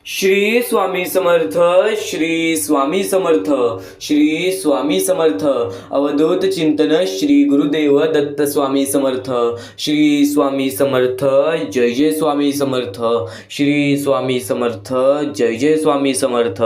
श्री स्वामी समर्थ, श्री स्वामी समर्थ, श्री स्वामी समर्थ. अवधूत चिंतन श्री गुरुदेव दत्त स्वामी समर्थ. श्री स्वामी समर्थ, जय जय स्वामी समर्थ. श्री स्वामी समर्थ, जय जय स्वामी समर्थ.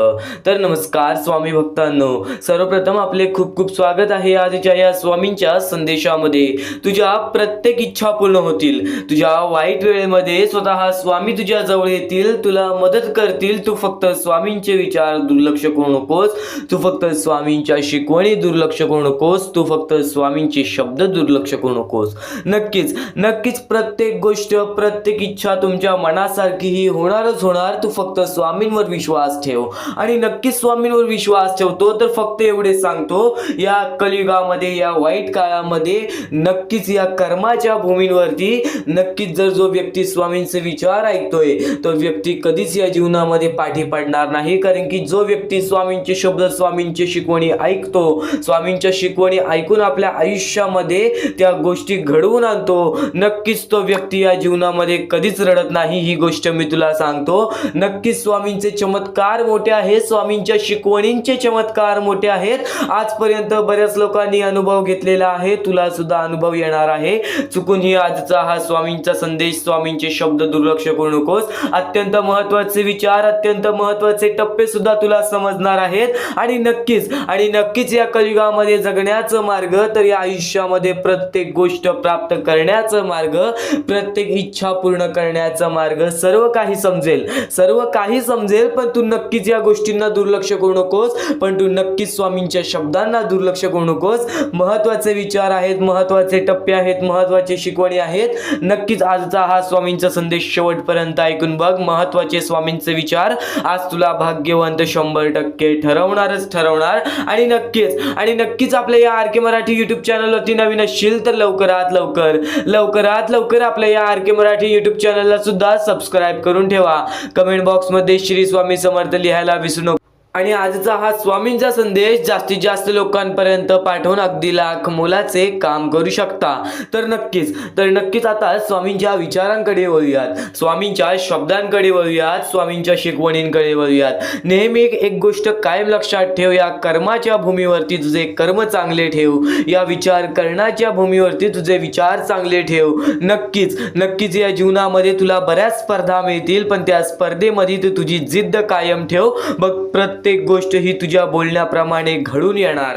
तर नमस्कार स्वामी भक्तांनो, सर्वप्रथम आपले खूप खूप स्वागत आहे आजच्या या स्वामींच्या संदेशामध्ये. तुझ्या प्रत्येक इच्छा पूर्ण होतील. तुझ्या वाईट वेळेमध्ये स्वतः स्वामी तुझ्या जवळ येतील, तुला मदत करतील. तू फक्त स्वामींचे विचार दुर्लक्ष करू नकोस. तू फक्त स्वामींच्या शिकवणी दुर्लक्ष करू नकोस. तू फक्त स्वामींचे शब्द दुर्लक्ष करू नकोस. नक्कीच नक्कीच प्रत्येक गोष्ट, प्रत्येक इच्छा तुमच्या मनासारखी ही होणारच होणार. तू फक्त स्वामींवर विश्वास ठेव आणि नक्कीच स्वामींवर विश्वास ठेवतो तर फक्त एवढे सांगतो, या कलियुगामध्ये, या वाईट काळामध्ये नक्कीच या कर्माच्या भूमीवरती नक्कीच जर जो व्यक्ती स्वामींचे विचार ऐकतोय तो व्यक्ती कधीच या जीवनामध्ये पाठी पडणार नाही. कारण की जो व्यक्ती स्वामींचे शब्द, स्वामींची शिकवणी ऐकतो, स्वामींच्या शिकवणी ऐकून आपल्या आयुष्यामध्ये त्या गोष्टी घडवून आणतो, नक्कीच तो व्यक्ती या जीवनामध्ये कधीच रडत नाही. ही गोष्ट मी तुला सांगतो. नक्कीच स्वामींचे चमत्कार मोठे आहेत, स्वामींच्या शिकवणींचे चमत्कार मोठे आहेत. आजपर्यंत बऱ्याच लोकांनी अनुभव घेतलेला आहे, तुला सुद्धा अनुभव येणार आहे. चुकूनही आजचा हा स्वामींचा संदेश, स्वामींचे शब्द दुर्लक्ष करू नकोस. अत्यंत महत्त्वाचे विचार, अत्यंत महत्त्वाचे टप्पे सुद्धा तुला समजणार आहेत. आणि नक्कीच या कलियुगामध्ये जगण्याचा मार्ग, तर या आयुष्यामध्ये प्रत्येक गोष्ट प्राप्त करण्याचा मार्ग, प्रत्येक इच्छा पूर्ण करण्याचा मार्ग, सर्व काही समजेल. पण तू नक्कीच या गोष्टींना दुर्लक्ष करू नकोस. पण तू नक्कीच स्वामींच्या शब्दांना दुर्लक्ष करू नकोस. महत्त्वाचे विचार आहेत, महत्त्वाचे टप्पे आहेत, महत्त्वाचे शिकवणी आहेत. नक्कीच आजचा हा स्वामींचा संदेश शेवटपर्यंत ऐकून बघ. महत्त्वाचे स्वामींचे विचार आज तुला भाग्यवंत 100% ठरवणार. आणि नक्कीच आपल्या या आर के मराठी युट्यूब चॅनलवरती नवीन असशील तर लवकरात लवकर आपल्या या आर के मराठी युट्यूब चॅनलला सुद्धा सबस्क्राईब करून ठेवा. कमेंट बॉक्समध्ये श्री स्वामी समर्थ लिहायला विसरू नको. आणि आजचा हा स्वामींचा संदेश जास्तीत जास्त लोकांपर्यंत पाठवून अगदी लाख मोलाचे काम करू शकता. तर नक्कीच आता स्वामींच्या विचारांकडे वळूयात, स्वामींच्या शब्दांकडे वळूयात, स्वामींच्या शिकवणींकडे वळूयात. नेहमी एक गोष्ट कायम लक्षात ठेव, या कर्माच्या भूमीवरती तुझे कर्म चांगले ठेव. या विचार करण्याच्या भूमीवरती तुझे विचार चांगले ठेव. नक्कीच या जीवनामध्ये तुला बऱ्याच स्पर्धा मिळतील, पण त्या स्पर्धेमध्ये तू तुझी जिद्द कायम ठेव. बघ, प्रत्येक गोष्ट ही तुझ्या बोलण्याप्रमाणे घडून येणार.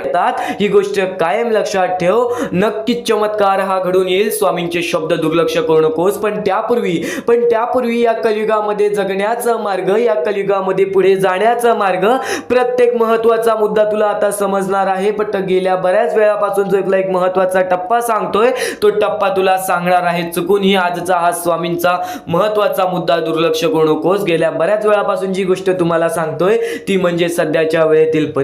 ही गोष्ट कायम लक्षात ठेव. नक्कीच चमत्कार हा घडून येईल. स्वामींचे शब्द दुर्लक्ष करू नकोस. पण त्यापूर्वी या कलियुगामध्ये जगण्याचा मार्ग, या कलियुगामध्ये पुढे जाण्याचा मार्ग, प्रत्येक महत्त्वाचा मुद्दा तुला आता समजणार आहे. पण गेल्या बऱ्याच वेळापासून जो एक महत्त्वाचा टप्पा सांगतोय, तो टप्पा तुला सांगणार आहे. चुकूनही आजचा हा स्वामींचा महत्त्वाचा मुद्दा दुर्लक्ष करू नकोस. गेल्या बऱ्याच वेळापासून जी गोष्ट तुम्हाला सांगतोय ती म्हणजे सध्याच्या वेळेतील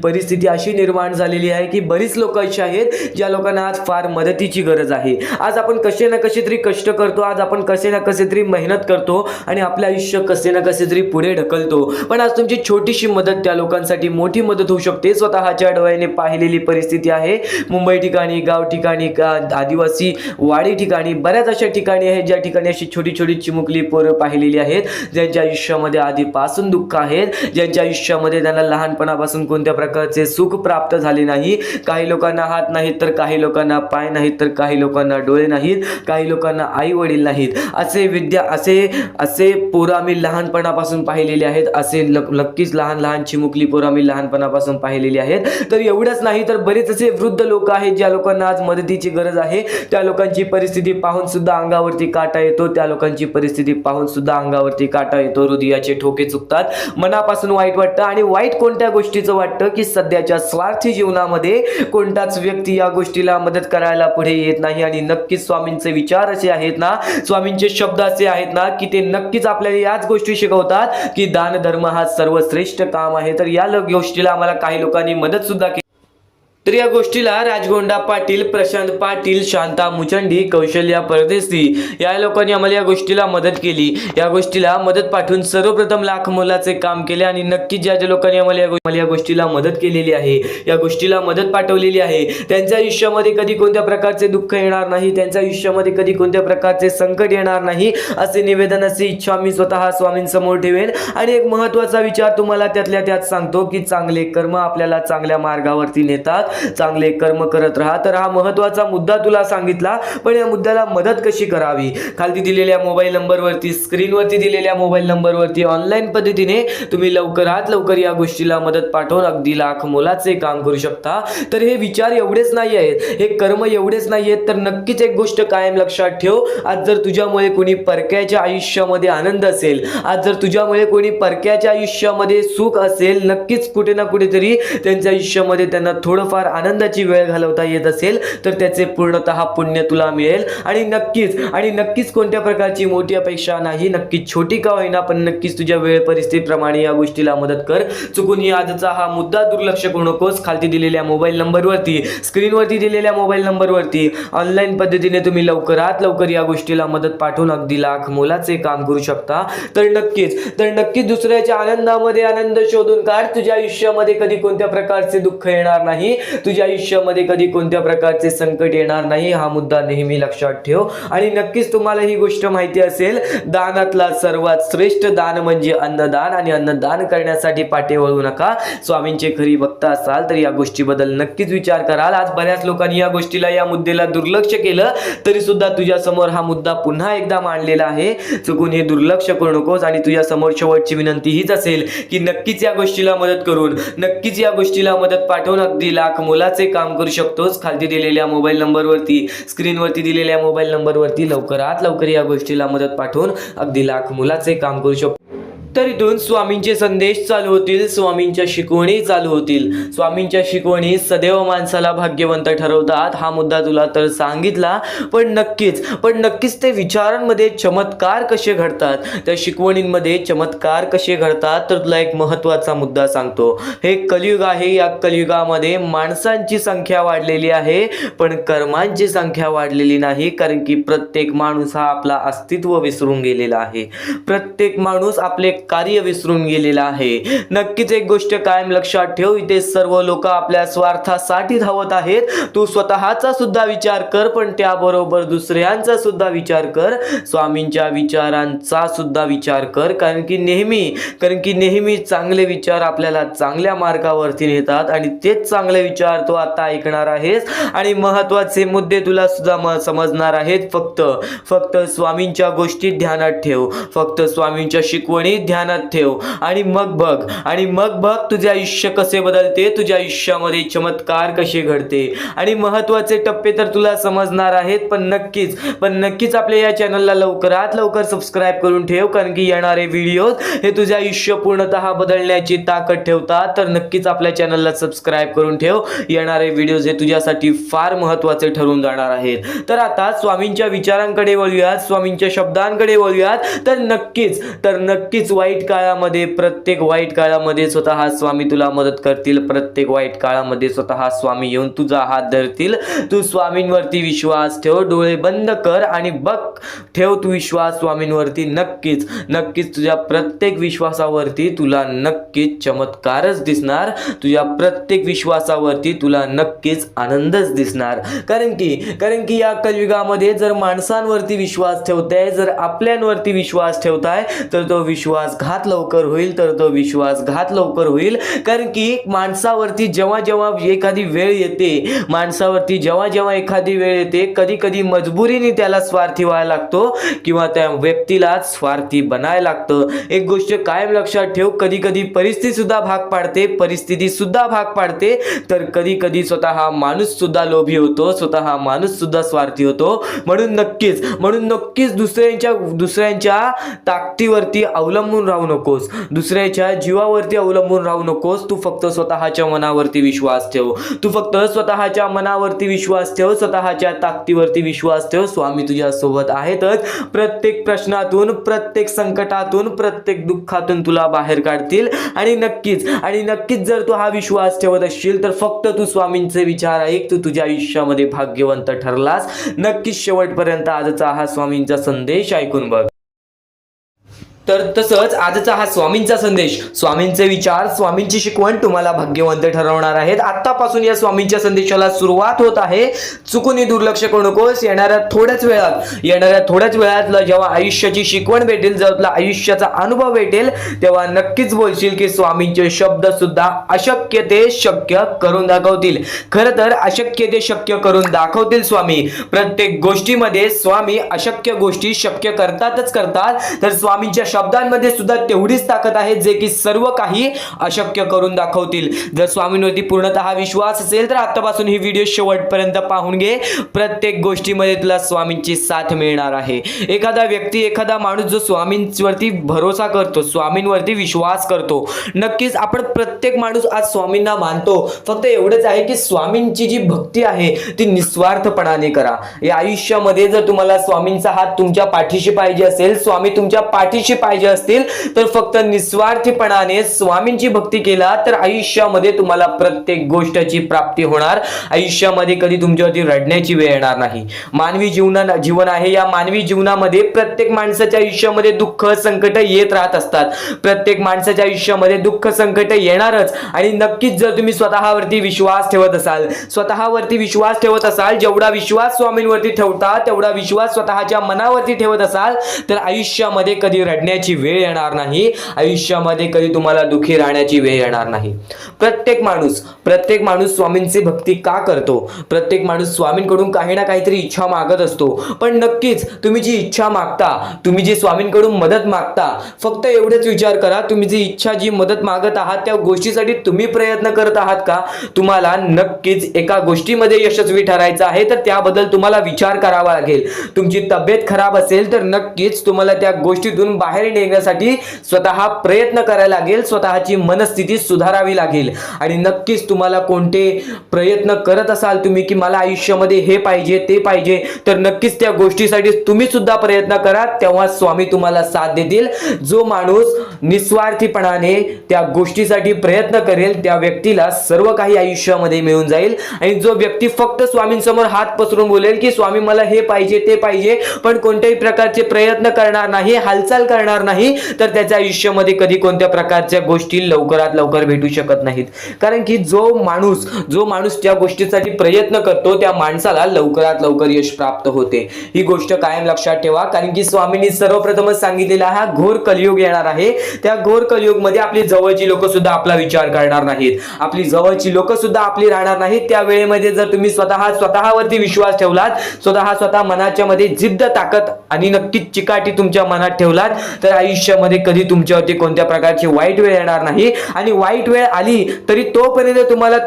परिस्थिती अशी निर्माण झालेली आहे की बरीच लोक अशी आहेत ज्या लोकांना आज फार मदतीची गरज आहे. आज आपण कसे ना कसे तरी कष्ट करतो, आज आपण कसे ना कसे तरी मेहनत करतो आणि आपलं आयुष्य कसे ना कसे तरी पुढे ढकलतो. पण आज तुमची छोटीशी मदत त्या लोकांसाठी मोठी मदत होऊ शकते. स्वतःच्या डोळ्याने पाहिलेली परिस्थिती आहे. मुंबई ठिकाणी, गाव ठिकाणी, आदिवासी वाडी ठिकाणी, बऱ्याच अशा ठिकाणी आहेत ज्या ठिकाणी अशी छोटी छोटी चिमुकली पोरं पाहिलेली आहेत, ज्यांच्या आयुष्यामध्ये आधीपासून दुःख आहेत, ज्यांच्या आयुष्यामध्ये त्यांना लहानपणापासून कोणत्या प्रकारचे सुख प्राप्त झाले नाही. काही लोकांना हात नाहीत, तर काही लोकांना पाय नाहीत, तर काही लोकांना डोळे नाहीत, काही लोकांना आई वडील नाहीत. असे पोरं आम्ही लहानपणापासून पाहिलेले आहेत. असे नक्कीच लहान चिमुकली पोरं आम्ही लहानपणापासून पाहिलेली आहेत. तर एवढंच नाही तर बरेच असे वृद्ध लोक आहेत ज्या लोकांना आज मदतीची गरज आहे. त्या लोकांची परिस्थिती पाहून सुद्धा अंगावरती काटा येतो. हृदयाचे ठोके चुकतात, मनापासून वाईट वाटतं. आणि वाईट कोणत्या गोष्टीचं वाटतं की सध्याच्या स्वार्थी जीवनामध्ये कोणताच व्यक्ती या गोष्टीला मदत करायला पुढे येत नाही. आणि नक्कीच स्वामींचे विचार असे आहेत ना, स्वामींचे शब्द असे आहेत ना की ते नक्कीच आपल्याला याच गोष्टी शिकवतात की दान धर्म हा सर्वश्रेष्ठ काम आहे. तर या गोष्टीला आम्हाला काही लोकांनी मदत सुद्धा केली. तर या गोष्टीला राजगोंडा पाटील, प्रशांत पाटील, शांता मुचंडी, कौशल्या परदेशी या लोकांनी आम्हाला या गोष्टीला मदत केली. या गोष्टीला मदत पाठवून सर्वप्रथम लाख मोलाचे काम केले आणि नक्की ज्या ज्या लोकांनी आम्हाला या गोष्टीला मदत केलेली आहे, या गोष्टीला मदत पाठवलेली आहे, त्यांच्या आयुष्यामध्ये कधी कोणत्या प्रकारचे दुःख येणार नाही, त्यांच्या आयुष्यामध्ये कधी कोणत्या प्रकारचे संकट येणार नाही असे निवेदन, अशी इच्छा मी स्वतः स्वामींसमोर ठेवेन. आणि एक महत्त्वाचा विचार तुम्हाला त्यातल्या त्यात सांगतो की चांगले कर्म आपल्याला चांगल्या मार्गावरती नेतात. चांगले कर्म करत राहा. तर हा महत्त्वाचा मुद्दा तुला सांगितला. पण या मुद्द्याला मदत कशी करावी, खाली दिलेल्या मोबाईल नंबरवरती, स्क्रीनवरती दिलेल्या मोबाईल नंबरवरती ऑनलाईन पद्धतीने तुम्ही लवकरात लवकर या गोष्टीला मदत पाठवून अगदी लाख मोलाचे काम करू शकता. तर हे विचार एवढेच नाही आहेत, हे कर्म एवढेच नाही आहेत, तर नक्कीच एक गोष्ट कायम लक्षात ठेव. आज जर तुझ्यामुळे कोणी परक्याच्या आयुष्यामध्ये आनंद असेल, आज जर तुझ्यामुळे कोणी परक्याच्या आयुष्यामध्ये सुख असेल, नक्कीच कुठे ना कुठेतरी त्यांच्या आयुष्यामध्ये त्यांना थोडंफार आनंदाची वेळ घालवता येत असेल तर त्याचे पूर्णतः पुण्य तुला मिळेल. आणि नक्कीच कोणत्या प्रकारची मोठी अपेक्षा नाही, नक्कीच छोटी का होईना पण नक्कीच तुझ्या वेळ परिस्थितीप्रमाणे या गोष्टीला मदत कर. चुकून आजचा हा मुद्दा दुर्लक्ष करू नकोस. खाली दिलेल्या मोबाईल नंबरवरती, स्क्रीनवरती दिलेल्या मोबाईल नंबरवरती ऑनलाईन पद्धतीने तुम्ही लवकरात लवकर या गोष्टीला मदत पाठवून अगदी लाख मोलाचे काम करू शकता. तर नक्कीच दुसऱ्याच्या आनंदामध्ये आनंद शोधून काढ. तुझ्या आयुष्यामध्ये कधी कोणत्या प्रकारचे दुःख येणार नाही, तुझ्या आयुष्यामध्ये कधी कोणत्या प्रकारचे संकट येणार नाही. हा मुद्दा नेहमी लक्षात ठेव. आणि नक्कीच तुम्हाला ही गोष्ट माहिती असेल, दानातला सर्वात श्रेष्ठ दान म्हणजे अन्नदान. आणि अन्नदान करण्यासाठी पाठे वळू नका. स्वामींचे खरी भक्त असाल तर या गोष्टीबद्दल नक्कीच विचार कराल. आज बऱ्याच लोकांनी या गोष्टीला, या मुद्द्याला दुर्लक्ष केलं तरी सुद्धा तुझ्या समोर हा मुद्दा पुन्हा एकदा मांडलेला आहे. चुकून हे दुर्लक्ष करू नकोस. आणि तुझ्या समोर शेवटची विनंती हीच असेल की नक्कीच या गोष्टीला मदत करून, नक्कीच या गोष्टीला मदत पाठवून अगदी लाख मोलाचे काम करू शकतोस. खाली दिलेल्या मोबाईल नंबरवरती, स्क्रीनवरती दिलेल्या मोबाईल नंबरवरती लवकरात लवकर या गोष्टीला मदत पाठवून अगदी लाख मोलाचे काम करू शकतो. तर इथून स्वामींचे संदेश चालू होतील, स्वामींच्या शिकवणी चालू होतील. स्वामींच्या शिकवणी सदैव माणसाला भाग्यवंत ठरवतात. हा मुद्दा तुला तर सांगितला, पण नक्कीच ते विचारांमध्ये चमत्कार कसे घडतात, त्या शिकवणींमध्ये चमत्कार कसे घडतात. तर तुला एक महत्त्वाचा मुद्दा सांगतो. हे कलियुग आहे. या कलियुगामध्ये माणसांची संख्या वाढलेली आहे पण कर्मांची संख्या वाढलेली नाही. कारण की प्रत्येक माणूस हा आपला अस्तित्व विसरून गेलेला आहे. प्रत्येक माणूस आपले कार्य विसरून गेलेला आहे. नक्कीच एक गोष्ट कायम लक्षात ठेव, इथे सर्व लोक आपल्या स्वार्थासाठी धावत आहेत. तू स्वतःचा सुद्धा विचार कर, पण त्याबरोबर दुसऱ्यांचा सुद्धा विचार कर, स्वामींच्या विचारांचा सुद्धा विचार कर. कारण की नेहमी चांगले विचार आपल्याला चांगल्या मार्गावरती नेतात आणि तेच चांगले विचार तू आता ऐकणार आहेस. आणि महत्त्वाचे मुद्दे तुला सुद्धा समजणार आहेत. फक्त स्वामींच्या गोष्टी ध्यानात ठेव, फक्त स्वामींच्या शिकवणी ध्यानात ठेव. आणि मग बघ तुझे आयुष्य कसे बदलते, तुझ्या आयुष्यामध्ये चमत्कार कसे घडते. आणि महत्त्वाचे टप्पे तर तुला समजणार आहेत. पण नक्कीच आपल्या या चॅनलला लवकरात लवकर सबस्क्राईब करून ठेव. कारण की येणारे व्हिडिओ हे तुझे आयुष्य पूर्णतः बदलण्याची ताकद ठेवतात. तर नक्कीच आपल्या चॅनलला सबस्क्राईब करून ठेव. येणारे व्हिडिओज हे तुझ्यासाठी फार महत्त्वाचे ठरून जाणार आहेत. तर आता स्वामींच्या विचारांकडे वळूयात, स्वामींच्या शब्दांकडे वळूयात. तर नक्कीच प्रत्येक वाईट काळामध्ये स्वतः स्वामी तुला मदत करतील. प्रत्येक वाईट काळामध्ये स्वतः स्वामी येऊन तुझा हात धरतील. तू स्वामींवरती विश्वास ठेव, डोळे बंद कर आणि ठेव तू विश्वास स्वामींवरती. नक्कीच तुझ्या प्रत्येक विश्वासावरती तुला नक्कीच चमत्कारच दिसणार. तुझ्या प्रत्येक विश्वासावरती तुला नक्कीच आनंदच दिसणार. कारण की या कलियुगामध्ये जर माणसांवरती विश्वास ठेवताय, जर आपल्यांवरती विश्वास ठेवताय तर तो विश्वासघात लवकर होईल. कारण की माणसावरती जेव्हा एखादी वेळ येते, कधी मजबुरीने त्याला स्वार्थी व्हायला लागतो किंवा त्या व्यक्तीला स्वार्थी बनायला लागतं. एक गोष्ट कायम लक्षात ठेव, कधी परिस्थिती सुद्धा भाग पाडते. तर कधी स्वतः माणूस सुद्धा लोभी होतो, स्वतः माणूस सुद्धा स्वार्थी होतो. म्हणून नक्कीच दुसऱ्यांच्या ताकदीवरती अवलंबून अवलंबून राहू नकोस, दुसऱ्याच्या जीवावरती अवलंबून राहू नकोस. तू फक्त स्वतःच्या मनावरती विश्वास ठेव. तू फक्त स्वतःच्या मनावरती विश्वास ठेव, स्वतःच्या ताकदीवरती विश्वास ठेव. स्वामी तुझ्या सोबत आहेतच. प्रत्येक प्रश्नातून, प्रत्येक संकटातून, प्रत्येक दुःखातून तुला बाहेर काढतील. आणि नक्कीच जर तू हा विश्वास ठेवत असशील तर फक्त तू स्वामींचे विचार ऐक. तू तुझ्या आयुष्यामध्ये भाग्यवंत ठरलास. नक्कीच शेवटपर्यंत आजचा हा स्वामींचा संदेश ऐकून बघ. तर तसंच आजचा हा स्वामींचा संदेश, स्वामींचे विचार, स्वामींची शिकवण तुम्हाला भाग्यवंत ठरवणार आहेत. आतापासून या स्वामींच्या संदेशाला सुरुवात होत आहे. चुकूनही दुर्लक्ष करू नकोस. येणाऱ्या थोड्याच वेळात तुला जेव्हा आयुष्याची शिकवण भेटेल, जेव्हा तुला आयुष्याचा अनुभव भेटेल, तेव्हा नक्कीच बोलशील की स्वामींचे शब्द सुद्धा अशक्य ते शक्य करून दाखवतील. खरं तर अशक्य ते शक्य करून दाखवतील स्वामी. प्रत्येक गोष्टीमध्ये स्वामी अशक्य गोष्टी शक्य करतात. तर स्वामींच्या शब्दांमध्ये सुद्धा तेवढीच ताकद आहे जे की सर्व काही अशक्य करून दाखवतील. जर स्वामींवरती पूर्णतः विश्वास असेल तर आतापासून ही व्हिडिओ शेवटपर्यंत पाहून घे. प्रत्येक गोष्टीमध्ये तुला स्वामींची साथ मिळणार आहे. एखादा व्यक्ती, एखादा माणूस जो स्वामींवरती भरोसा करतो, स्वामींवरती विश्वास करतो, नक्कीच आपण प्रत्येक माणूस आज स्वामींना मानतो. फक्त एवढंच आहे की स्वामींची जी भक्ती आहे ती निस्वार्थपणाने करा. या आयुष्यामध्ये जर तुम्हाला स्वामींचा हात तुमच्या पाठीशी पाहिजे असेल, स्वामी तुमच्या पाठीशी पाहिजे असतील, तर फक्त निस्वार्थीपणाने स्वामींची भक्ती केला तर आयुष्यामध्ये तुम्हाला प्रत्येक गोष्टीची प्राप्ती होणार. आयुष्यामध्ये कधी तुमच्यावरती रडण्याची वेळ येणार नाही. मानवी जीवन आहे. या मानवी जीवनामध्ये प्रत्येक माणसाच्या आयुष्यामध्ये दुःख, संकट येत राहत असतात. प्रत्येक माणसाच्या आयुष्यामध्ये दुःख, संकट येणारच. आणि नक्कीच जर तुम्ही स्वतःवरती विश्वास ठेवत असाल, जेवढा विश्वास स्वामींवरती ठेवता तेवढा विश्वास स्वतःच्या मनावरती ठेवत असाल, तर आयुष्यामध्ये कधी रडण्याची वेळ येणार नाही. आयुष्यामध्ये कधी तुम्हाला दुःखी राहण्याची वेळ येणार नाही. प्रत्येक माणूस स्वामींची भक्ती का करतो? प्रत्येक माणूस स्वामींकडून काही ना काहीतरी इच्छा मागत असतो. पण नक्कीच तुम्ही जी इच्छा मागता, तुम्ही जी स्वामींकडून मदत मागता, फक्त एवढेच विचार करा, तुम्ही जी इच्छा, जी मदत मागत आहात त्या गोष्टीसाठी तुम्ही प्रयत्न करत आहात का? तुम्हाला नक्कीच एका गोष्टीमध्ये यशस्वी ठरायचं आहे, तर त्याबद्दल तुम्हाला विचार करावा लागेल. तुमची तब्येत खराब असेल तर नक्कीच तुम्हाला त्या गोष्टीतून बाहेर निघण्यासाठी स्वतः प्रयत्न करायला लागेल. स्वतःची मनस्थिती सुधारावी लागेल. आणि नक्कीच तुम्हाला कोणते प्रयत्न करत असाल तुम्ही की मला आयुष्यामध्ये हे पाहिजे, ते पाहिजे, तर नक्कीच त्या गोष्टीसाठी तुम्ही सुद्धा प्रयत्न करा. तेव्हा स्वामी तुम्हाला साथ देतील. जो माणूस निस्वार्थीपणाने त्या गोष्टीसाठी प्रयत्न करेल त्या व्यक्तीला सर्व काही आयुष्यामध्ये मिळून जाईल. आणि जो व्यक्ती फक्त स्वामींसमोर हात पसरून बोलेल की स्वामी मला हे पाहिजे, ते पाहिजे, पण कोणत्याही प्रकारचे प्रयत्न करणार नाही, हालचाल करणार नाही, तर त्याच्या आयुष्यामध्ये कधी कोणत्या प्रकारच्या गोष्टी लवकरात लवकर भेटू शकत नाहीत. कारण की जो माणूस त्या गोष्टीसाठी प्रयत्न करतो त्या माणसाला लवकरात लवकर यश प्राप्त होते. ही गोष्ट कायम लक्षात ठेवा. कारण की स्वामींनी सर्वप्रथमच सांगितलेला हा घोर कलियुग येणार आहे. त्या घोर कलियुगमध्ये आपली जवळची लोक सुद्धा आपला विचार करणार नाहीत, आपली जवळची लोक सुद्धा आपली राहणार नाहीत. त्या वेळेमध्ये जर तुम्ही स्वतःवरती विश्वास ठेवलात, स्वतः मनाच्या मध्ये जिद्द, ताकद आणि नक्कीच चिकाटी तुमच्या मनात ठेवलात, तर आयुष्यामध्ये कधी तुमच्यावरती कोणत्या प्रकारची वाईट वेळ येणार नाही. आणि वाईट वेळ आली तरी तोपर्यंत तुम्हाला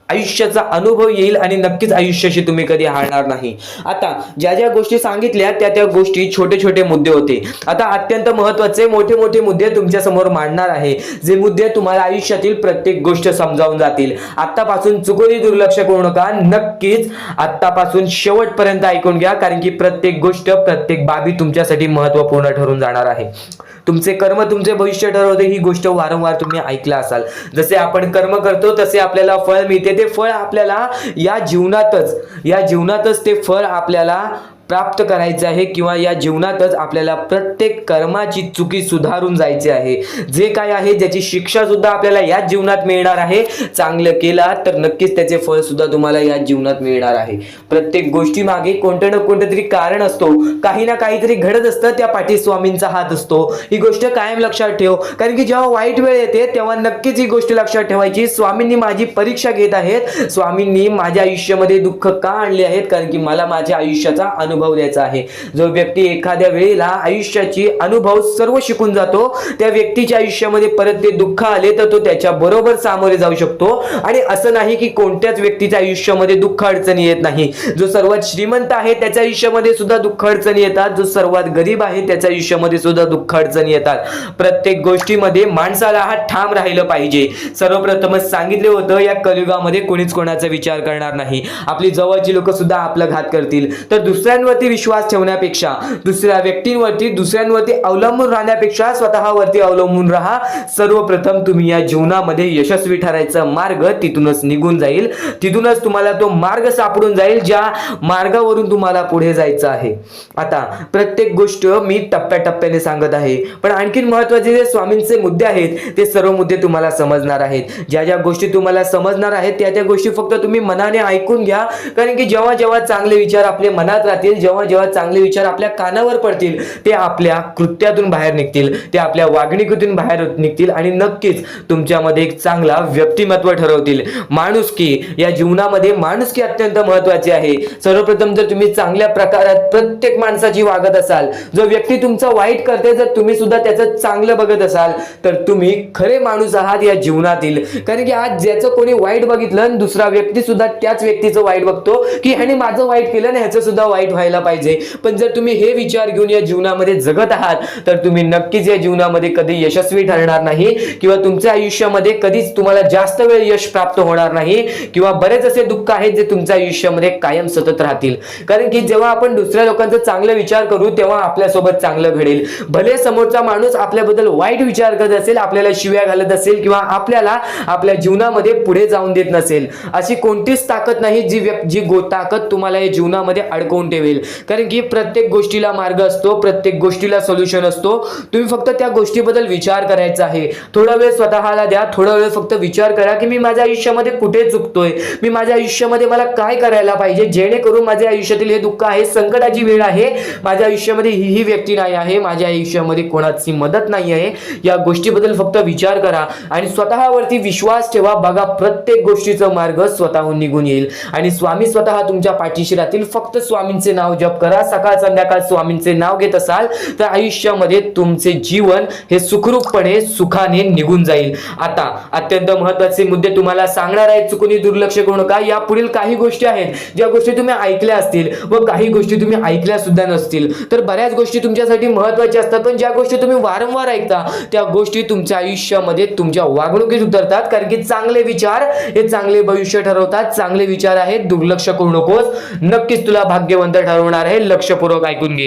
आयुष्याचा अनुभव येईल आणि नक्कीच आयुष्याशी तुम्ही कधी हारणार नाही. आता ज्या गोष्टी सांगितल्या त्या गोष्टी छोटे मुद्दे होते. आता अत्यंत महत्त्वाचे मोठे मुद्दे तुमच्या समोर मांडणार आहे, जे मुद्दे तुम्हाला आयुष्यातील प्रत्येक गोष्ट समजावून जातील. आतापासून चुकूनही दुर्लक्ष करू नका. नक्कीच आतापासून शेवटपर्यंत ऐकून घ्या. कारण की प्रत्येक गोष्ट, प्रत्येक बाबी तुमच्यासाठी महत्त्वपूर्ण ठरून जाणार आहे. तुमचे कर्म तुमचे भविष्य ठरवते. ही गोष्ट वारंवार तुम्ही ऐकला असाल. जसे आपण कर्म करतो तसे आपल्याला फळ मिळते. ते फळ आपल्याला या जीवनातच ते फळ आपल्याला प्राप्त करायचं आहे, किंवा या जीवनातच आपल्याला प्रत्येक कर्माची चुकी सुधारून जायचे आहे. जे काय आहे ज्याची शिक्षा सुद्धा आपल्याला या जीवनात मिळणार आहे. चांगलं केला तर नक्कीच त्याचे फळ सुद्धा तुम्हाला या जीवनात मिळणार आहे. प्रत्येक गोष्टी मागे कोणतं ना कोणतं तरी कारण असतो, काही ना काहीतरी घडत असतं, त्या पाठी स्वामींचा हात असतो. ही गोष्ट कायम लक्षात ठेव. कारण की जेव्हा वाईट वेळ येते तेव्हा नक्कीच ही गोष्ट लक्षात ठेवायची, स्वामींनी माझी परीक्षा घेत आहेत, स्वामींनी माझ्या आयुष्यामध्ये दुःख का आणले आहेत, कारण की मला माझ्या आयुष्याचा अनुभव अनुभव द्यायचा आहे. जो व्यक्ती एखाद्या वेळेला आयुष्याची अनुभव सर्व शिकून जातो, त्या व्यक्तीच्या आयुष्यामध्ये परत ते दुःख आले तर तो त्याच्या बरोबर सामोरे जाऊ शकतो. आणि असं नाही की कोणत्याच व्यक्तीच्या आयुष्यामध्ये दुःख अडचणी येत नाही. जो सर्वात श्रीमंत आहे त्याच्या आयुष्यामध्ये सुद्धा दुःख अडचणी येतात, जो सर्वात गरीब आहे त्याच्या आयुष्यामध्ये सुद्धा दुःख अडचणी येतात. प्रत्येक गोष्टीमध्ये माणसाला हा ठाम राहिलं पाहिजे. सर्वप्रथमच सांगितले होतं, या कलियुगामध्ये कोणीच कोणाचा विचार करणार नाही. आपली जवळची लोक सुद्धा आपला घात करतील. तर दुसऱ्यांवरती विश्वास ठेवण्यापेक्षा, दुसऱ्या व्यक्तींवरती दुसऱ्यांवरती अवलंबून राहण्यापेक्षा स्वतःवरती अवलंबून राहा. सर्वप्रथम तुम्ही या जीवनामध्ये यशस्वी ठरायचा मार्ग तिथूनच निघून जाईल. तिथूनच तुम्हाला तो मार्ग सापडून जाईल ज्या मार्गावरून तुम्हाला पुढे जायचं आहे. आता प्रत्येक गोष्ट मी टप्प्याटप्प्याने सांगत आहे, पण आणखीन महत्त्वाचे जे स्वामींचे मुद्दे आहेत ते सर्व मुद्दे तुम्हाला समजणार आहेत. ज्या ज्या गोष्टी तुम्हाला समजणार आहेत त्या त्या गोष्टी फक्त तुम्ही मनाने ऐकून घ्या. कारण की जेव्हा जेव्हा चांगले विचार आपल्या मनात राहतील, जेव्हा जेव्हा चांगले विचार आपल्या कानावर पडतील, ते आपल्या कृत्यातून बाहेर निघतील, ते आपल्या वागणुकीतून बाहेर निघतील आणि नक्कीच तुमच्यामध्ये एक चांगला व्यक्तिमत्व ठरवतील. माणुसकी, या जीवनामध्ये माणुसकी अत्यंत महत्त्वाची आहे. सर्वप्रथम जर तुम्ही चांगल्या प्रकारात प्रत्येक माणसाची वागत असाल, जो व्यक्ती तुमचा वाईट करते जर तुम्ही सुद्धा त्याचं चांगलं बघत असाल, तर तुम्ही खरे माणूस आहात या जीवनातील. कारण की आज ज्याचं कोणी वाईट बघितलं आणि दुसरा व्यक्ती सुद्धा त्याच व्यक्तीचं वाईट बघतो की ह्याने माझं वाईट केलं आणि ह्याचं सुद्धा वाईट व्हायला पाहिजे. पण जर तुम्ही हे विचार घेऊन या जीवनामध्ये जगत आहात तर तुम्ही नक्कीच या जीवनामध्ये कधी यशस्वी ठरणार नाही, किंवा तुमच्या आयुष्यामध्ये कधीच तुम्हाला जास्त वेळ यश प्राप्त होणार नाही, किंवा बरेच असे दुःख आहेत जे तुमच्या आयुष्यामध्ये कायम सतत राहतील. कारण की जेव्हा आपण दुसऱ्या लोकांचा चांगला विचार करू तेव्हा आपल्यासोबत चांगलं घडेल. भले समोरचा माणूस आपल्याबद्दल वाईट विचार करत असेल, आपल्याला शिव्या घालत असेल किंवा आपल्याला आपल्या जीवनामध्ये पुढे जाऊन देत नसेल, अशी कोणतीच ताकद नाही जी ताकद तुम्हाला या जीवनामध्ये अडकवून ठेवेल. कारण की प्रत्येक गोष्टीला मार्ग असतो, प्रत्येक गोष्टीला सोल्युशन असतो. तुम्ही फक्त त्या गोष्टीबद्दल विचार करायचा आहे. थोडा वेळ स्वतःला द्या, थोडा वेळ फक्त विचार करा की मी माझ्या आयुष्यामध्ये कुठे चुकतोय, मी माझ्या आयुष्यामध्ये मला काय करायला पाहिजे जेणेकरून माझ्या आयुष्यातील हे दुःख आहे, संकटाची वेळ आहे, माझ्या आयुष्यामध्ये ही व्यक्ती नाही आहे, माझ्या आयुष्यामध्ये कोणाची मदत नाही आहे, या गोष्टीबद्दल फक्त विचार करा आणि स्वतःवरती विश्वास ठेवा. बघा प्रत्येक गोष्टीचा मार्ग स्वतःहून निघून येईल आणि स्वामी स्वतः तुमच्या पाठीशी राहतील. फक्त स्वामींचे नाव जप करा. सकाळ संध्याकाळ स्वामींचे नाव घेत असाल तर आयुष्यामध्ये तुमचे जीवन हे सुखरूपपणे सुखाने निघून जाईल. आता अत्यंत महत्त्वाचे मुद्दे तुम्हाला सांगणार आहेत, चुकून दुर्लक्ष करू नका. या पुढील काही गोष्टी आहेत ज्या गोष्टी तुम्ही ऐकल्या असतील व काही गोष्टी तुम्ही ऐकल्या सुद्धा नसतील. तर बऱ्याच गोष्टी तुमच्यासाठी महत्त्वाच्या असतात, पण ज्या गोष्टी तुम्ही वारंवार ऐकता त्या गोष्टी तुमच्या आयुष्यामध्ये तुमच्या वागणुकीत उतरतात. कारण की चांगले विचार हे चांगले भविष्य ठरवतात. चांगले विचार आहेत, दुर्लक्ष करू नकोस. नक्कीच तुला भाग्यवंत ठरवणार आहे. लक्षपूर्वक ऐकून घे.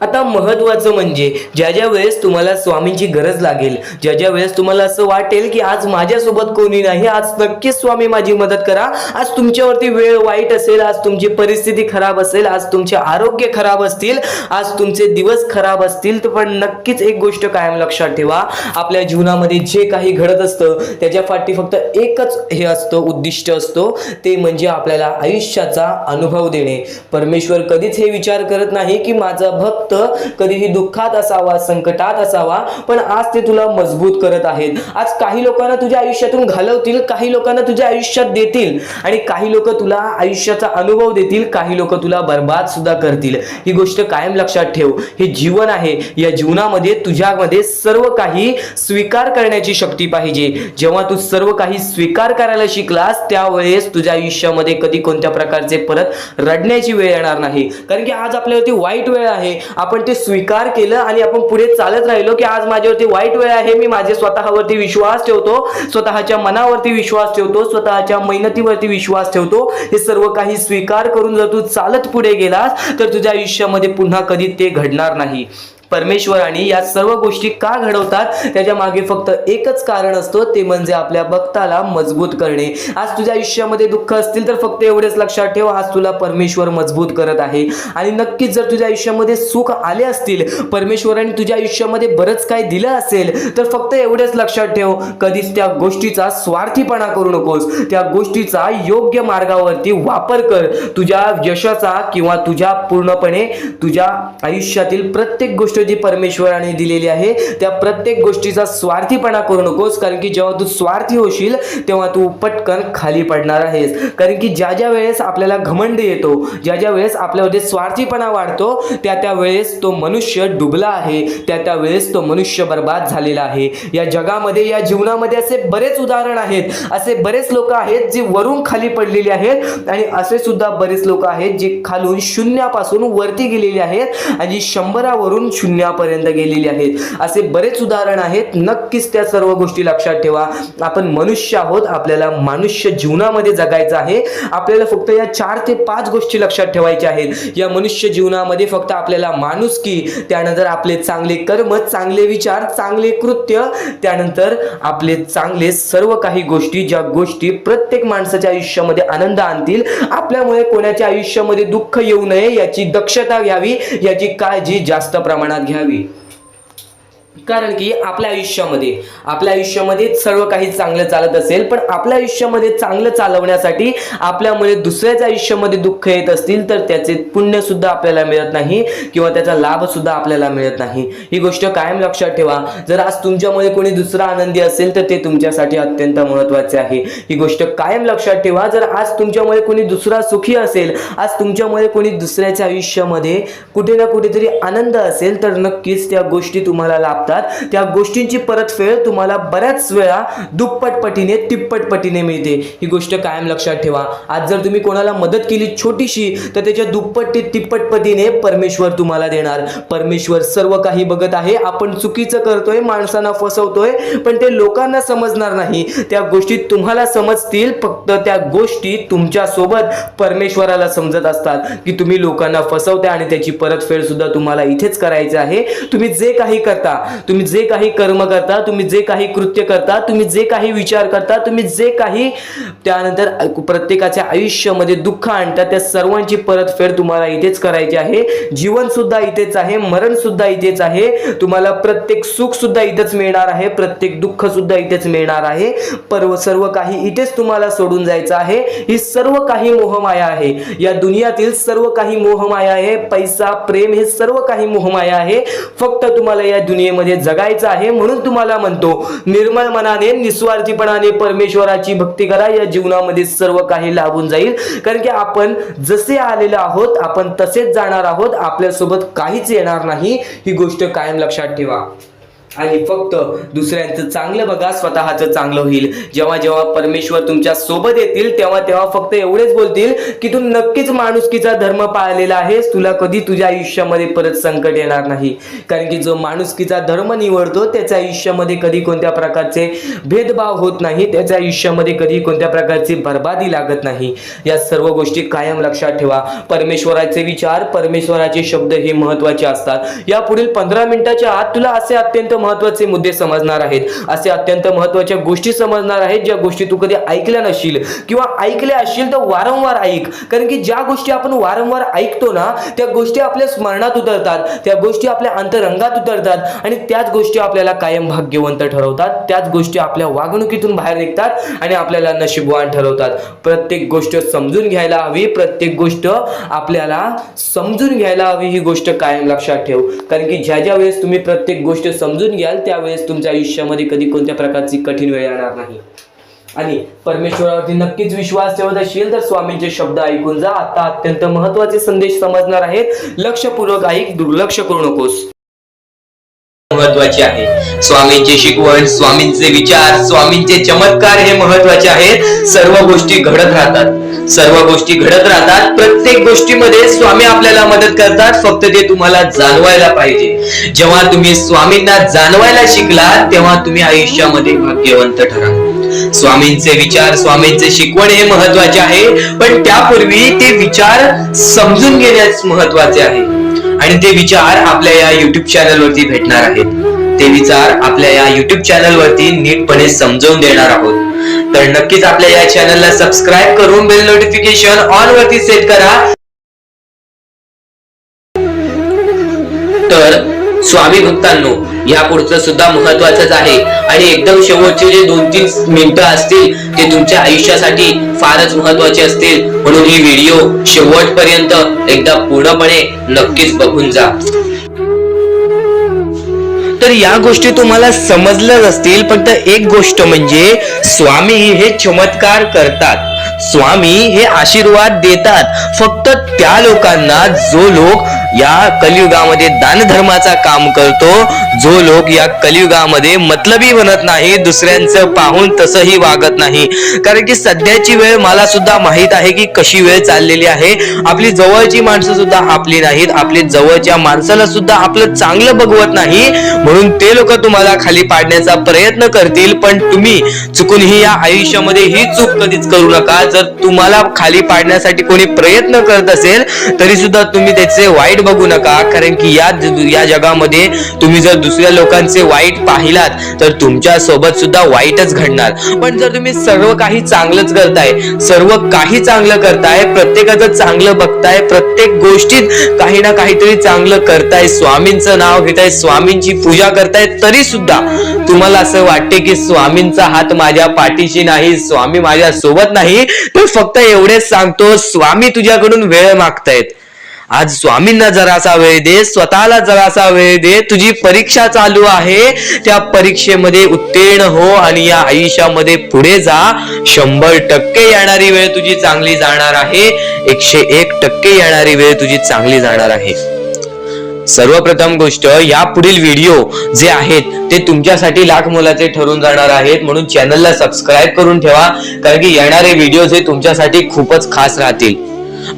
आता महत्त्वाचं म्हणजे ज्या ज्या वेळेस तुम्हाला स्वामींची गरज लागेल, ज्या ज्या वेळेस तुम्हाला असं वाटेल की आज माझ्यासोबत कोणी नाही, आज नक्कीच स्वामी माझी मदत करा, आज तुमच्यावरती वेळ वाईट असेल, आज तुमची परिस्थिती खराब असेल, आज तुमचे आरोग्य खराब असतील, आज तुमचे दिवस खराब असतील, तर पण नक्कीच एक गोष्ट कायम लक्षात ठेवा. आपल्या जीवनामध्ये जे काही घडत असतं त्याच्या पाठी फक्त एकच हे असतं, उद्दिष्ट असतो, ते म्हणजे आपल्याला आयुष्याचा अनुभव देणे. परमेश्वर कधीच हे विचार करत नाही की माझा भक्त कधीही दुःखात असावा, संकटात असावा, पण आज ते तुला मजबूत करत आहेत. आज काही लोकांना तुझ्या आयुष्यातून घालवतील, काही लोकांना तुझ्या आयुष्यात देतील आणि काही लोक तुला आयुष्याचा अनुभव देतील, काही लोक तुला बर्बाद सुद्धा करतील. ही गोष्ट कायम लक्षात ठेव. हे जीवन आहे, या जीवनामध्ये तुझ्यामध्ये सर्व काही स्वीकार करण्याची शक्ती पाहिजे. जेव्हा तू सर्व काही स्वीकार करायला शिकलास त्यावेळेस तुझ्या आयुष्यामध्ये कधी कोणत्या प्रकारचे परत रडण्याची वेळ येणार नाही. कारण की आज आपल्यावरती वाईट वेळ आहे, आपण ते स्वीकार केलं आणि आपण पुढे चालत राहिलो की आज माझ्यावरती वाईट वेळ आहे, मी माझे स्वतःवरती विश्वास ठेवतो, स्वतःच्या मनावरती विश्वास ठेवतो, स्वतःच्या मेहनतीवरती विश्वास ठेवतो. हे सर्व काही स्वीकार करून जर तू चालत पुढे गेलास तर तुझ्या आयुष्यामध्ये पुन्हा कधी ते घडणार नाही. परमेश्वराने या सर्व गोष्टी का घडवतात त्याच्या मागे फक्त एकच कारण असतो, ते म्हणजे आपल्या भक्ताला मजबूत करणे. आज तुझ्या आयुष्यामध्ये दुःख असतील तर फक्त एवढेच लक्षात ठेव, आज तुला परमेश्वर मजबूत करत आहे. आणि नक्कीच जर तुझ्या आयुष्यामध्ये सुख आले असतील, परमेश्वराने तुझ्या आयुष्यामध्ये बरंच काही दिलं असेल, तर फक्त एवढेच लक्षात ठेव, कधीच त्या गोष्टीचा स्वार्थीपणा करू नकोस. त्या गोष्टीचा योग्य मार्गावरती वापर कर. तुझ्या यशाचा किंवा तुझ्या पूर्णपणे तुझ्या आयुष्यातील प्रत्येक गोष्ट जी परमेश्वराने दिलेली आहे त्या प्रत्येक गोष्टीचा स्वार्थीपणा करू नकोस, कारण की जेव्हा तू स्वार्थी होशील तेव्हा तू पटकन खाली पडणार आहेस. कारण की ज्या ज्या वेळेस आपल्याला घमंड येतो, ज्या ज्या वेळेस आपल्यामध्ये स्वार्थीपणा वाढतो, त्या वेळेस तो मनुष्य डुबला आहे, त्या वेळेस तो मनुष्य बर्बाद झालेला आहे. या जगामध्ये, या जीवनामध्ये असे बरेच उदाहरण आहेत, असे बरेच लोक आहेत जे वरून खाली पडलेले आहेत आणि असे सुद्धा बरेच लोक आहेत जे खालून शून्यापासून वरती गेलेले आहेत आणि 100 वरून शून्यापर्यंत गेलेले आहेत. असे बरेच उदाहरण आहेत. नक्कीच त्या सर्व गोष्टी लक्षात ठेवा. आपण मनुष्य आहोत, आपल्याला मनुष्य जीवनामध्ये जगायचं आहे. आपल्याला फक्त या 4 ते 5 गोष्टी लक्षात ठेवायच्या आहेत. या मनुष्य जीवनामध्ये फक्त आपल्याला माणुसकी, त्यानंतर आपले चांगले कर्म, चांगले विचार, चांगले कृत्य, त्यानंतर आपले चांगले सर्व काही गोष्टी, ज्या गोष्टी प्रत्येक माणसाच्या आयुष्यामध्ये आनंद आणतील, आपल्यामुळे कोणाच्या आयुष्यामध्ये दुःख येऊ नये याची दक्षता घ्यावी, याची काळजी जास्त प्रमाणात घ्यावी. कारण की आपल्या आयुष्यामध्ये सर्व काही चांगलं चालत असेल, पण आपल्या आयुष्यामध्ये चांगलं चालवण्यासाठी आपल्यामुळे दुसऱ्याच्या आयुष्यामध्ये दुःख येत असतील तर त्याचे पुण्य सुद्धा आपल्याला मिळत नाही किंवा त्याचा लाभ सुद्धा आपल्याला मिळत नाही. ही गोष्ट कायम लक्षात ठेवा. जर आज तुमच्यामुळे कोणी दुसरा आनंदी असेल तर ते तुमच्यासाठी अत्यंत महत्त्वाचे आहे. ही गोष्ट कायम लक्षात ठेवा. जर आज तुमच्यामुळे कोणी दुसरा सुखी असेल, आज तुमच्यामुळे कोणी दुसऱ्याच्या आयुष्यामध्ये कुठे ना कुठेतरी आनंद असेल तर नक्कीच त्या गोष्टी तुम्हाला लाभतात. त्या गोष्टींची परतफेड तुम्हाला बऱ्याच वेळा दुप्पट पटीने, तिप्पट पटीने मिळते. ही गोष्ट कायम लक्षात ठेवा. आज जर तुम्ही कोणाला मदत केली छोटीशी तर त्याच्या दुप्पट ते तिप्पट पटीने परमेश्वर तुम्हाला देणार. परमेश्वर सर्व काही बघत आहे. आपण चुकीचं करतोय, माणसांना फसवतोय, पण ते लोकांना समजणार नाही. त्या गोष्टी तुम्हाला समजतील. फक्त त्या गोष्टी तुमच्या सोबत परमेश्वराला समजत असतात की तुम्ही लोकांना फसवताय आणि त्याची परतफेड सुद्धा तुम्हाला इथेच करायची आहे. तुम्ही जे काही करता, तुम्ही जे काही कर्म करता, तुम्ही जे काही कृत्य करता, तुम्ही जे काही विचार करता, तुम्ही जे काही त्यानंतर प्रत्येकाच्या आयुष्यामध्ये दुःख आणता, त्या सर्वांची परतफेड तुम्हाला इथेच करायची आहे. जीवन सुद्धा इथेच आहे, मरण सुद्धा इथेच आहे. तुम्हाला प्रत्येक सुख सुद्धा इथेच मिळणार आहे, प्रत्येक दुःख सुद्धा इथेच मिळणार आहे. सर्व काही इथेच तुम्हाला सोडून जायचं आहे. ही सर्व काही मोहमाया आहे. या दुनियातील सर्व काही मोहमाया आहे. पैसा, प्रेम हे सर्व काही मोहमाया आहे. फक्त तुम्हाला या दुनियेमध्ये जगायचं आहे. म्हणून तुम्हाला म्हणतो, निर्मळ मनाने, निस्वार्थीपणाने परमेश्वराची भक्ती करा. या जीवनामध्ये सर्व काही लाभून जाईल. कारण की आपण जसे आलेलो आहोत आपण तसेच जाणार आहोत. आपल्यासोबत काहीच येणार नाही. ही गोष्ट कायम लक्षात ठेवा. आणि फक्त दुसऱ्यांचं चांगलं बघा, स्वतःचं चांगलं होईल. जेव्हा जेव्हा परमेश्वर तुमच्या सोबत येतील तेव्हा तेव्हा फक्त एवढेच बोलतील की तू नक्कीच माणुसकीचा धर्म पाळलेला आहेस, तुला कधी तुझ्या आयुष्यामध्ये परत संकट येणार नाही. कारण की जो माणुसकीचा धर्म निवडतो त्याच्या आयुष्यामध्ये कधी कोणत्या प्रकारचे भेदभाव होत नाही, त्याच्या आयुष्यामध्ये कधी कोणत्या प्रकारची बर्बादी लागत नाही. या सर्व गोष्टी कायम लक्षात ठेवा. परमेश्वराचे विचार, परमेश्वराचे शब्द हे महत्त्वाचे असतात. या पुढील 15 मिनिटाच्या आत तुला असे अत्यंत महत्त्वाचे मुद्दे समजणार आहेत, असे अत्यंत महत्त्वाच्या गोष्टी समजणार आहेत ज्या गोष्टी तू कधी ऐकल्या नसशील किंवा ऐकल्या असशील तर वारंवार ऐक. कारण की ज्या गोष्टी आपण वारंवार ऐकतो ना त्या गोष्टी आपल्या स्मरणात उतरतात, त्या गोष्टी आपल्या अंतरंगात उतरतात आणि त्याच गोष्टी आपल्याला कायम भाग्यवंत ठरवतात. त्याच गोष्टी आपल्या वागणुकीतून बाहेर निघतात आणि आपल्याला नशीबवान ठरवतात. प्रत्येक गोष्ट समजून घ्यायला हवी, प्रत्येक गोष्ट आपल्याला समजून घ्यायला हवी. ही गोष्ट कायम लक्षात ठेव. कारण की ज्या ज्या वेळेस तुम्ही प्रत्येक गोष्ट समजून घ्याल त्यावेळेस तुमच्या आयुष्यामध्ये कधी कोणत्या प्रकारची कठीण वेळ येणार नाही. आणि परमेश्वरावरती नक्कीच विश्वास ठेवत असशील तर स्वामींचे शब्द ऐकून जा. आता अत्यंत महत्त्वाचे संदेश समजणार आहेत. लक्षपूर्वक ऐक, दुर्लक्ष करू नकोस. महत्वाचे आहे स्वामींची शिकवण, स्वामींचे विचार, स्वामींचे चमत्कार हे महत्वाचे आहेत. सर्व गोष्टी घडत राहतात, सर्व गोष्टी घडत राहतात. प्रत्येक गोष्टीमध्ये स्वामी आपल्याला मदत करतात. फक्त ते तुम्हाला जाणवायला पाहिजे. जेव्हा तुम्ही स्वामींना जाणवायला शिकला तेव्हा तुम्ही आयुष्यामध्ये भाग्यवंत ठराल. स्वामींचे विचार, स्वामींचे शिकवण हे महत्वाचे आहे, पण त्यापूर्वी ते विचार समजून घेण्यास महत्वाचे आहे. आणि ते विचार आपल्या या युट्यूब चॅनल वरती भेटणार आहेत. ते विचार आपल्या या युट्यूब चॅनल वरती नीटपणे समजावून देणार आहोत. तर नक्कीच आपल्या या चॅनलला सबस्क्राईब करून बेल नोटिफिकेशन ऑन वरती सेट करा. तर स्वामी भक्तांनो, या पुढचं सुद्धा महत्वाचंच आहे आणि एकदम शेवटचे जे 2-3 मिनिटं असतील ते तुमच्या आयुष्यासाठी फारच महत्वाचे असतील. म्हणून ही व्हिडिओ शेवटपर्यंत एकदा पूर्णपणे नक्कीच बघून जा. तर या गोष्टी तुम्हाला समजल्याच असतील. फक्त एक गोष्ट म्हणजे स्वामी हे चमत्कार करतात, स्वामी हे आशीर्वाद देतात फक्त त्या लोकांना जो लोक या कलियुगामध्ये दानधर्माचा काम करतो, जो लोक या कलियुगामध्ये मतलबी बनत नाही, दुसऱ्यांचं पाहून तसंही वागत नाही. कारण की सध्याची वेळ मला सुद्धा माहित आहे की कशी वेळ चाललेली आहे. आपली जवळची माणसं सुद्धा आपली नाहीत, आपली जवळच्या माणसाला सुद्धा आपलं चांगलं बघवत नाही, म्हणून ते लोक तुम्हाला खाली पाडण्याचा प्रयत्न करतील. पण तुम्ही चुकूनही या आयुष्यामध्ये ही चूक कधीच करू नका. जर तुम्हाला खाली पाडण्यासाठी कोणी प्रयत्न करत असेल तरी सुद्धा तुम्ही त्याचे वाईट बघू नका, कारण की या जगामध्ये तुम्ही जर दुसऱ्या लोकांचे वाईट पाहिलात तर तुमच्या सोबत सुद्धा वाईटच घडणार. पण जर तुम्ही सर्व काही चांगलंच करताय, सर्व काही चांगलं करताय, प्रत्येकाचं चांगलं बघताय, प्रत्येक गोष्टीत काही ना काहीतरी चांगलं करताय, स्वामींचं नाव घेताय, स्वामींची पूजा करताय, तरी सुद्धा तुम्हाला असं वाटते की स्वामींचा हात माझ्या पाठीशी नाही, स्वामी माझ्या सोबत नाही, तर फक्त एवढेच सांगतो, स्वामी तुझ्याकडून वेळ मागतायत. आज स्वामींना जरासा वेळ दे, स्वतःला जरासा वेळ दे. तुझी परीक्षा चालू आहे, त्या परीक्षेमध्ये उत्तीर्ण हो आणि या आयुष्यामध्ये पुढे जा. 100% येणारी वेळ तुझी चांगली जाणार आहे, 101% येणारी वेळ तुझी चांगली जाणार आहे. सर्वप्रथम गोष्ट, या पुढील व्हिडिओ जे आहेत ते तुमच्यासाठी लाख मोलाचे ठरून जाणार आहेत, म्हणून चॅनलला सबस्क्राईब करून ठेवा, कारण की येणारे व्हिडिओ हे तुमच्यासाठी खूपच खास राहतील.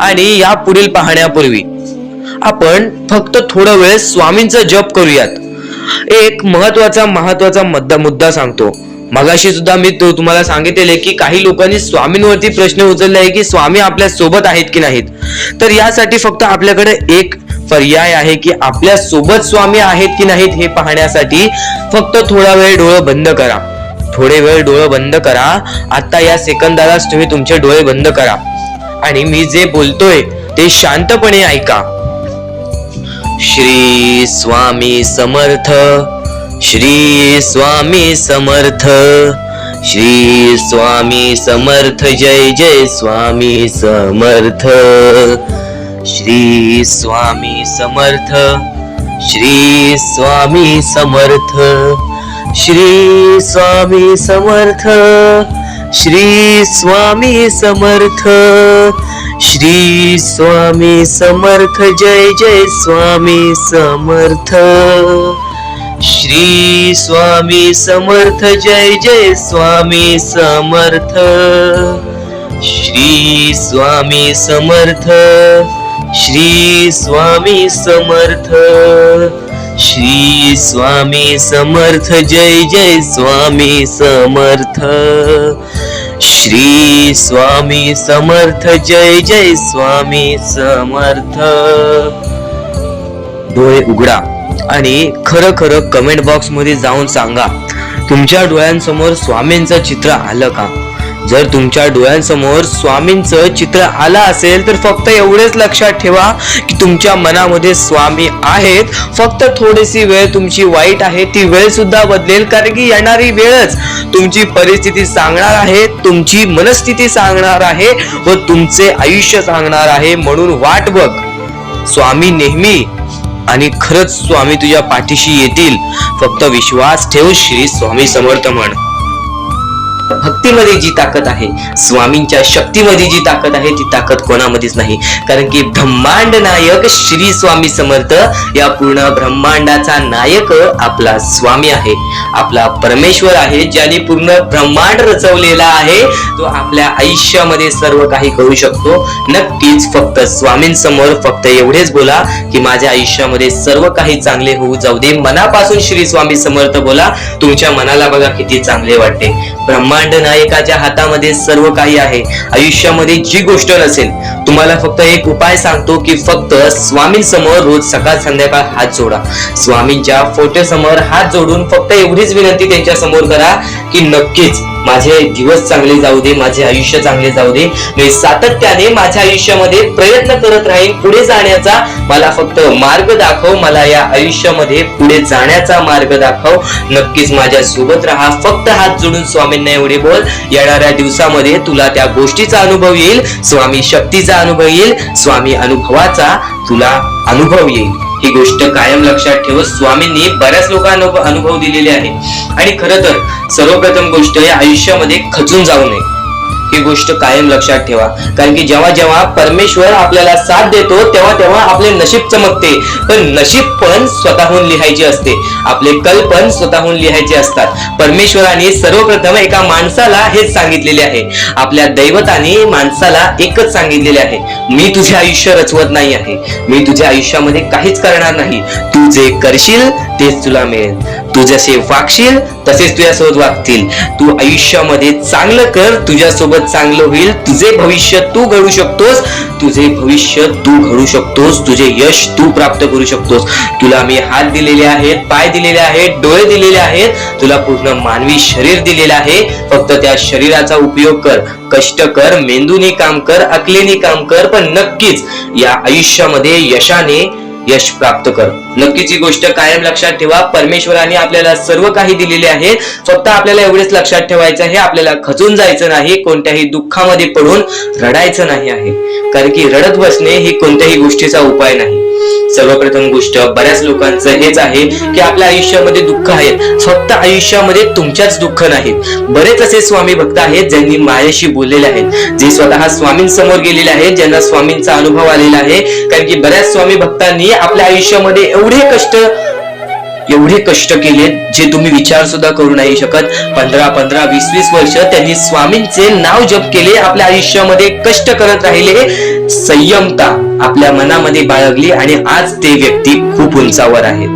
आणि या पुढील पाहण्यापूर्वी आपण फक्त थोडा वेळ स्वामींचा जप करूयात. एक महत्वाचा मुद्दा सांगतो. मगाशी सुद्धा मी तुम्हाला सांगितले की काही लोकांनी स्वामींवरती प्रश्न उचलले आहे की स्वामी आपल्या सोबत आहेत की नाहीत. तर यासाठी फक्त आपल्याकडे एक पर्याय आहे की आपल्या सोबत स्वामी आहेत की नाहीत हे पाहण्यासाठी फक्त थोडा वेळ डोळे बंद करा. थोडे वेळ डोळे बंद करा. आता या सेकंदालाच तुम्ही तुमचे डोळे बंद करा आणि मी जे बोलतोय ते शांतपणे ऐका. श्री स्वामी समर्थ, श्री स्वामी समर्थ, श्री स्वामी समर्थ, जय जय स्वामी समर्थ. श्री स्वामी समर्थ, श्री स्वामी समर्थ, श्री स्वामी समर्थ, श्री स्वामी समर्थ, श्री स्वामी समर्थ, जय जय स्वामी समर्थ. श्री स्वामी समर्थ, जय जय स्वामी समर्थ. श्री स्वामी समर्थ, श्री स्वामी समर्थ, श्री स्वामी समर्थ, जय जय स्वामी समर्थ. श्री स्वामी समर्थ, जय जय स्वामी समर्थ. डोळे उघडा आणि खरं खरं कमेंट बॉक्स मध्ये जाऊन सांगा, तुमच्या डोळ्यांसमोर स्वामींचं चित्र आलं का? जर तुमच्या डोळ्यांसमोर स्वामींचं चित्र आलं असेल तर फक्त एवढेच लक्षात ठेवा की तुमच्या मनामध्ये स्वामी आहेत. फक्त थोडीशी वेळ तुमची वाईट आहे, ती वेळ सुद्धा बदलेल, कारण की येणारी वेळच तुमची परिस्थिती सांगणार आहे, तुमची मनस्थिती सांगणार आहे व तुमचे आयुष्य सांगणार आहे. म्हणून वाट बघ, स्वामी नेहमी आणि खरंच स्वामी तुझ्या पाठीशी येतील. फक्त विश्वास ठेव. श्री स्वामी समर्थ म्हण. भक्तीमध्ये जी ताकद आहे, स्वामींच्या शक्तीमध्ये जी ताकद आहे, ती ताकद कोणामध्येच नाही. कारण की ब्रह्मांड नायक श्री स्वामी समर्थ, या पूर्ण ब्रह्मांडाचा नायक आपला स्वामी आहे, आपला परमेश्वर आहे, ज्याने पूर्ण ब्रह्मांड रचवलेला आहे. तो आपल्या आयुष्यामध्ये सर्व काही करू शकतो. नक्कीच फक्त स्वामींसमोर फक्त एवढेच बोला की माझ्या आयुष्यामध्ये सर्व काही चांगले होऊ जाऊ दे. मनापासून श्री स्वामी समर्थ बोला. तुमच्या मनाला बघा किती चांगले वाटते. ब्रह्मांड नायकाच्या हातामध्ये सर्व काही आहे. आयुष्यामध्ये जी गोष्ट नसेल, तुम्हाला फक्त एक उपाय सांगतो की फक्त स्वामींसमोर रोज सकाळ संध्याकाळ हात जोडा. स्वामींच्या फोटो समोर हात जोडून फक्त एवढीच विनंती त्यांच्या समोर करा की नक्कीच माझे दिवस चांगले जाऊ दे, माझे आयुष्य चांगले जाऊ दे. मी सातत्याने माझ्या आयुष्यामध्ये प्रयत्न करत राहीन पुढे जाण्याचा. मला फक्त मार्ग दाखव, मला या आयुष्यामध्ये पुढे जाण्याचा मार्ग दाखव. नक्कीच माझ्या सोबत राहा. फक्त हात जोडून स्वामींना एवढे बोल. येणाऱ्या दिवसामध्ये तुला त्या गोष्टीचा अनुभव येईल, स्वामी शक्तीचा अनुभव येईल, स्वामी अनुभवाचा तुला अनुभव येईल. ही गोष्ट कायम लक्षात ठेव. स्वामींनी बऱ्याच लोकांना अनुभव दिलेले आहे. आणि खरं तर सर्वप्रथम गोष्ट या आयुष्यामध्ये खचून जाऊ नये, ही गोष्ट कायम लक्षात ठेवा. कारण की जेव्हा जेव्हा परमेश्वर आपल्याला साथ देतो तेव्हा तेव्हा आपले नशीब चमकते. पण नशीब पण स्वतःहून लिहायचे असते, आपले कल पण स्वतःहून लिहायचे असतात. परमेश्वराने सर्वप्रथम एका माणसाला हेच सांगितलेले आहे, आपल्या दैवताने माणसाला एकच सांगितलेले आहे, मी तुझे आयुष्य रचवत नाही आहे, मी तुझ्या आयुष्यामध्ये काहीच करणार नाही. तू जे करशील तेच तुला मिळेल. तू जसे वागशील तसेच तुझ्यासोबत वागतील. तू आयुष्यामध्ये चांगलं कर, तुझ्यासोबत चांगलं होईल. तुझे भविष्य तू घडू शकतोस, तुझे भविष्य तू घडू शकतोस, तुझे यश तू प्राप्त करू शकतोस. तुला मी हात दिलेले आहेत, पाय दिलेले आहेत, डोळे दिलेले आहेत, तुला पूर्ण मानवी शरीर दिलेले आहे. फक्त त्या शरीराचा उपयोग कर, कष्ट कर, मेंदूने काम कर, अकलेने काम कर, पण नक्कीच या आयुष्यामध्ये यशाने यश प्राप्त कर. नक्कीच ही गोष्ट कायम लक्षात ठेवा. परमेश्वराने आपल्याला सर्व काही दिलेले आहे. फक्त आपल्याला एवढेच लक्षात ठेवायचं आहे, आपल्याला खचून जायचं नाही, कोणत्याही दुःखामध्ये पडून रडायचं नाही आहे. कारण की रडत बसणे ही कोणत्याही गोष्टीचा उपाय नाही. सर्वप्रथम गोष्ट बऱ्याच लोकांचं हेच आहे की आपल्या आयुष्यामध्ये दुःख आहेत, फक्त आयुष्यामध्ये तुमच्याच दुःख नाहीत. बरेच असे स्वामी भक्त आहेत ज्यांनी माझ्याशी बोललेले आहेत, जे स्वतः स्वामींसमोर गेलेले आहेत, ज्यांना स्वामींचा अनुभव आलेला आहे. कारण की बऱ्याच स्वामी भक्तांनी आपल्या आयुष्यामध्ये एवढे कष्ट केले जे तुम्ही विचार सुद्धा करू नाही शकत. 15, 20 वर्ष त्यांनी स्वामींचे नाव जप केले, आपल्या आयुष्यामध्ये कष्ट करत राहिले, संयमता आपल्या मनामध्ये बाळगली आणि आज ते व्यक्ती खूप उंचावर आहेत.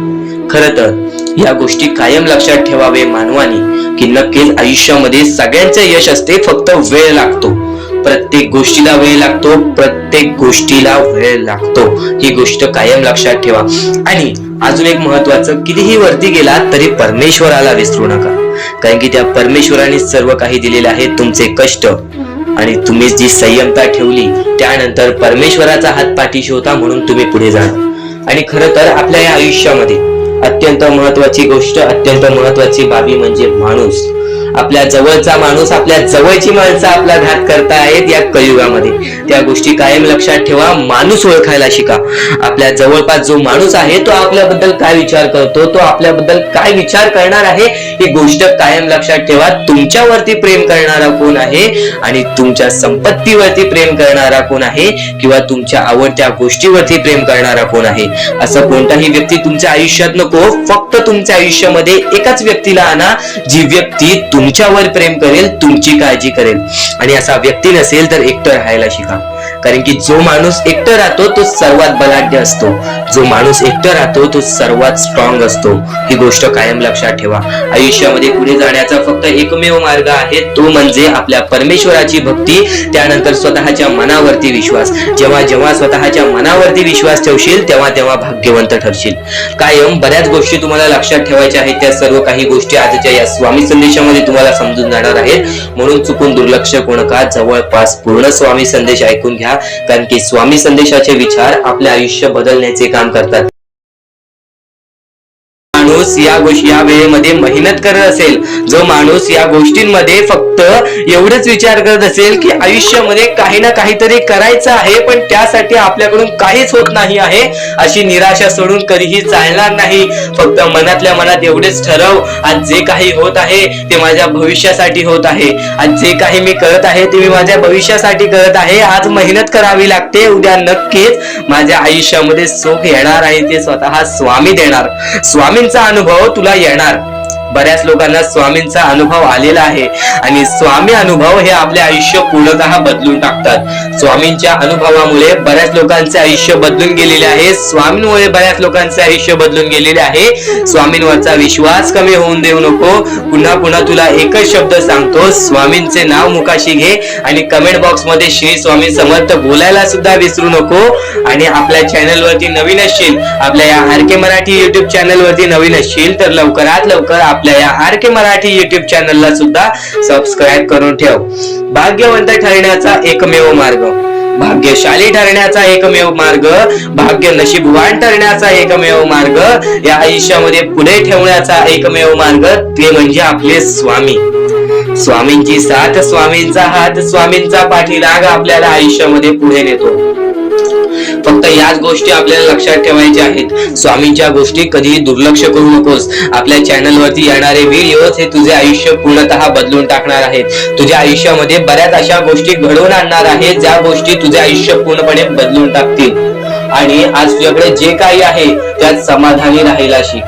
खरं तर या गोष्टी कायम लक्षात ठेवावे मानवानी की नक्कीच आयुष्यामध्ये सगळ्यांचे यश असते, फक्त वेळ लागतो. प्रत्येक गोष्टीला वेळ लागतो, प्रत्येक गोष्टीला वेळ लागतो. ही गोष्ट कायम लक्षात ठेवा. आणि अजून एक महत्वाचं, कितीही वरती गेला तरी परमेश्वराला विसरू नका. कारण की त्या परमेश्वराने सर्व काही दिलेले आहे. तुमचे कष्ट आणि तुम्ही जी संयमता ठेवली त्यानंतर परमेश्वराचा हात पाठीशी होता म्हणून तुम्ही पुढे जाणार. आणि खरं तर आपल्या या आयुष्यामध्ये अत्यंत महत्वाची गोष्ट, अत्यंत महत्वाची बाबी म्हणजे माणूस. आपल्या जवळचा माणूस, आपल्या जवळची माणसं आपला घात करतायत या कलियुगामध्ये. त्या गोष्टी कायम लक्षात ठेवा. माणूस ओळखायला शिका. आपल्या जवळपास जो माणूस आहे तो आपल्याबद्दल काय विचार करतो, तो आपल्याबद्दल काय विचार करणार आहे, ही गोष्ट कायम लक्षात ठेवा. तुमच्यावरती प्रेम करणारा कोण आहे आणि तुमच्या संपत्तीवरती प्रेम करणारा कोण आहे किंवा तुमच्या आवडत्या गोष्टीवरती प्रेम करणारा कोण आहे, असं कोणताही व्यक्ती तुमच्या आयुष्यात नको. फक्त तुमच्या आयुष्यामध्ये एकाच व्यक्तीला आणा, जी व्यक्ती तुमच्यावर प्रेम करेल, तुमची काळजी करेल. आणि असा व्यक्ती नसेल तर एकटं राहायला शिका. कारण की जो माणूस एकटं राहतो तो सर्वात बलाढ्य असतो, जो माणूस एकटं राहतो तो सर्वात स्ट्रॉंग असतो. ही गोष्ट कायम लक्षात ठेवा. आयुष्यामध्ये पुढे जाण्याचा फक्त एकमेव मार्ग आहे, तो म्हणजे आपल्या परमेश्वराची भक्ती, त्यानंतर स्वतःच्या मनावरती विश्वास. जेव्हा जेव्हा स्वतःच्या मनावरती विश्वास ठेवशील तेव्हा तेव्हा भाग्यवंत ठरशील. कायम बऱ्याच गोष्टी तुम्हाला लक्षात ठेवायच्या आहेत. त्या सर्व काही गोष्टी आजच्या या स्वामी संदेशामध्ये तुम्हाला समजून जाणार आहेत. म्हणून चुकून दुर्लक्ष करू नका. जवळपास पूर्ण स्वामी संदेश ऐकून घ्या. कारण की स्वामी संदेशाचे विचार आपले आयुष्य बदलण्याचे काम करतात. माणूस या वेळेमध्ये मेहनत करत असेल, जो माणूस या गोष्टींमध्ये फक्त एवढंच विचार करत असेल की आयुष्यामध्ये काही ना काहीतरी करायचं आहे पण त्यासाठी आपल्याकडून काहीच होत नाही आहे, अशी निराशा सोडून कधीही चालणार नाही. फक्त मनातल्या मनात एवढेच ठरव, आज जे काही होत आहे ते माझ्या भविष्यासाठी होत आहे. आज जे काही मी करत आहे ते मी माझ्या भविष्यासाठी करत आहे. आज मेहनत करावी लागते, उद्या नक्कीच माझ्या आयुष्यामध्ये सुख येणार आहे, ते स्वतः स्वामी देणार. स्वामींचा अनुभव तुला येणार. बऱ्याच लोकांना स्वामींचा अनुभव आलेला आहे आणि स्वामी अनुभव हे आपले आयुष्य पूर्णतः बदलून टाकतात. स्वामींच्या अनुभवामुळे बऱ्याच लोकांचे आयुष्य बदलून गेलेले आहे. स्वामींमुळे बऱ्याच लोकांचे आयुष्य बदलून गेलेले आहे. स्वामींवरचा विश्वास कमी होऊन देऊ नको. पुन्हा पुन्हा तुला एकच शब्द सांगतो, स्वामींचे नाव मुखाशी घे आणि कमेंट बॉक्स मध्ये श्री स्वामी समर्थ बोलायला सुद्धा विसरू नको. आणि आपल्या चॅनल वरती नवीन असशील, आपल्या या आर के मराठी युट्यूब चॅनल वरती नवीन असशील तर लवकरात लवकर आपल्या या आर के मराठी युट्यूब चॅनलला सुद्धा सबस्क्राईब करून ठेव. भाग्यवंत ठरण्याचा एकमेव मार्ग, भाग्यशाली ठरण्याचा एकमेव मार्ग, भाग्य नशीबवान ठरण्याचा एकमेव मार्ग, या आयुष्यामध्ये पुढे ठेवण्याचा एकमेव मार्ग ते म्हणजे आपले स्वामी. स्वामींची साथ, स्वामींचा हात, स्वामींचा पाठीराग आपल्याला आयुष्यामध्ये पुढे नेतो. फक्त याच गोष्टी आपल्याला लक्षात ठेवायच्या आहेत. स्वामींच्या गोष्टी कधीही दुर्लक्ष करू नकोस. आपल्या चॅनल वरती येणारे व्हिडिओज हे तुझे आयुष्य पूर्णतः बदलून टाकणार आहेत. तुझ्या आयुष्यामध्ये बऱ्याच अशा गोष्टी घडवून आणणार आहेत ज्या गोष्टी तुझे आयुष्य पूर्णपणे बदलून टाकतील. आणि आज तुझ्याकडे जे काही आहे त्यात समाधानी राहायला शिक.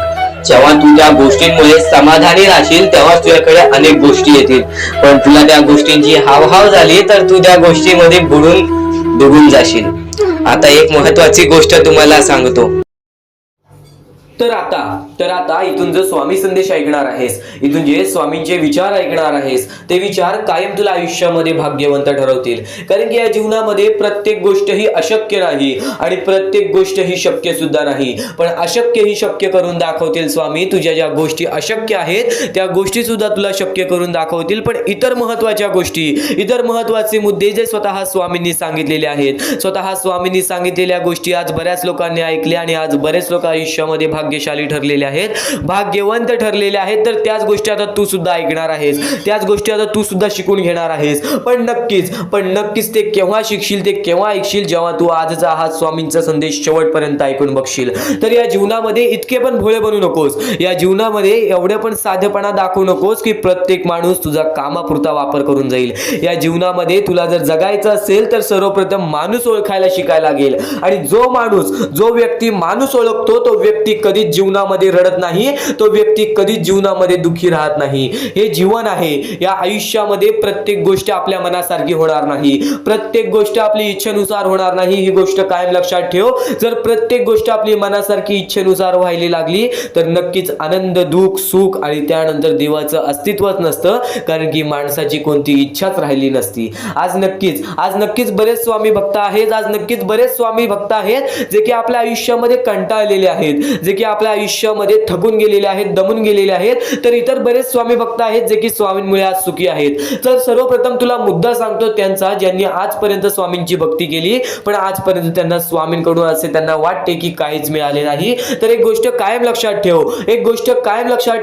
जेव्हा तू त्या गोष्टींमुळे समाधानी राहशील तेव्हा तुझ्याकडे अनेक गोष्टी येतील. पण तुला त्या गोष्टींची हावभाव झाली तर तू त्या गोष्टीमध्ये बुडून डुबून जाशील. आता एक महत्वाची गोष्ट तुम्हाला सांगतो. तर आता इथून जो स्वामी संदेश ऐकणार आहेस, इथून जे स्वामींचे विचार ऐकणार आहेस, ते विचार कायम तुला आयुष्यामध्ये भाग्यवंत ठरवतील. कारण की या जीवनामध्ये प्रत्येक गोष्ट ही अशक्य नाही आणि प्रत्येक गोष्ट ही शक्य सुद्धा नाही. पण अशक्य ही शक्य करून दाखवतील स्वामी. तुझ्या ज्या गोष्टी अशक्य आहेत त्या गोष्टी सुद्धा तुला शक्य करून दाखवतील. पण इतर महत्वाच्या गोष्टी, इतर महत्वाचे मुद्दे जे स्वतः स्वामींनी सांगितलेले आहेत, स्वतः स्वामींनी सांगितलेल्या गोष्टी आज बऱ्याच लोकांनी ऐकल्या आणि आज बरेच लोक आयुष्यामध्ये भाग्यशाली ठरलेले आहेत, भाग्यवंत ठरलेले आहेत. तर त्याच गोष्टी आता तू सुद्धा ऐकणार आहेस, त्याच गोष्टी आता तू सुद्धा शिकून घेणार आहेस. पण नक्कीच ते केव्हा शिकशील, ते केव्हा ऐकशील, जेव्हा तू आजचा हा स्वामींचा संदेश शेवटपर्यंत ऐकून बघशील. तर या जीवनामध्ये इतके पण भोळे बनू नकोस, या जीवनामध्ये एवढे पण साधेपणा दाखवू नकोस की प्रत्येक माणूस तुझा कामापुरता वापर करून जाईल. या जीवनामध्ये तुला जर जगायचं असेल तर सर्वप्रथम माणूस ओळखायला शिकायला लागेल. आणि जो व्यक्ती माणूस ओळखतो तो व्यक्ती कधीच जीवनामध्ये रडत नाही, तो व्यक्ती कधीच जीवनामध्ये दुःखी राहत नाही. हे जीवन आहे. या आयुष्यामध्ये प्रत्येक गोष्ट आपल्या मनासारखी होणार नाही, प्रत्येक गोष्ट आपली इच्छेनुसार होणार नाही. ही गोष्ट कायम लक्षात ठेव. जर प्रत्येक गोष्ट आपली मनासारखी इच्छेनुसार व्हायला लागली तर नक्कीच आनंद, दुःख, सुख आणि त्यानंतर देवाचं अस्तित्वच नसतं. कारण की माणसाची कोणती इच्छाच राहिली नसती. आज नक्कीच बरेच स्वामी भक्त आहेत, आज नक्कीच बरेच स्वामी भक्त आहेत जे की आपल्या आयुष्यामध्ये कंटाळलेले आहेत, जे की आपल्या आयुष्यामध्ये थकून गेलेले आहेत, दमून गेलेले आहेत. तर इतर बरेच स्वामी भक्त आहेत जे की स्वामींमुळे आज सुखी आहेत. तर सर्वप्रथम तुला मुद्दा सांगतो त्यांचा, ज्यांनी आजपर्यंत स्वामींची भक्ती केली पण आजपर्यंत त्यांना स्वामींकडून असे त्यांना वाटते की काहीच मिळाले नाही. तर एक गोष्ट कायम लक्षात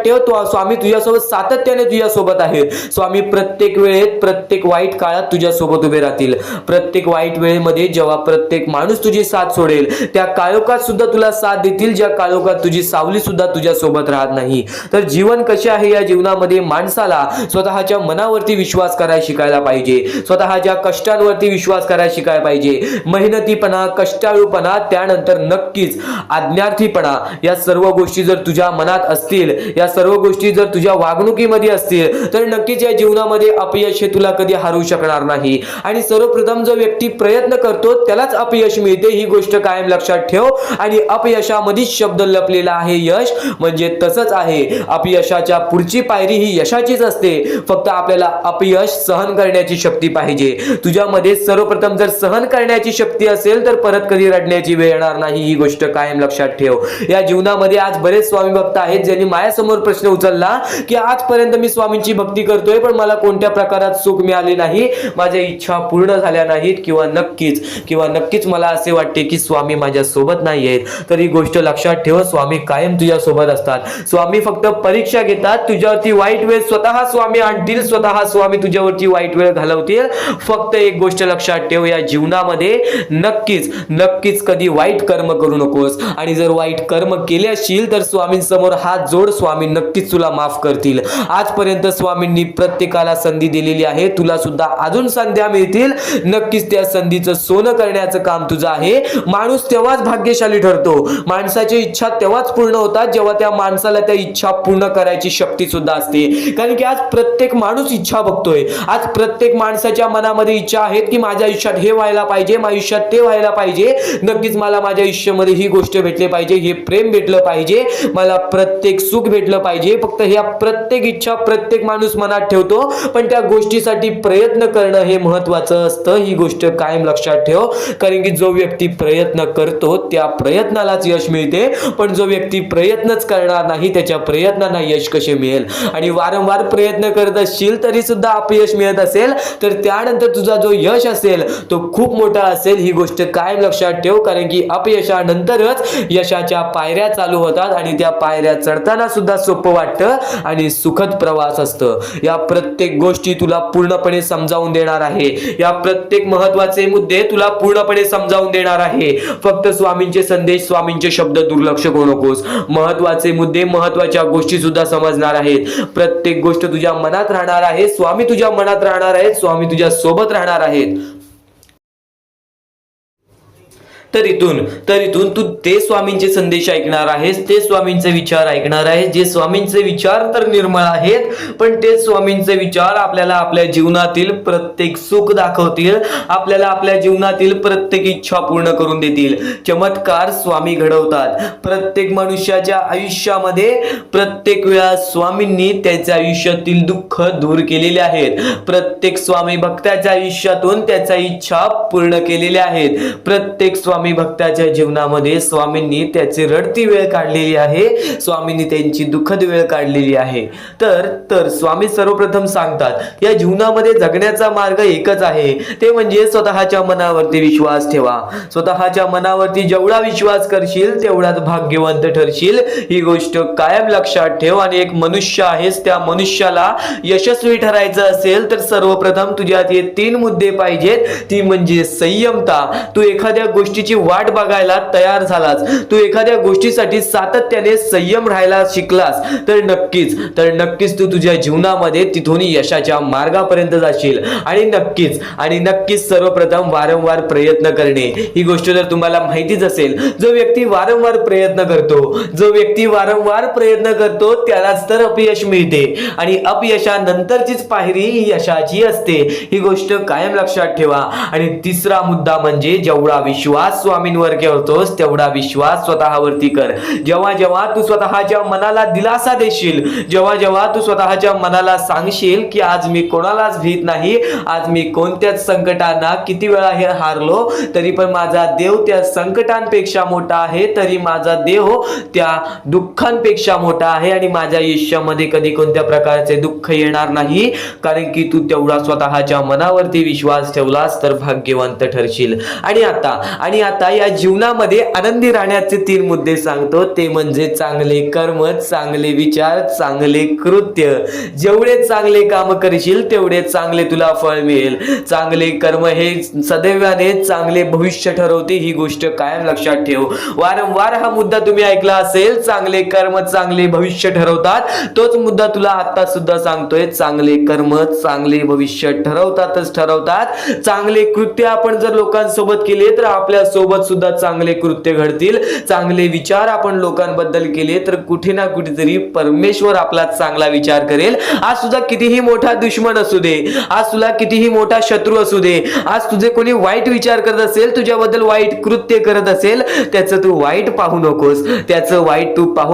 ठेव, तो स्वामी तुझ्यासोबत सातत्याने तुझ्यासोबत आहेत. स्वामी प्रत्येक वेळेत, प्रत्येक वाईट काळात तुझ्यासोबत उभे राहतील. प्रत्येक वाईट वेळेमध्ये जेव्हा प्रत्येक माणूस तुझी साथ सोडेल त्या काळोखात सुद्धा तुला साथ देतील, ज्या काळोखात तुझी सावली सुद्धा तुझ्या सोबत राहत नाही. तर जीवन कसे आहे, या जीवनामध्ये माणसाला स्वतःच्या मनावरती विश्वास करायला शिकायला पाहिजे, स्वतःच्या कष्टांवरती विश्वास करायला शिकायला पाहिजे. मेहनतीपणा, कष्टाळूपणा, त्यानंतर नक्कीच आज्ञार्थीपणा, या सर्व गोष्टी जर तुझ्या मनात असतील, या सर्व गोष्टी जर तुझ्या वागणुकीमध्ये असतील तर नक्कीच या जीवनामध्ये अपयश हे तुला कधी हरवू शकणार नाही. आणि सर्वप्रथम जो व्यक्ती प्रयत्न करतो त्यालाच अपयश मिळते, ही गोष्ट कायम लक्षात ठेव. आणि अपयशामध्ये शब्द लपलेला आहे यश, म्हणजे तसंच आहे. अपयशाच्या पुढची पायरी ही यशाचीच असते. फक्त आपल्याला अपयश सहन करण्याची शक्ती पाहिजे. तुझ्यामध्ये सर्वप्रथम जर सहन करण्याची शक्ती असेल तर परत कधी रडण्याची वेळ येणार नाही. ही गोष्ट कायम लक्षात ठेव. या जीवनामध्ये आज बरेच स्वामी भक्त आहेत ज्यांनी माझ्यासमोर प्रश्न उचलला की आजपर्यंत मी स्वामींची भक्ती करतोय पण मला कोणत्या प्रकारात सुख मिळाले नाही, माझ्या इच्छा पूर्ण झाल्या नाहीत, किंवा नक्कीच मला असे वाटते की स्वामी माझ्या सोबत नाही आहेत. तर ही गोष्ट लक्षात ठेव, स्वामी कायम तुझ्या सोबत असतात. स्वामी फक्त परीक्षा घेतात. तुझ्यावरती वाईट वेळ स्वतः स्वामी आणतील, स्वतः स्वामी तुझ्यावरती वाईट वेळ घालवतील. फक्त एक गोष्ट लक्षात ठेव, या जीवनामध्ये नक्कीच कधी वाईट कर्म करू नकोस. आणि जर वाईट कर्म केले असशील तर स्वामींसमोर हात जोड, स्वामी नक्कीच तुला माफ करतील. आजपर्यंत स्वामींनी प्रत्येकाला संधी दिलेली आहे, तुला सुद्धा अजून संध्या मिळतील. नक्कीच त्या संधीचं सोनं करण्याचं काम तुझं आहे. माणूस तेव्हाच भाग्यशाली ठरतो, माणसाची इच्छा तेव्हाच पूर्ण होतात जेव्हा त्या माणसाला त्या इच्छा पूर्ण करायची शक्ती सुद्धा असते. कारण की आज प्रत्येक माणूस इच्छा बघतोय. आज प्रत्येक माणसाच्या मनामध्ये इच्छा आहेत की माझ्या आयुष्यात हे व्हायला पाहिजे, माझ्या आयुष्यात ते व्हायला पाहिजे, नक्कीच मला माझ्या आयुष्यामध्ये ही गोष्ट भेटली पाहिजे, हे प्रेम भेटलं पाहिजे, मला प्रत्येक सुख भेटलं पाहिजे. फक्त ह्या प्रत्येक इच्छा प्रत्येक माणूस मनात ठेवतो, पण त्या गोष्टीसाठी प्रयत्न करणं हे महत्वाचं असतं. ही गोष्ट कायम लक्षात ठेव. कारण की जो व्यक्ती प्रयत्न करतो त्या प्रयत्नालाच यश मिळते, पण पण जो व्यक्ती प्रयत्नच करणार नाही त्याच्या प्रयत्नांना यश कसे मिळेल? आणि वारंवार प्रयत्न करत असशील तरी सुद्धा अपयश मिळत असेल तर त्यानंतर तुझा जो यश असेल तो खूप मोठा असेल, ही गोष्ट कायम लक्षात ठेव. कारण की अपयशानंतरच यशाच्या पायऱ्या चालू होतात आणि त्या पायऱ्या चढताना सुद्धा सोपं वाटतं आणि सुखद प्रवास असतं. या प्रत्येक गोष्टी तुला पूर्णपणे समजावून देणार आहे. या प्रत्येक महत्त्वाचे मुद्दे तुला पूर्णपणे समजावून देणार आहे. फक्त स्वामींचे संदेश, स्वामींचे शब्द दुर्लक्ष करू नकोस. महत्त्वाचे मुद्दे, महत्त्वाच्या गोष्टी सुद्धा समजणार आहेत. प्रत्येक गोष्ट तुझ्या मनात राहणार आहे. स्वामी तुझ्या मनात राहणार आहेत. स्वामी तुझ्या सोबत राहणार आहेत. तर इथून तू ते स्वामींचे संदेश ऐकणार आहेस, ते स्वामींचे विचार ऐकणार आहेस, जे स्वामींचे विचार तर निर्मळ आहेत, पण ते स्वामींचे विचार आपल्याला आपल्या जीवनातील प्रत्येक सुख दाखवतील, आपल्याला आपल्या जीवनातील प्रत्येक इच्छा पूर्ण करून देतील. चमत्कार स्वामी घडवतात. प्रत्येक मनुष्याच्या आयुष्यामध्ये प्रत्येक वेळा स्वामींनी त्याच्या आयुष्यातील दुःख दूर केलेले आहेत. प्रत्येक स्वामी भक्ताच्या आयुष्यातून त्याच्या इच्छा पूर्ण केलेल्या आहेत. प्रत्येक स्वामी भक्ताच्या जीवनामध्ये स्वामींनी त्याची रडती वेळ काढलेली आहे. स्वामींनी त्यांची दुःखद वेळ काढलेली आहे. तर स्वामी सर्वप्रथम सांगतात या जीवनामध्ये जगण्याचा मार्ग एकच आहे, ते म्हणजे स्वतःच्या मनावरती विश्वास ठेवा. स्वतःच्या मनावरती जेवढा विश्वास करशील तेवढाच भाग्यवंत ठरशील. ही गोष्ट कायम लक्षात ठेव. आणि एक मनुष्य आहेस, त्या मनुष्याला यशस्वी ठरायचं असेल तर सर्वप्रथम तुझ्यात हे 3 मुद्दे पाहिजेत. ती म्हणजे संयमता. तू एखाद्या गोष्टीची वाट बघायला तयार झालास, तू एखाद्या गोष्टीसाठी सातत्याने संयम राहायला शिकलास तर नक्कीच तू तुझ्या जीवनामध्ये तिथून यशाच्या मार्गापर्यंत जाशील. आणि नक्कीच सर्वप्रथम वारंवार प्रयत्न करणे. ही गोष्ट जर तुम्हाला माहितीच असेल, जो व्यक्ती वारंवार प्रयत्न करतो त्यालाच तर अपयश मिळते. आणि अपयशानंतरचीच पायरी ही यशाची असते. ही गोष्ट कायम लक्षात ठेवा. आणि तिसरा मुद्दा म्हणजे जेवढा विश्वास स्वामींवर करतोस तेवढा विश्वास स्वतःवरती कर. जेव्हा तू स्वतःच्या मनाला दिलासा देशील, जेव्हा तू स्वतःच्या मनाला सांगशील की आज मी कोणालाच भीत नाही, आज मी कोणत्याच संकटांना किती वेळा हे हारलो तरी पण माझा देव त्या संकटांपेक्षा मोठा आहे, तरी माझा देव त्या दुःखांपेक्षा मोठा आहे आणि माझ्या आयुष्यामध्ये कधी कोणत्या प्रकारचे दुःख येणार नाही. कारण की तू तेवढा स्वतःच्या मनावरती विश्वास ठेवलास तर भाग्यवंत ठरशील. आणि आता या जीवनामध्ये आनंदी राहण्याचे 3 मुद्दे सांगतो. ते म्हणजे चांगले कर्म, चांगले विचार, चांगले कृत्य. जेवढे चांगले काम करशील तेवढे चांगले तुला फळ मिळेल. चांगले कर्म हे सदैवाने चांगले भविष्य ठरवते. ही गोष्ट कायम लक्षात ठेव. वारंवार हा मुद्दा तुम्ही ऐकला असेल, चांगले कर्म चांगले भविष्य ठरवतात. तोच मुद्दा तुला आता सुद्धा सांगतोय. चांगले कर्म चांगले भविष्य ठरवतात. चांगले कृत्य आपण जर लोकांसोबत केले तर आपल्या सोबत सुद्धा चांगले कृत्य घडतील. चांगले विचार आपण लोकांबद्दल केले तर कुठे ना कुठेतरी परमेश्वर आपला चांगला विचार करेल. आज तुझा कितीही मोठा दुश्मन असू दे, आज तुला कितीही मोठा शत्रू असू दे, आज तुझे कोणी वाईट विचार करत असेल, तुझ्याबद्दल वाईट कृत्य करत असेल, त्याचं तू वाईट पाहू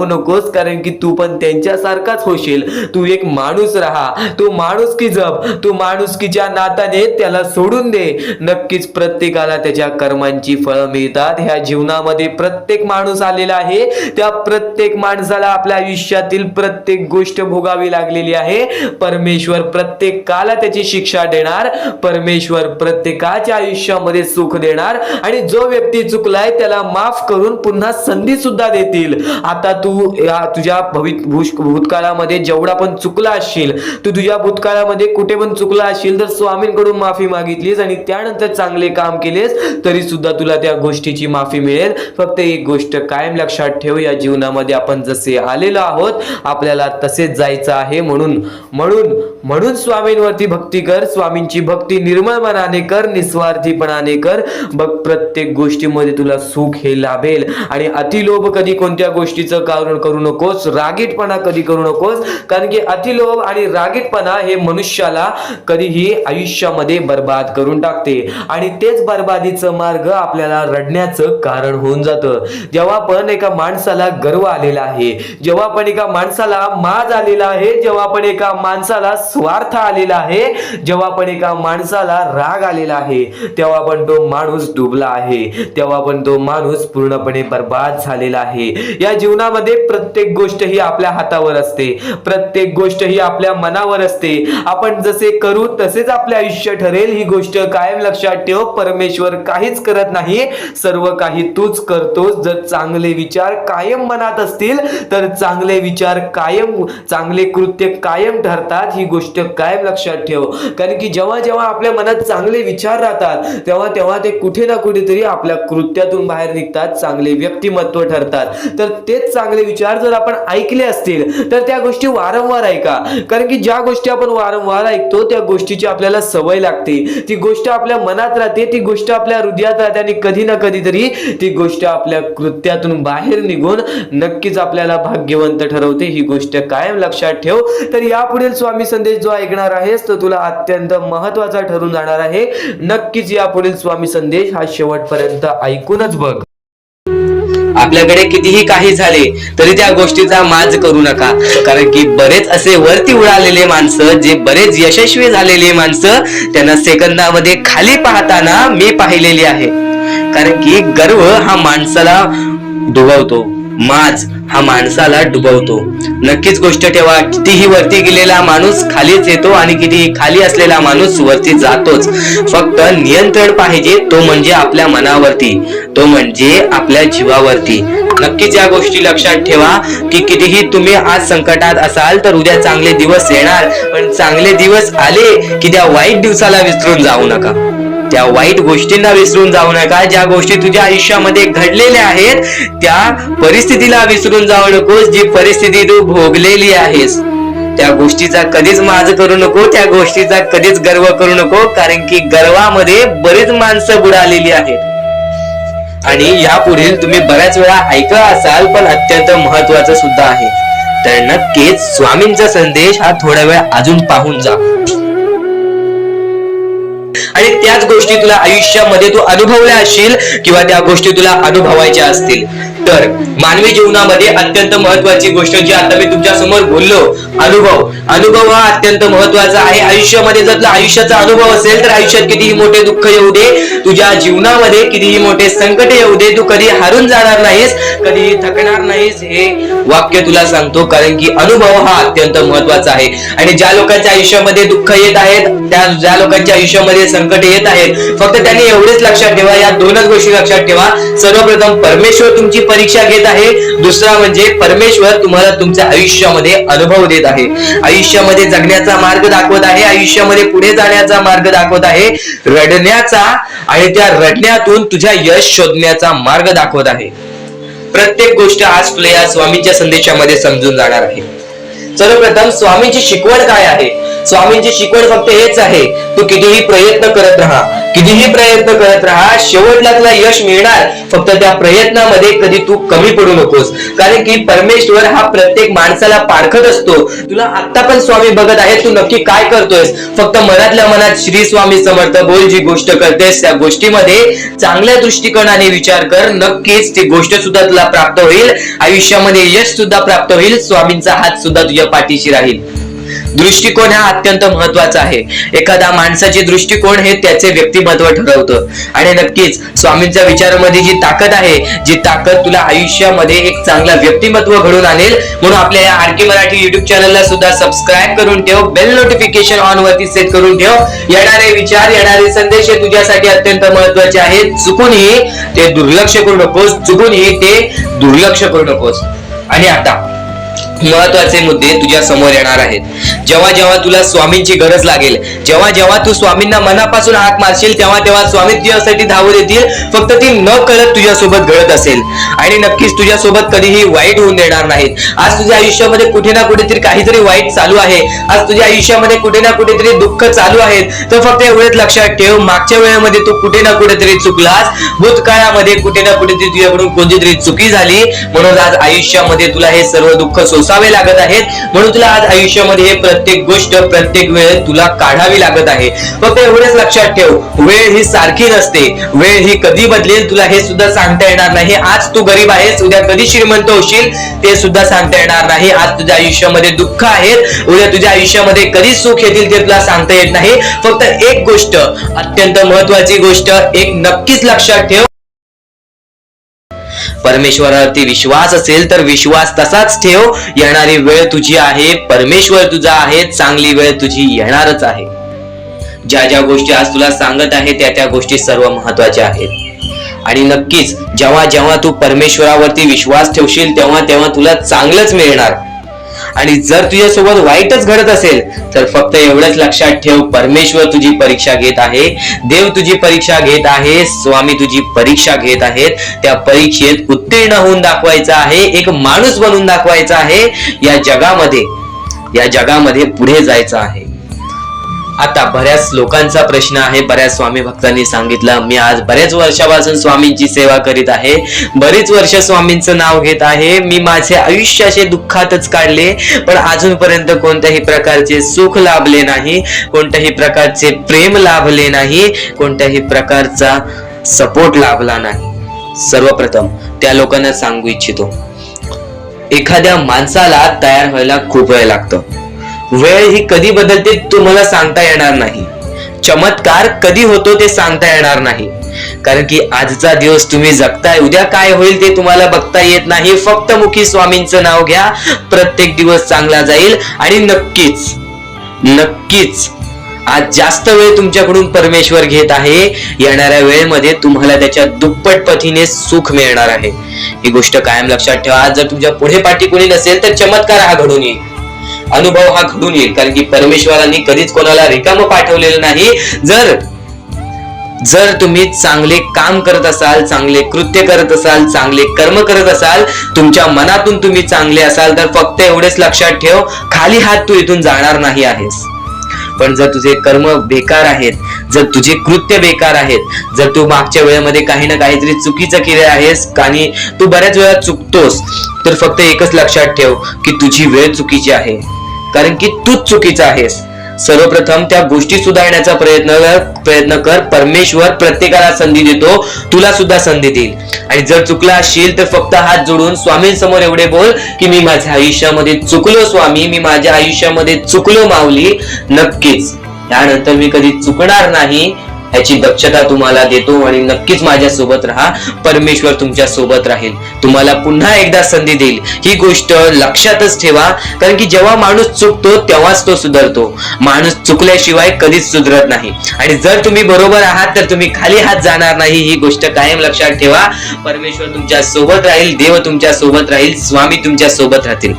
नकोस. कारण की तू पण त्यांच्यासारखाच होशील. तू एक माणूस राहा, तू माणुसकी जप, तू माणुसकीच्या नात्याने त्याला सोडून दे. नक्कीच प्रत्येकाला त्याच्या कर्मांची फळं मिळतात. ह्या जीवनामध्ये प्रत्येक माणूस आलेला आहे. त्या प्रत्येक माणसाला आपल्या आयुष्यातील प्रत्येक गोष्ट भोगावी लागलेली आहे. परमेश्वर प्रत्येकाला त्याची शिक्षा देणार. परमेश्वर प्रत्येकाच्या आयुष्यामध्ये सुख देणार. आणि जो व्यक्ती चुकलाय त्याला माफ करून पुन्हा संधी सुद्धा देतील. आता तू तुझ्या भूतकाळामध्ये जेवढा पण चुकला असशील, तू तुझ्या भूतकाळामध्ये कुठे पण चुकला असशील तर स्वामींकडून माफी मागितलीस आणि त्यानंतर चांगले काम केलेस तरी सुद्धा तुला त्या गोष्टीची माफी मिळेल. फक्त एक गोष्ट कायम लक्षात ठेव, या जीवनामध्ये आपण जसे आलेलो आहोत आपल्याला तसेच जायचं आहे. म्हणून स्वामींवरती भक्ती कर. स्वामींची भक्ती निर्मळ मनाने कर, निस्वार्थीपणाने कर. बघ प्रत्येक गोष्टीमध्ये तुला सुख हे लाभेल. आणि अतिलोभ कधी कोणत्या गोष्टीचं कारण करू नकोस. रागीटपणा कधी करू नकोस. कारण की अतिलोभ आणि रागीटपणा हे मनुष्याला कधीही आयुष्यामध्ये बर्बाद करून टाकते. आणि तेच बर्बादीचं मार्ग आपल्या आपल्याला रडण्याचं कारण होऊन जातं. जेव्हा पण एका माणसाला गर्व आलेला आहे, जेव्हा पण एका माणसाला माज आलेला आहे, जेव्हा पण एका माणसाला स्वार्थ आलेला आहे, जेव्हा पण एका माणसाला राग आलेला आहे, तेव्हा पण तो माणूस डुबला आहे, तेव्हा पण तो माणूस पूर्णपणे बर्बाद झालेला आहे. या जीवनामध्ये प्रत्येक गोष्ट ही आपल्या हातावर असते, प्रत्येक गोष्ट ही आपल्या मनावर असते. आपण जसे करू तसेच आपले आयुष्य ठरेल ही गोष्ट कायम लक्षात ठेव. परमेश्वर काहीच करत नाही, सर्व काही तूच करतोस. जर चांगले विचार कायम मनात असतील तर चांगले विचार कायम, चांगले कृत्य कायम ठरतात. ही गोष्ट कायम लक्षात ठेव. कारण की जेव्हा जेव्हा आपल्या मनात चांगले विचार राहतात तेव्हा तेव्हा ते कुठे ना कुठेतरी आपल्या कृत्यातून बाहेर निघतात, चांगले व्यक्तिमत्व ठरतात. तर तेच चांगले विचार जर आपण ऐकले असतील तर त्या गोष्टी वारंवार ऐका. कारण की ज्या गोष्टी आपण वारंवार ऐकतो त्या गोष्टीची आपल्याला सवय लागते, ती गोष्ट आपल्या मनात राहते, ती गोष्ट आपल्या हृदयात राहते आणि कधी ना कधीतरी ती गोष्ट आपल्या कृत्यातून बाहेर निघून नक्कीच आपल्याला भाग्यवंत ठरवते. ही गोष्ट कायम लक्षात ठेव. तर यापुढील स्वामी संदेश जो ऐकणार आहेस तो तुला अत्यंत महत्वाचा ठरून जाणार आहे. नक्कीच यापुढील स्वामी संदेश हा शेवटपर्यंत ऐकूनच बघ. आपल्याकडे कितीही काही झाले तरी त्या गोष्टीचा माज करू नका. कारण की बरेच असे वरती उडालेले माणसं, जे बरेच यशस्वी झालेले माणसं, त्यांना सेकंदामध्ये खाली पाहताना मी पाहिलेली आहे. कारण की गर्व हा माणसाला डुबवतो, माज हा माणसाला डुबवतो. नक्कीच गोष्ट ठेवा, कितीही वरती गेलेला माणूस खालीच येतो आणि कितीही खाली असलेला माणूस वरती जातोच. फक्त नियंत्रण पाहिजे, तो म्हणजे आपल्या मनावरती, तो म्हणजे आपल्या जीवावरती. नक्कीच या गोष्टी लक्षात ठेवा की कितीही तुम्ही आज संकटात असाल तर उद्या चांगले दिवस येणार. पण चांगले दिवस आले की त्या वाईट दिवसाला विसरून जाऊ नका, त्या वाईट गोष्टींना विसरून जाऊ नका. ज्या गोष्टी तुझ्या आयुष्यामध्ये घडलेल्या आहेत त्या परिस्थितीला विसरून जाऊ नकोस. जी परिस्थिती तू भोगलेली आहेस त्या गोष्टीचा कधीच माज करू नको, त्या गोष्टीचा कधीच गर्व करू नको. कारण की गर्वामध्ये बरीच माणसं बुडालेली आहेत. आणि यापुढील तुम्ही बऱ्याच वेळा ऐकला असाल पण अत्यंत महत्वाचं सुद्धा आहे. तर नक्कीच स्वामींचा संदेश हा थोडा वेळ अजून पाहून जा. आणि त्याच गोष्टी तुला आयुष्यामध्ये तू अनुभवल्या असशील किंवा त्या गोष्टी तुला अनुभवायच्या असतील. तर मानवी जीवनामध्ये अत्यंत महत्वाची गोष्ट जी आता मी तुमच्या समोर बोललो, अनुभव हा अत्यंत महत्वाचा आहे आयुष्यामध्ये. जर तुला आयुष्याचा अनुभव असेल तर आयुष्यात कितीही मोठे दुःख येऊ दे, तुझ्या जीवनामध्ये कितीही मोठे संकट येऊ दे, तू कधी हारून जाणार नाहीस, कधीही थकणार नाहीस. हे वाक्य तुला सांगतो. कारण की अनुभव हा अत्यंत महत्वाचा आहे. आणि ज्या लोकांच्या आयुष्यामध्ये दुःख येत आहेत, ज्या लोकांच्या आयुष्यामध्ये संकट येत आहेत, फक्त त्यांनी एवढेच लक्षात ठेवा, या दोनच गोष्टी लक्षात ठेवा. सर्वप्रथम परमेश्वर तुमची परीक्षा घेत आहे, दुसरा म्हणजे परमेश्वर तुम्हाला तुमच्या आयुष्यामध्ये अनुभव देत आहे, आयुष्यामध्ये जगण्याचा मार्ग दाखवत आहे, आयुष्यामध्ये पुढे जाण्याचा मार्ग दाखवत आहे, रडण्याचा आणि त्या रडण्यातून तुझ्या यश शोधण्याचा मार्ग दाखवत आहे. प्रत्येक गोष्ट आज तुला या स्वामींच्या संदेशामध्ये समजून जाणार आहे. सर्वप्रथम स्वामींची शिकवण काय आहे? स्वामींची शिकवण फक्त हेच आहे, तू कितीही प्रयत्न करत राहा, कितीही प्रयत्न करत राहा, शेवटला तुला यश मिळणार. फक्त त्या प्रयत्नामध्ये कधी तू कमी पडू नकोस. कारण की परमेश्वर हा प्रत्येक माणसाला पारखत असतो. तुला आता पण स्वामी बघत आहे, तू नक्की काय करतोयस. फक्त मनातल्या मनात श्री स्वामी समर्थ बोल. जी गोष्ट करतेस त्या गोष्टीमध्ये चांगल्या दृष्टिकोनाने विचार कर, नक्कीच ती गोष्ट सुद्धा तुला प्राप्त होईल, आयुष्यामध्ये यश सुद्धा प्राप्त होईल, स्वामींचा हात सुद्धा तुझ्या पाठीशी राहील. दृष्टिकोन हा अत्यंत महत्वाचा आहे. एखादा माणसाचे दृष्टिकोन हे त्याचे व्यक्तिमत्व ठरवतं. आणि नक्कीच स्वामींच्या विचारामध्ये जी ताकद आहे, जी ताकद तुला आयुष्यामध्ये एक चांगला व्यक्तिमत्व घडून आणेल. म्हणून आपल्या या आरके मराठी युट्यूब चॅनलला सुद्धा सबस्क्राईब करून ठेव, बेल नोटिफिकेशन ऑन वरती सेट करून ठेव. येणारे विचार, येणारे संदेश हे तुझ्यासाठी अत्यंत महत्वाचे आहेत. चुकूनही ते दुर्लक्ष करू नकोस, चुकूनही ते दुर्लक्ष करू नकोस. आणि आता महत्वाचे मुद्दे तुझ्या समोर येणार आहेत. जेव्हा जेव्हा तुला स्वामींची गरज लागेल, जेव्हा जेव्हा तू स्वामींना मनापासून हाक मारशील, तेव्हा तेव्हा स्वामी तुझ्यासाठी धावत येतील. फक्त ती न कळत तुझ्यासोबत घडत असेल आणि नक्कीच तुझ्यासोबत कधीही वाईट होऊन देणार नाहीत. आज तुझ्या आयुष्यामध्ये कुठे ना कुठेतरी काहीतरी वाईट चालू आहे, आज तुझ्या आयुष्यामध्ये कुठे ना कुठेतरी दुःख चालू आहेत, तर फक्त एवढेच लक्षात ठेव, मागच्या वेळेमध्ये तू कुठे ना कुठेतरी चुकलास, भूतकाळामध्ये कुठे ना कुठेतरी तुझ्याकडून कोणतीतरी चुकी झाली, म्हणून आज आयुष्यामध्ये तुला हे सर्व दुःख सोसावे लागत आहेत. म्हणून तुला आज आयुष्यामध्ये हे प्रत्येक गोष्ट प्रत्येक वेळ तुला काढावी लागत आहे. फक्त एवढेच लक्षात ठेव, वेळ ही सारखी नसते. वेळ ही कधी बदलेल तुला हे सुद्धा सांगता येणार नाही. आज तू गरीब आहेस, उद्या कधी श्रीमंत होशील ते सुद्धा सांगता येणार नाही. आज तुझ्या आयुष्यामध्ये दुःख आहेत, उद्या तुझ्या आयुष्यामध्ये कधी सुख येतील ते तुला सांगता येत नाही. फक्त एक गोष्ट, अत्यंत महत्वाची गोष्ट एक नक्कीच लक्षात ठेव, परमेश्वरावरती विश्वास असेल तर विश्वास तसाच ठेव. येणारी वेळ तुझी आहे, परमेश्वर तुझा आहे, चांगली वेळ तुझी येणारच आहे. ज्या ज्या गोष्टी आज तुला सांगत आहे त्या त्या गोष्टी सर्व महत्वाच्या आहेत. आणि नक्कीच जेव्हा जेव्हा तू परमेश्वरावरती विश्वास ठेवशील तेव्हा तेव्हा तुला चांगलंच मिळणार. आणि जर तुझ्यासोबत वाईटच घडत असेल तर फक्त एवढंच लक्षात ठेव, परमेश्वर तुझी परीक्षा घेत आहे, देव तुझी परीक्षा घेत आहे, स्वामी तुझी परीक्षा घेत आहेत. त्या परीक्षेत उत्तीर्ण होऊन दाखवायचं आहे, एक माणूस बनून दाखवायचा आहे. या जगामध्ये पुढे जायचं आहे. आता बऱ्याच लोकांचा प्रश्न आहे, बऱ्याच स्वामी भक्तांनी सांगितलं, मी आज बऱ्याच वर्षापासून स्वामींची सेवा करीत आहे, बरीच वर्ष स्वामींचं नाव घेत आहे, मी माझे आयुष्य असे दुःखातच काढले, पण अजूनपर्यंत कोणत्याही प्रकारचे सुख लाभले नाही, कोणत्याही प्रकारचे प्रेम लाभले नाही, कोणत्याही प्रकारचा सपोर्ट लाभला नाही. सर्वप्रथम त्या लोकांना सांगू इच्छितो, एखाद्या माणसाला तयार व्हायला खूप वेळ लागतो. वेळ ही कधी बदलते तुम्हाला सांगता येणार नाही. चमत्कार कधी होतो ते सांगता येणार नाही. कारण की आजचा दिवस तुम्ही जगताय, उद्या काय होईल ते तुम्हाला बघता येत नाही. फक्त मुखी स्वामींचं नाव घ्या, प्रत्येक दिवस चांगला जाईल. आणि नक्कीच नक्कीच आज जास्त वेळ तुमच्याकडून परमेश्वर घेत आहे. येणाऱ्या वेळेमध्ये तुम्हाला त्याच्या दुप्पट पटीने सुख मिळणार आहे. ही गोष्ट कायम लक्षात ठेवा. आज जर तुमच्या पुढे पाठी कोणी नसेल तर चमत्कार हा घडून येईल, अनुभव हा घडून येईल. कारण की परमेश्वरांनी कधीच कोणाला रिकामं पाठवलेलं नाही. जर तुम्ही चांगले काम करत असाल, चांगले कृत्य करत असाल, चांगले कर्म करत असाल, तुमच्या मनातून तुम्ही चांगले असाल तर फक्त एवढेच लक्षात ठेव, खाली हात तू इथून जाणार नाही आहेस. पण जर तुझे कर्म बेकार आहेत, जर तुझे कृत्य बेकार आहेत, जर तू मागच्या वेळेमध्ये काही ना काहीतरी चुकीचं केले आहेस आणि तू बऱ्याच वेळा चुकतोस, तर फक्त एकच लक्षात ठेव की तुझी वेळ चुकीची आहे, कारण की तूच चुकीचा आहेस. सर्वप्रथम त्या गोष्टी सुधारण्याचा प्रयत्न कर. परमेश्वर प्रत्येकाला संधी देतो, तुला सुद्धा संधी देईल. आणि जर चुकला असशील तर फक्त हात जोडून स्वामींसमोर एवढे बोल की मी माझ्या आयुष्यामध्ये चुकलो स्वामी, मी माझ्या आयुष्यामध्ये चुकलो माऊली. नक्कीच यानंतर मी कधी चुकणार नाही याची दक्षता तुम्हाला देतो. आणि नक्कीच माझ्या सोबत राहा, परमेश्वर तुमच्या सोबत राहील, तुम्हाला पुन्हा एकदा संधी देईल. ही गोष्ट लक्षातच ठेवा. कारण की जेव्हा माणूस चुकतो तेव्हाच तो सुधारतो, माणूस चुकल्याशिवाय कधीच सुधरत नाही. आणि जर तुम्ही बरोबर आहात तर तुम्ही खाली हात जाणार नाही. ही गोष्ट कायम लक्षात ठेवा. परमेश्वर तुमच्या सोबत राहील, देव तुमच्या सोबत राहील, स्वामी तुमच्या सोबत राहतील.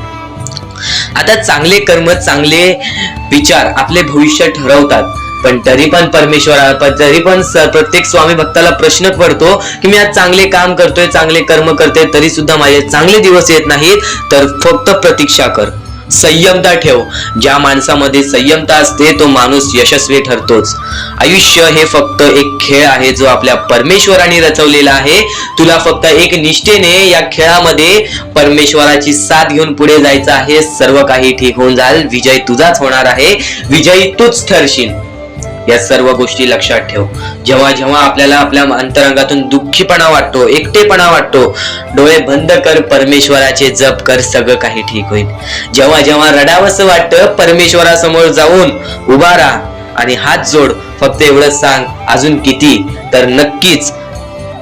आता चांगले कर्म, चांगले विचार आपले भविष्य ठरवतात. पण तरी पण प्रत्येक स्वामी भक्ताला प्रश्न पडतो की मी आज चांगले काम करतोय, चांगले कर्म करतोय, तरी सुद्धा माझे चांगले दिवस येत नाहीत. तर फक्त प्रतीक्षा कर, संयमता ठेव. ज्या माणसामध्ये संयमता असते तो माणूस यशस्वी ठरतोच. आयुष्य हे फक्त एक खेळ आहे जो आपल्या परमेश्वराने रचवलेला आहे. तुला फक्त एक निष्ठेने या खेळामध्ये परमेश्वराची साथ घेऊन पुढे जायचं आहे. सर्व काही ठीक होऊन जाईल, विजय तुझाच होणार आहे, विजयी तूच ठरशील. या सर्व गोष्टी लक्षात ठेव. जेव्हा जेव्हा आपल्याला आपल्या अंतरंगातून दुःखीपणा वाटतो, एकटेपणा वाटतो, डोळे बंद कर, परमेश्वराचे जप कर, सगळं काही ठीक होईल. जेव्हा जेव्हा रडावंसं वाटतं परमेश्वरासमोर जाऊन उभा राहा आणि हात जोड. फक्त एवढंच सांग, अजून किती, तर नक्कीच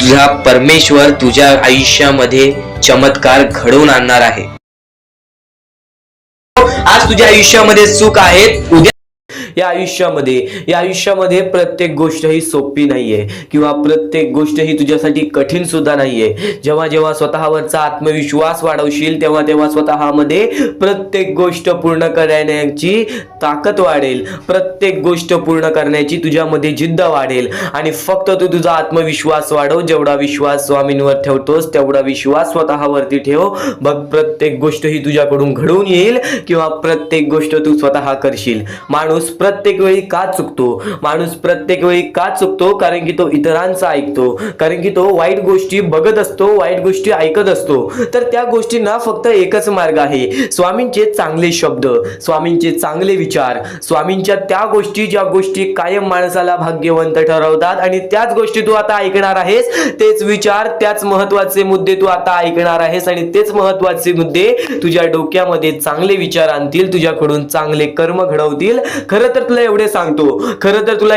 तुझा परमेश्वर तुझ्या आयुष्यामध्ये चमत्कार घडवून आणणार आहे. आज तुझ्या आयुष्यामध्ये सुख आहे, उद्या या आयुष्यामध्ये प्रत्येक गोष्ट ही सोपी नाहीये किंवा प्रत्येक गोष्ट ही तुझ्यासाठी कठीण सुद्धा नाहीये. जेव्हा जेव्हा स्वतःवरचा आत्मविश्वास वाढवशील तेव्हा तेव्हा स्वतःमध्ये प्रत्येक गोष्ट पूर्ण करण्याची ताकद वाढेल, प्रत्येक गोष्ट पूर्ण करण्याची तुझ्यामध्ये जिद्द वाढेल. आणि फक्त तू तुझा आत्मविश्वास वाढव. जेवढा विश्वास स्वामींवर ठेवतोस तेवढा विश्वास स्वतःवरती ठेव. बघ, प्रत्येक गोष्ट ही तुझ्याकडून घडून येईल किंवा प्रत्येक गोष्ट तू स्वतः करशील. माणूस प्रत्येक वेळी का चुकतो? माणूस प्रत्येक वेळी का चुकतो? कारण की तो इतरांचा ऐकतो, कारण की तो वाईट गोष्टी बघत असतो, वाईट गोष्टी ऐकत असतो. तर त्या गोष्टींना फक्त एकच मार्ग आहे, स्वामींचे चांगले शब्द, स्वामींचे चांगले विचार, स्वामींच्या त्या गोष्टी ज्या गोष्टी कायम माणसाला भाग्यवंत ठरवतात. आणि त्याच गोष्टी तू आता ऐकणार आहेस, तेच विचार, त्याच महत्वाचे मुद्दे तू आता ऐकणार आहेस आणि तेच महत्वाचे मुद्दे तुझ्या डोक्यामध्ये चांगले विचार आणतील, तुझ्याकडून चांगले कर्म घडवतील. खरं तर तुला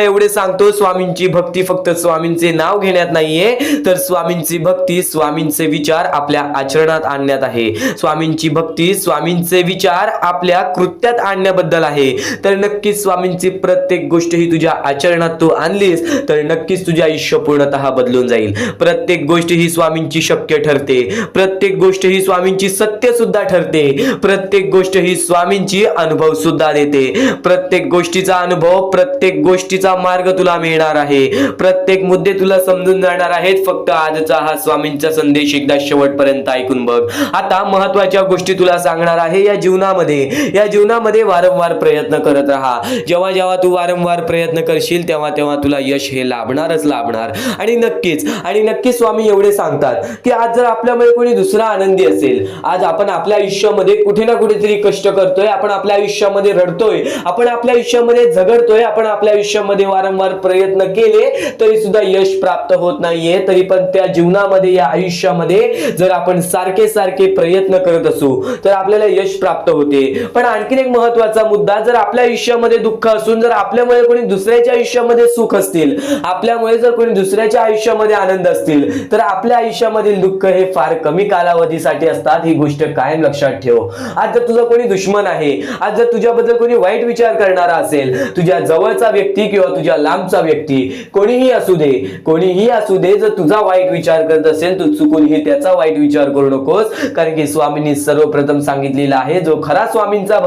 एवढे सांगतो, स्वामींची भक्ती फक्त स्वामींचे नाव घेण्यात नाहीये, तर स्वामींची भक्ती स्वामींचे विचार आपल्या आचरणात आणण्यात आहे. स्वामींची भक्ती स्वामींचे विचार आपल्या कृत्यात आणण्याबद्दल आहे. तर नक्कीच स्वामींची प्रत्येक गोष्ट ही तुझ्या आचरणात तू आणलीस तर नक्कीच तुझे आयुष्य पूर्णतः बदलून जाईल. प्रत्येक गोष्ट ही स्वामींची शक्य ठरते, प्रत्येक गोष्ट ही स्वामींची सत्य सुद्धा ठरते, प्रत्येक गोष्ट ही स्वामींची अनुभव सुद्धा देते. प्रत्येक गोष्टीचा अनुभव, प्रत्येक गोष्टीचा मार्ग तुला मिळणार आहे, प्रत्येक मुद्दे तुला समजून जाणार आहेत. फक्त आजचा हा स्वामींचा संदेश एकदा शेवटपर्यंत ऐकून बघ. आता महत्वाच्या गोष्टी तुला सांगणार आहे. या जीवनामध्ये वारंवार प्रयत्न करत राहा. जेव्हा जेव्हा तू वारंवार प्रयत्न करशील तेव्हा तेव्हा तुला यश हे लाभणारच लाभणार. आणि नक्कीच स्वामी एवढे सांगतात की आज जर आपल्यामुळे कोणी दुसरा आनंदी असेल, आज आपण आपल्या आयुष्यामध्ये कुठे ना कुठेतरी कष्ट करतोय, आपण आपल्या आयुष्यामध्ये रडतोय, आपण आपल्या आयुष्यामध्ये झगडतोय, आपण आपल्या आयुष्यामध्ये वारंवार प्रयत्न केले तरी सुद्धा यश प्राप्त होत नाहीये, तरी पण त्या जीवनामध्ये, या आयुष्यामध्ये जर आपण सारखे प्रयत्न करत असू तर आपल्याला यश प्राप्त होते. पण आणखीन एक महत्वाचा मुद्दा, जर आपल्या आयुष्यामध्ये दुःख असून जर आपल्यामुळे कोणी दुसऱ्याच्या आयुष्यामध्ये सुख असतील, आपल्यामुळे जर कोणी दुसऱ्याच्या आयुष्यामध्ये आनंद असतील तर आपल्या आयुष्यामधील दुःख हे फार कमी कालावधीसाठी असतात. ही गोष्ट कायम लक्षात ठेव. आज जर तुझा कोणी दुश्मन आहे, आज जर तुझ्याबद्दल कोणी वाईट विचार करणारा असेल, तुझ्या जवळचा व्यक्ती किंवा तुझ्या लांबचा व्यक्ती, कोणीही असू दे, जर तुझा वाईट विचार करत असेल, तू चुकूनही त्याचा वाईट विचार करू नकोस. कारण की स्वामींनी सर्वप्रथम सांगितलेलं आहे, जो खरा स्वामींचा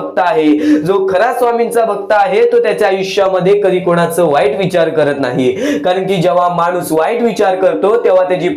भक्त आहे तो त्याच्या आयुष्यामध्ये कधी कोणाचं वाईट विचार करत नाही. कारण की जेव्हा माणूस वाईट विचार करतो तेव्हा त्याची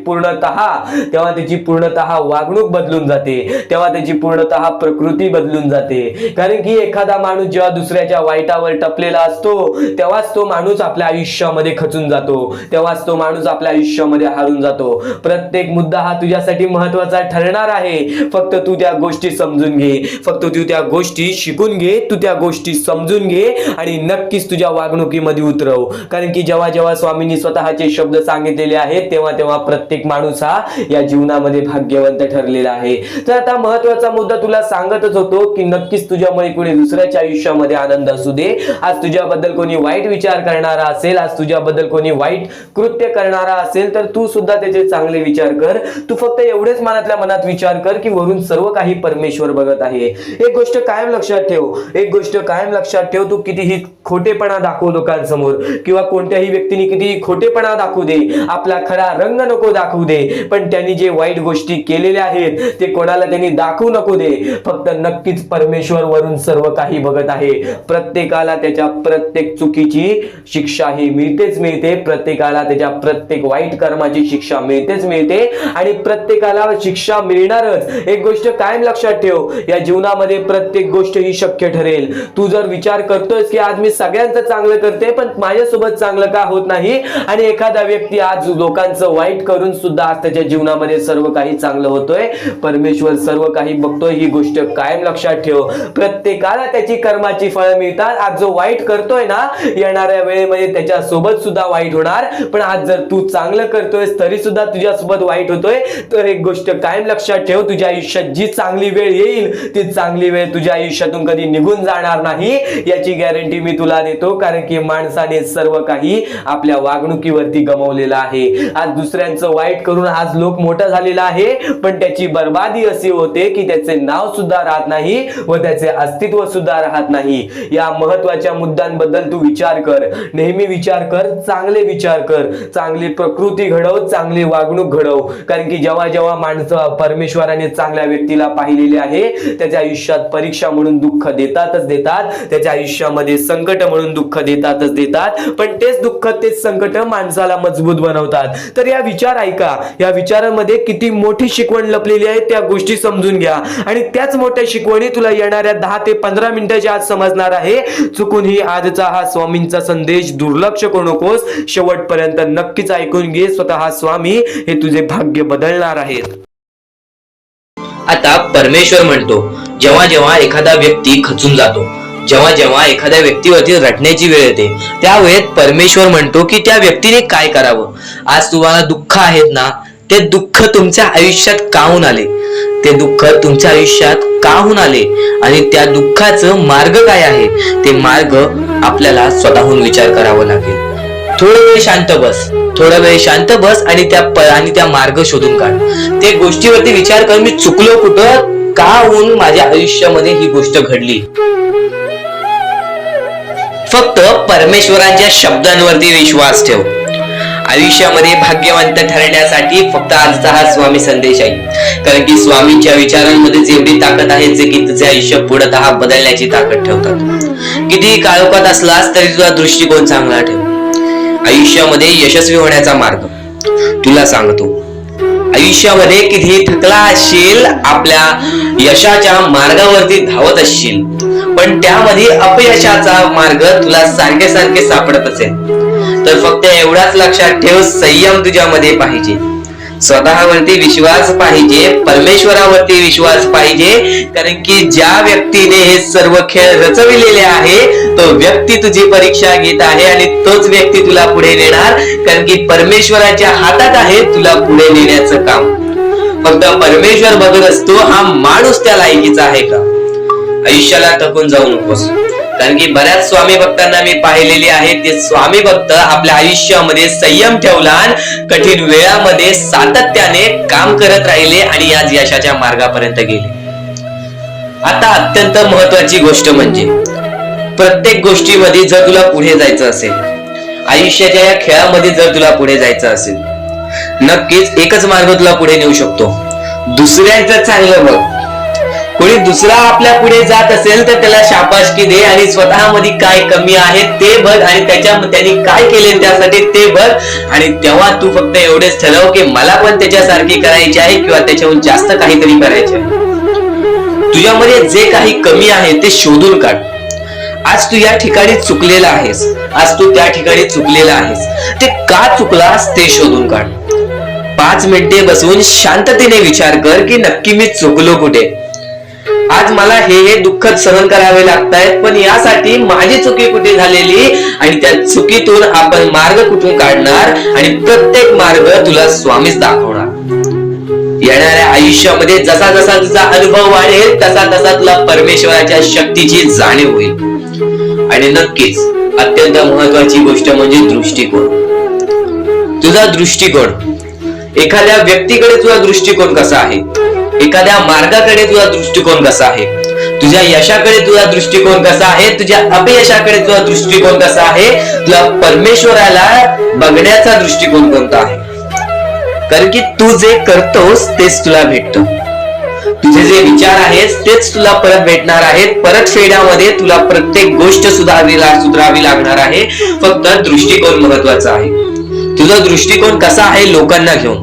पूर्णतः वागणूक बदलून जाते, तेव्हा त्याची पूर्णतः प्रकृती बदलून जाते. कारण की एखादा माणूस जेव्हा दुसऱ्याच्या वाईटावर टपलेला असतो तेव्हाच तो माणूस आपल्या आयुष्यामध्ये खचून जातो, तेव्हाच तो माणूस आपल्या आयुष्यामध्ये हारून जातो. प्रत्येक मुद्दा हा तुझ्यासाठी महत्वाचा ठरणार आहे. फक्त तू त्या गोष्टी समजून घे, फक्त तू त्या गोष्टी शिकून घे, तू त्या गोष्टी समजून घे आणि नक्कीच तुझ्या वागणुकीमध्ये उतरव. कारण की जेव्हा जेव्हा स्वामींनी स्वतःचे शब्द सांगितलेले आहेत तेव्हा तेव्हा प्रत्येक माणूस हा या जीवनामध्ये भाग्यवंत ठरलेला आहे. तर आता महत्वाचा मुद्दा तुला सांगतच होतो की नक्कीच तुझ्यामुळे कोणी दुसऱ्याच्या आयुष्यामध्ये आनंद असू दे, आज तुझ्याबद्दल कोणी वाईट विचार करणारा असेल, आज तुझ्याबद्दल कोणी वाईट कृत्य करणारा असेल तर तू सुद्धा त्याचे चांगले विचार कर. तू फक्त एवढेच मनातल्या मनात विचार कर की वरून सर्व काही परमेश्वर बघत आहे. एक गोष्ट कायम लक्षात ठेव, तू कितीही खोटेपणा दाखव लोकांसमोर किंवा कोणत्याही व्यक्तीने कितीही खोटेपणा दाखवू दे, आपला खरा रंग नको दाखवू दे, पण त्यांनी जे वाईट गोष्टी केलेल्या आहेत ते कोणाला त्यांनी दाखवू नको दे. फक्त नक्कीच परमेश्वर वरून सर्व काही बघत आहे. प्रत्येकाला त्याच्या प्रत्येक चुकीची शिक्षा ही मिळते, प्रत्येकाला त्याच्या प्रत्येक वाईट कर्माची शिक्षा मिळते आणि प्रत्येकाला शिक्षा मिळणारच. एक गोष्ट कायम लक्षात ठेव, या जीवनामध्ये प्रत्येक गोष्ट ही शक्य ठरेल. तू जर विचार करतोयस की आज मी सगळ्यांचं चांगलं करते पण माझ्यासोबत चांगलं का होत नाही, आणि एखादा व्यक्ती आज लोकांचं वाईट करून सुद्धा आज त्याच्या जीवनामध्ये सर्व काही चांगलं होतोय, परमेश्वर सर्व काही बघतोय. ही गोष्ट कायम लक्षात ठेव. प्रत्येकाला त्याची कर्माची फळं मिळतात. आज जो वाईट करतोय ना, येणाऱ्या वेळेमध्ये त्याच्या सोबत सुद्धा वाईट होणार. पण आज जर तू चांगलं करतोयस तरी सुद्धा तुझ्यासोबत वाईट होतोय, तर एक गोष्ट कायम लक्षात ठेव, तुझ्या आयुष्यात जी चांगली वेळ येईल ती चांगली वेळ तुझ्या आयुष्यातून कधी निघून जाणार नाही, याची गॅरंटी मी तुला देतो. कारण की माणसाने सर्व काही आपल्या वागणुकीवरती गमावलेलं आहे. आज दुसऱ्यांचं वाईट करून आज लोक मोठा झालेला आहे, पण त्याची बर्बादी अशी होते की त्याचे नाव सुद्धा राहत नाही व त्याचे अस्तित्व सुद्धा राहत नाही. या महत्वाच्या मुद्द्यांबद्दल तू विचार कर, नेहमी विचार कर, चांगले विचार कर, चांगली प्रकृती घडव, चांगली वागणूक घडव. कारण की जेव्हा जेव्हा माणसं परमेश्वराने चांगल्या व्यक्तीला पाहिलेले आहे त्याच्या आयुष्यात परीक्षा म्हणून दुःख देतात, त्याच्या आयुष्यामध्ये संकट संकट म्हणून दुःख देतात, पण तेच दुःख तेच संकट माणसाला मजबूत बनवतात. तर या विचार ऐका, या विचारांमध्ये किती मोठी शिकवण लपलेली आहे त्या गोष्टी समजून घ्या, आणि त्याच मोठ्या शिकवणी तुला येणाऱ्या 10 ते 15 मिनिटाच्या आत समजणार आहे. चुकूनही आजचा हा स्वामींचा संदेश दुर्लक्ष करू नकोस, शेवटपर्यंत नक्कीच ऐकून घे. स्वतः स्वामी हे तुझे भाग्य बदलणार आहेत. आता परमेश्वर म्हणतो, जेव्हा जेव्हा एखादा व्यक्ती खचून जातो, जेव्हा जेव्हा एखाद्या व्यक्तीवरती रटण्याची वेळ येते, त्या वेळेत परमेश्वर म्हणतो की त्या व्यक्तीने काय करावं. आज तुम्हाला दुःख आहेत ना, ते दुःख तुमच्या आयुष्यात का होऊन आले, ते दुःख तुमच्या आयुष्यात का होऊन आले, आणि त्या दुःखाचं मार्ग काय आहे, ते मार्ग आपल्याला स्वतःहून विचार करावा लागेल. थोडा वेळ शांत बस, थोडा वेळ शांत बस, आणि त्या मार्ग शोधून काढ. ते गोष्टीवरती विचार कर, मी चुकलो कुठं, का होऊन माझ्या आयुष्यामध्ये ही गोष्ट घडली. फक्त परमेश्वरांच्या शब्दांवरती विश्वास ठेव. आयुष्यामध्ये भाग्यवंत ठरण्यासाठी फक्त आजचा हा स्वामी संदेश आहे, कारण की स्वामींच्या विचारांमध्येच एवढी ताकद आहे जे की तुझे आयुष्य पूर्णतः बदलण्याची ताकद ठेवतात. कितीही काळोखात असलास तरी तुझा दृष्टिकोन चांगला ठेव. आयुष्यामध्ये यशस्वी होण्याचा मार्ग तुला सांगतो. आयुष्यामध्ये कितीही थकला असशील, आपल्या यशाच्या मार्गावरती धावत असशील, पण त्यामध्ये अपयशाचा मार्ग तुला सारखे सारखे सापडत असेल, तर फक्त एवढाच लक्षात ठेव, संयम तुझ्यामध्ये पाहिजे, स्वतःवरती विश्वास पाहिजे, परमेश्वरावरती विश्वास पाहिजे. कारण की ज्या व्यक्तीने हे सर्व खेळ रचविलेले आहे, तो व्यक्ती तुझी परीक्षा घेत आहे, आणि तोच व्यक्ती तुला पुढे नेणार, कारण की परमेश्वराच्या हातात आहे तुला पुढे नेण्याचं काम. फक्त परमेश्वर बघत असतो हा माणूस त्या लायकीचा आहे का. आयुष्याला थकून जाऊ नकोस, कारण की बऱ्याच स्वामी भक्तांना मी पाहिलेले आहे, ते स्वामी भक्त आपल्या आयुष्यामध्ये संयम ठेवला, कठीण वेळामध्ये सातत्याने काम करत राहिले, आणि आज यशाच्या मार्गापर्यंत गेले. आता अत्यंत महत्वाची गोष्ट म्हणजे, प्रत्येक गोष्टीमध्ये जर तुला पुढे जायचं असेल, आयुष्याच्या या खेळामध्ये जर तुला पुढे जायचं असेल, नक्कीच एकच मार्ग तुला पुढे नेऊ शकतो. दुसऱ्यांचं चांगलं बघ. कोणी दुसरा आपल्या पुढे जात असेल तर त्याला शाबासकी दे, आणि स्वतःमध्ये काय कमी आहे ते बघ, आणि त्यांनी काय केले त्यासाठी ते बघ, आणि तेव्हा तू फक्त एवढेच ठरव की मला पण त्याच्यासारखी करायची आहे, किंवा त्याच्याहून जास्त काहीतरी करायचे आहे. तुझ्यामध्ये जे काही कमी आहे ते शोधून काढ. आज तू या ठिकाणी चुकलेला आहेस, आज तू त्या ठिकाणी चुकलेला आहेस, ते का चुकलास ते शोधून काढ. 5 मिनिटे बसून शांततेने विचार कर की नक्की मी चुकलो कुठे. आज मला हे दुःख सहन करावे लागतायत, पण यासाठी माझी चुकी कुठे झालेली, आणि त्या चुकीतून आपण मार्ग कुठून काढणार, आणि प्रत्येक मार्ग तुला स्वामीच दाखवणार. येणाऱ्या आयुष्यामध्ये जसा जसा तुझा अनुभव वाढेल तसा तसा तुला परमेश्वराच्या शक्तीची जाणीव होईल. आणि नक्कीच अत्यंत महत्वाची गोष्ट म्हणजे दृष्टिकोन. तुझा दृष्टिकोन, एखाद्या व्यक्तीकडे तुझा दृष्टिकोन कसा आहे, एखाद्या मार्गाकडे तुझा दृष्टिकोन कसा आहे, तुझ्या यशाकडे तुझा दृष्टिकोन कसा आहे, तुझ्या अपयशाकडे तुझा दृष्टिकोन कसा आहे, तुला परमेश्वराला बघण्याचा दृष्टिकोन कोणता आहे. कारण की तू जे करतोस तेच तुला भेटतं. तुझे जे विचार आहेत तेच तुला परत भेटणार आहेत. परत फेड्यामध्ये तुला प्रत्येक गोष्ट सुधारावी लागणार आहे. फक्त दृष्टिकोन महत्वाचा आहे. तुझा दृष्टिकोन कसा आहे लोकांना घेऊन,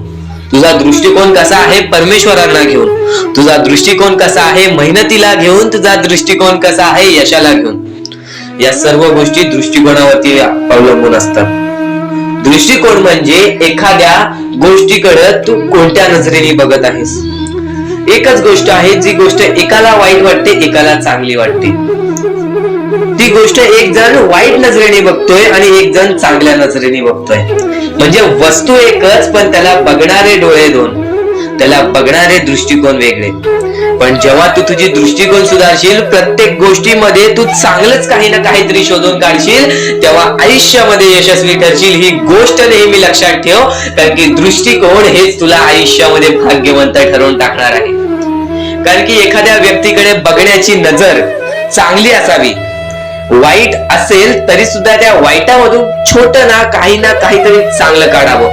तुझा दृष्टिकोन कसा आहे परमेश्वरांना घेऊन, तुझा दृष्टिकोन कसा आहे मेहनतीला घेऊन, तुझा दृष्टिकोन कसा आहे यशाला घेऊन. या सर्व गोष्टी दृष्टिकोनावरती अवलंबून असतात. दृष्टिकोन म्हणजे एखाद्या गोष्टीकडे तू कोणत्या नजरेने बघत आहेस. एकच गोष्ट आहे, जी गोष्ट एकाला वाईट वाटते एकाला चांगली वाटते. ती गोष्ट एक जण वाईट नजरेने बघतोय आणि एक जण चांगल्या नजरेने बघतोय. म्हणजे वस्तू एकच, पण त्याला बघणारे डोळे दोन, त्याला बघणारे दृष्टिकोन वेगळे. पण जेव्हा तू तुझी दृष्टिकोन सुधारशील, प्रत्येक गोष्टीमध्ये तू चांगलंच काही ना काहीतरी शोधून काढशील, तेव्हा आयुष्यामध्ये यशस्वी ठरशील. ही गोष्ट नेहमी लक्षात ठेव, कारण की दृष्टिकोन हेच तुला आयुष्यामध्ये भाग्यवंत ठरवून टाकणार आहे. कारण की एखाद्या व्यक्तीकडे बघण्याची नजर चांगली असावी. वाईट असेल तरी सुद्धा त्या वाईटामधून छोट ना काहीतरी चांगलं काढावं.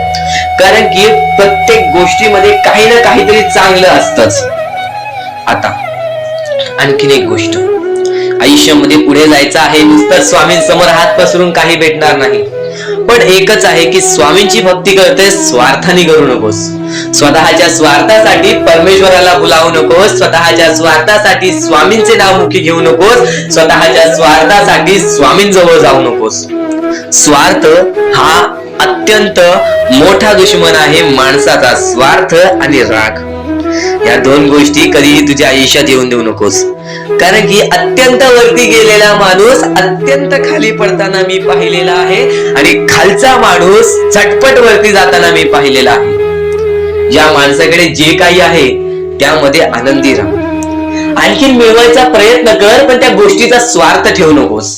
कारण की प्रत्येक गोष्टीमध्ये काही ना काहीतरी चांगलं असतंच. आता आणखीन एक गोष्ट, आयुष्यामध्ये पुढे जायचं आहे, नुसतं स्वामींसमोर हात पसरून काही भेटणार नाही. पण एकच आहे की स्वामींची भक्ती करते, स्वार्थाने करू नकोस. स्वतःच्या स्वार्थासाठी परमेश्वराला भुलावू नकोस, स्वतःच्या स्वार्थासाठी स्वामींचे नाव मुखी घेऊ नकोस, स्वतःच्या स्वार्थासाठी स्वामींजवळ जाऊ नकोस. स्वार्थ हा अत्यंत मोठा दुश्मन आहे माणसाचा. स्वार्थ आणि राग या दोन गोष्टी कधीही तुझ्या आयुष्यात येऊन देऊ नकोस. कारण की अत्यंत वरती गेलेला माणूस अत्यंत खाली पडताना मी पाहिलेला आहे आणि खालचा माणूस झटपट वरती जाताना मी पाहिलेला आहे. ज्या माणसाकडे जे काही आहे त्यामध्ये आनंदी राहा. आणखीन मिळवायचा प्रयत्न कर, पण त्या गोष्टीचा स्वार्थ ठेवू नकोस.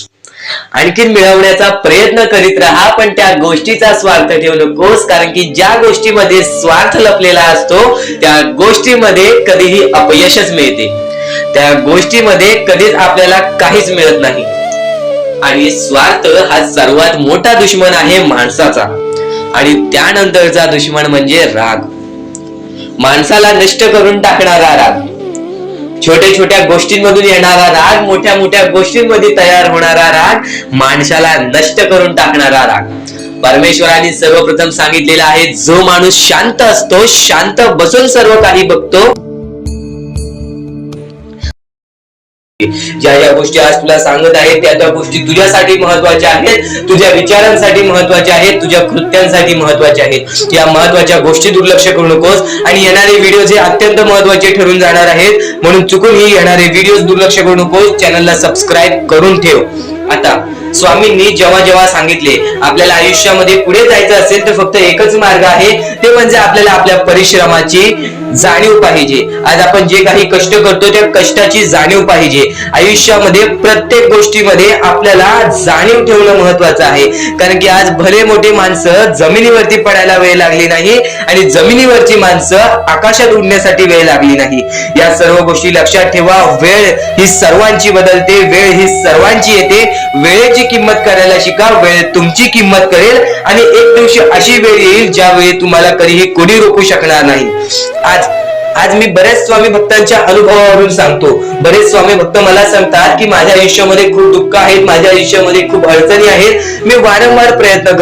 आणखीन मिळवण्याचा प्रयत्न करीत राहा, पण त्या गोष्टीचा स्वार्थ ठेवू नकोस. कारण की ज्या गोष्टीमध्ये स्वार्थ लपलेला असतो त्या गोष्टीमध्ये कधीही अपयशच मिळते. त्या गोष्टीमध्ये कधीच आपल्याला काहीच मिळत नाही. आणि स्वार्थ हा सर्वात मोठा दुश्मन आहे माणसाचा. आणि त्यानंतरचा दुश्मन म्हणजे राग. माणसाला नष्ट करून टाकणारा राग, छोट्या छोट्या गोष्टींमधून येणारा राग, मोठ्या मोठ्या गोष्टींमध्ये तयार होणारा राग, माणसाला नष्ट करून टाकणारा राग. परमेश्वराने सर्वप्रथम सांगितलेला आहे, जो माणूस शांत असतो, शांत बसून सर्व काही बघतो. ज्या ज्या गोष्टी आज तुला सांगत आहेत त्या त्या गोष्टी तुझ्यासाठी महत्वाच्या आहेत, तुझ्या विचारांसाठी महत्वाच्या आहेत, तुझ्या कृत्यांसाठी महत्वाच्या आहेत. या महत्वाच्या गोष्टी दुर्लक्ष करू नकोस. आणि येणारे व्हिडिओ हे अत्यंत महत्वाचे ठरून जाणार आहेत, म्हणून चुकूनही येणारे व्हिडिओ दुर्लक्ष करू नकोस. चॅनलला सबस्क्राईब करून ठेव. आता स्वामींनी जेव्हा जेव्हा सांगितले आपल्याला आयुष्यामध्ये पुढे जायचं असेल तर फक्त एकच मार्ग आहे, ते म्हणजे आपल्याला आपल्या परिश्रमाची जाणीव पाहिजे. आज आपण जे काही कष्ट करतो त्या कष्टाची जाणीव पाहिजे. आयुष्यामध्ये प्रत्येक गोष्टीमध्ये आपल्याला जाणीव ठेवणं महत्वाचं आहे. कारण की आज भले मोठे माणसं जमिनीवरती पडायला वेळ लागली नाही आणि जमिनीवरची माणसं आकाशात उडण्यासाठी वेळ लागली नाही. या सर्व गोष्टी लक्षात ठेवा. वेळ ही सर्वांची बदलते, वेळ ही सर्वांची येते. वेळेची किंमत करायला शिका, वेळ तुमची किंमत करेल. आणि एक दिवशी अशी वेळ येईल ज्यावेळी तुम्हाला कधीही कोणी रोखू शकणार नाही. आज मी बरेच स्वामी भक्तांच्या अनुभवावरून सांगतो. बरेच स्वामी भक्त मला सांगतात की माझ्या आयुष्यामध्ये खूप दुःख आहेत, माझ्या आयुष्यामध्ये खूप अडचणी आहेत. मी वारंवार प्रयत्न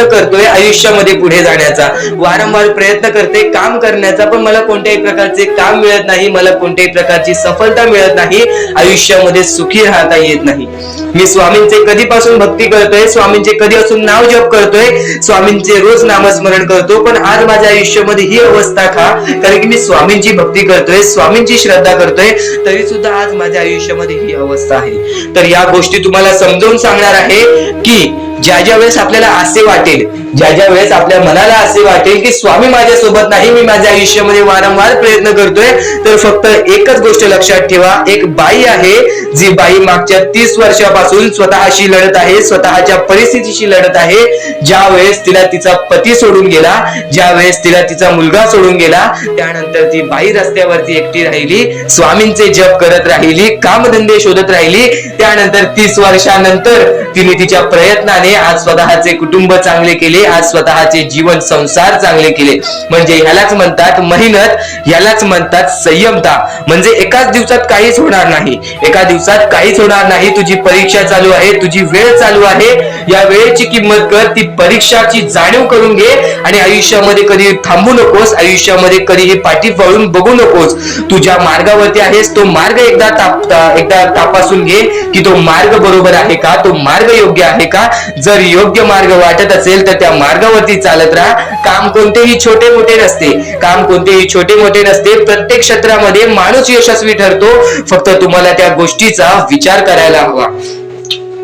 करतोय आयुष्यामध्ये पुढे जाण्याचा, वारंवार प्रयत्न करते काम करण्याचा, पण मला कोणत्याही प्रकारचे काम मिळत नाही, मला कोणत्याही प्रकारची सफलता मिळत नाही, आयुष्यामध्ये सुखी राहता येत नाही. मी स्वामींचे कधीपासून भक्ती करतोय, स्वामींचे कधीपासून नाव जप करतोय, स्वामींचे रोज नामस्मरण करतो, पण आज माझ्या आयुष्यामध्ये ही अवस्था का? कारण की मी स्वामींची भक्ती करतोय, स्वामींची श्रद्धा करतोय, तरी सुद्धा आज माझ्या आयुष्यामध्ये ही अवस्था आहे. तर या गोष्टी तुम्हाला समजावून सांगणार आहे की ज्या ज्या वेळेस आपल्याला असे वाटेल, ज्या ज्या वेळेस आपल्या मनाला असे वाटेल की स्वामी माझ्या सोबत नाही, मी माझ्या आयुष्यामध्ये वारंवार प्रयत्न करतोय, तर फक्त एकच गोष्ट लक्षात ठेवा. एक बाई आहे, जी बाई मागच्या 30 वर्षापासून स्वतःशी लढत आहे, स्वतःच्या परिस्थितीशी लढत आहे. ज्या वेळेस तिला तिचा पती सोडून गेला, ज्या वेळेस तिला तिचा मुलगा सोडून गेला, त्यानंतर ती बाई रस्त्यावरती एकटी राहिली, स्वामींचे जप करत राहिली, कामधंदे शोधत राहिली. त्यानंतर 30 वर्षानंतर तिने तिच्या प्रयत्नाने आज स्वतःचे कुटुंब चांगले केले, आज स्वतःचे जीवन संसार चांगले केले. म्हणजे ह्यालाच म्हणतात मेहनत, ह्यालाच म्हणतात संयमता. म्हणजे एकाच दिवसात काहीच होणार नाही, एका दिवसात काहीच होणार नाही. तुझी परीक्षा चालू आहे, तुझी वेळ चालू आहे, या वेळेची किंमत कर, ती परीक्षाची जाणीव करून घे आणि आयुष्यामध्ये कधी थांबू नकोस, आयुष्यामध्ये कधीही पाठी वळून बघू नकोस. तू ज्या मार्गावरती आहेस तो मार्ग एकदा तपासून घे की तो मार्ग बरोबर आहे का, तो मार्ग योग्य आहे का. जर योग्य मार्ग वाटत असेल तर त्या मार्गावरती चालत राहा. काम कोणतेही छोटे मोठे नसते, काम कोणतेही छोटे मोठे नसते. प्रत्येक क्षेत्रामध्ये माणूस यशस्वी ठरतो, फक्त तुम्हाला त्या गोष्टीचा विचार करायला हवा.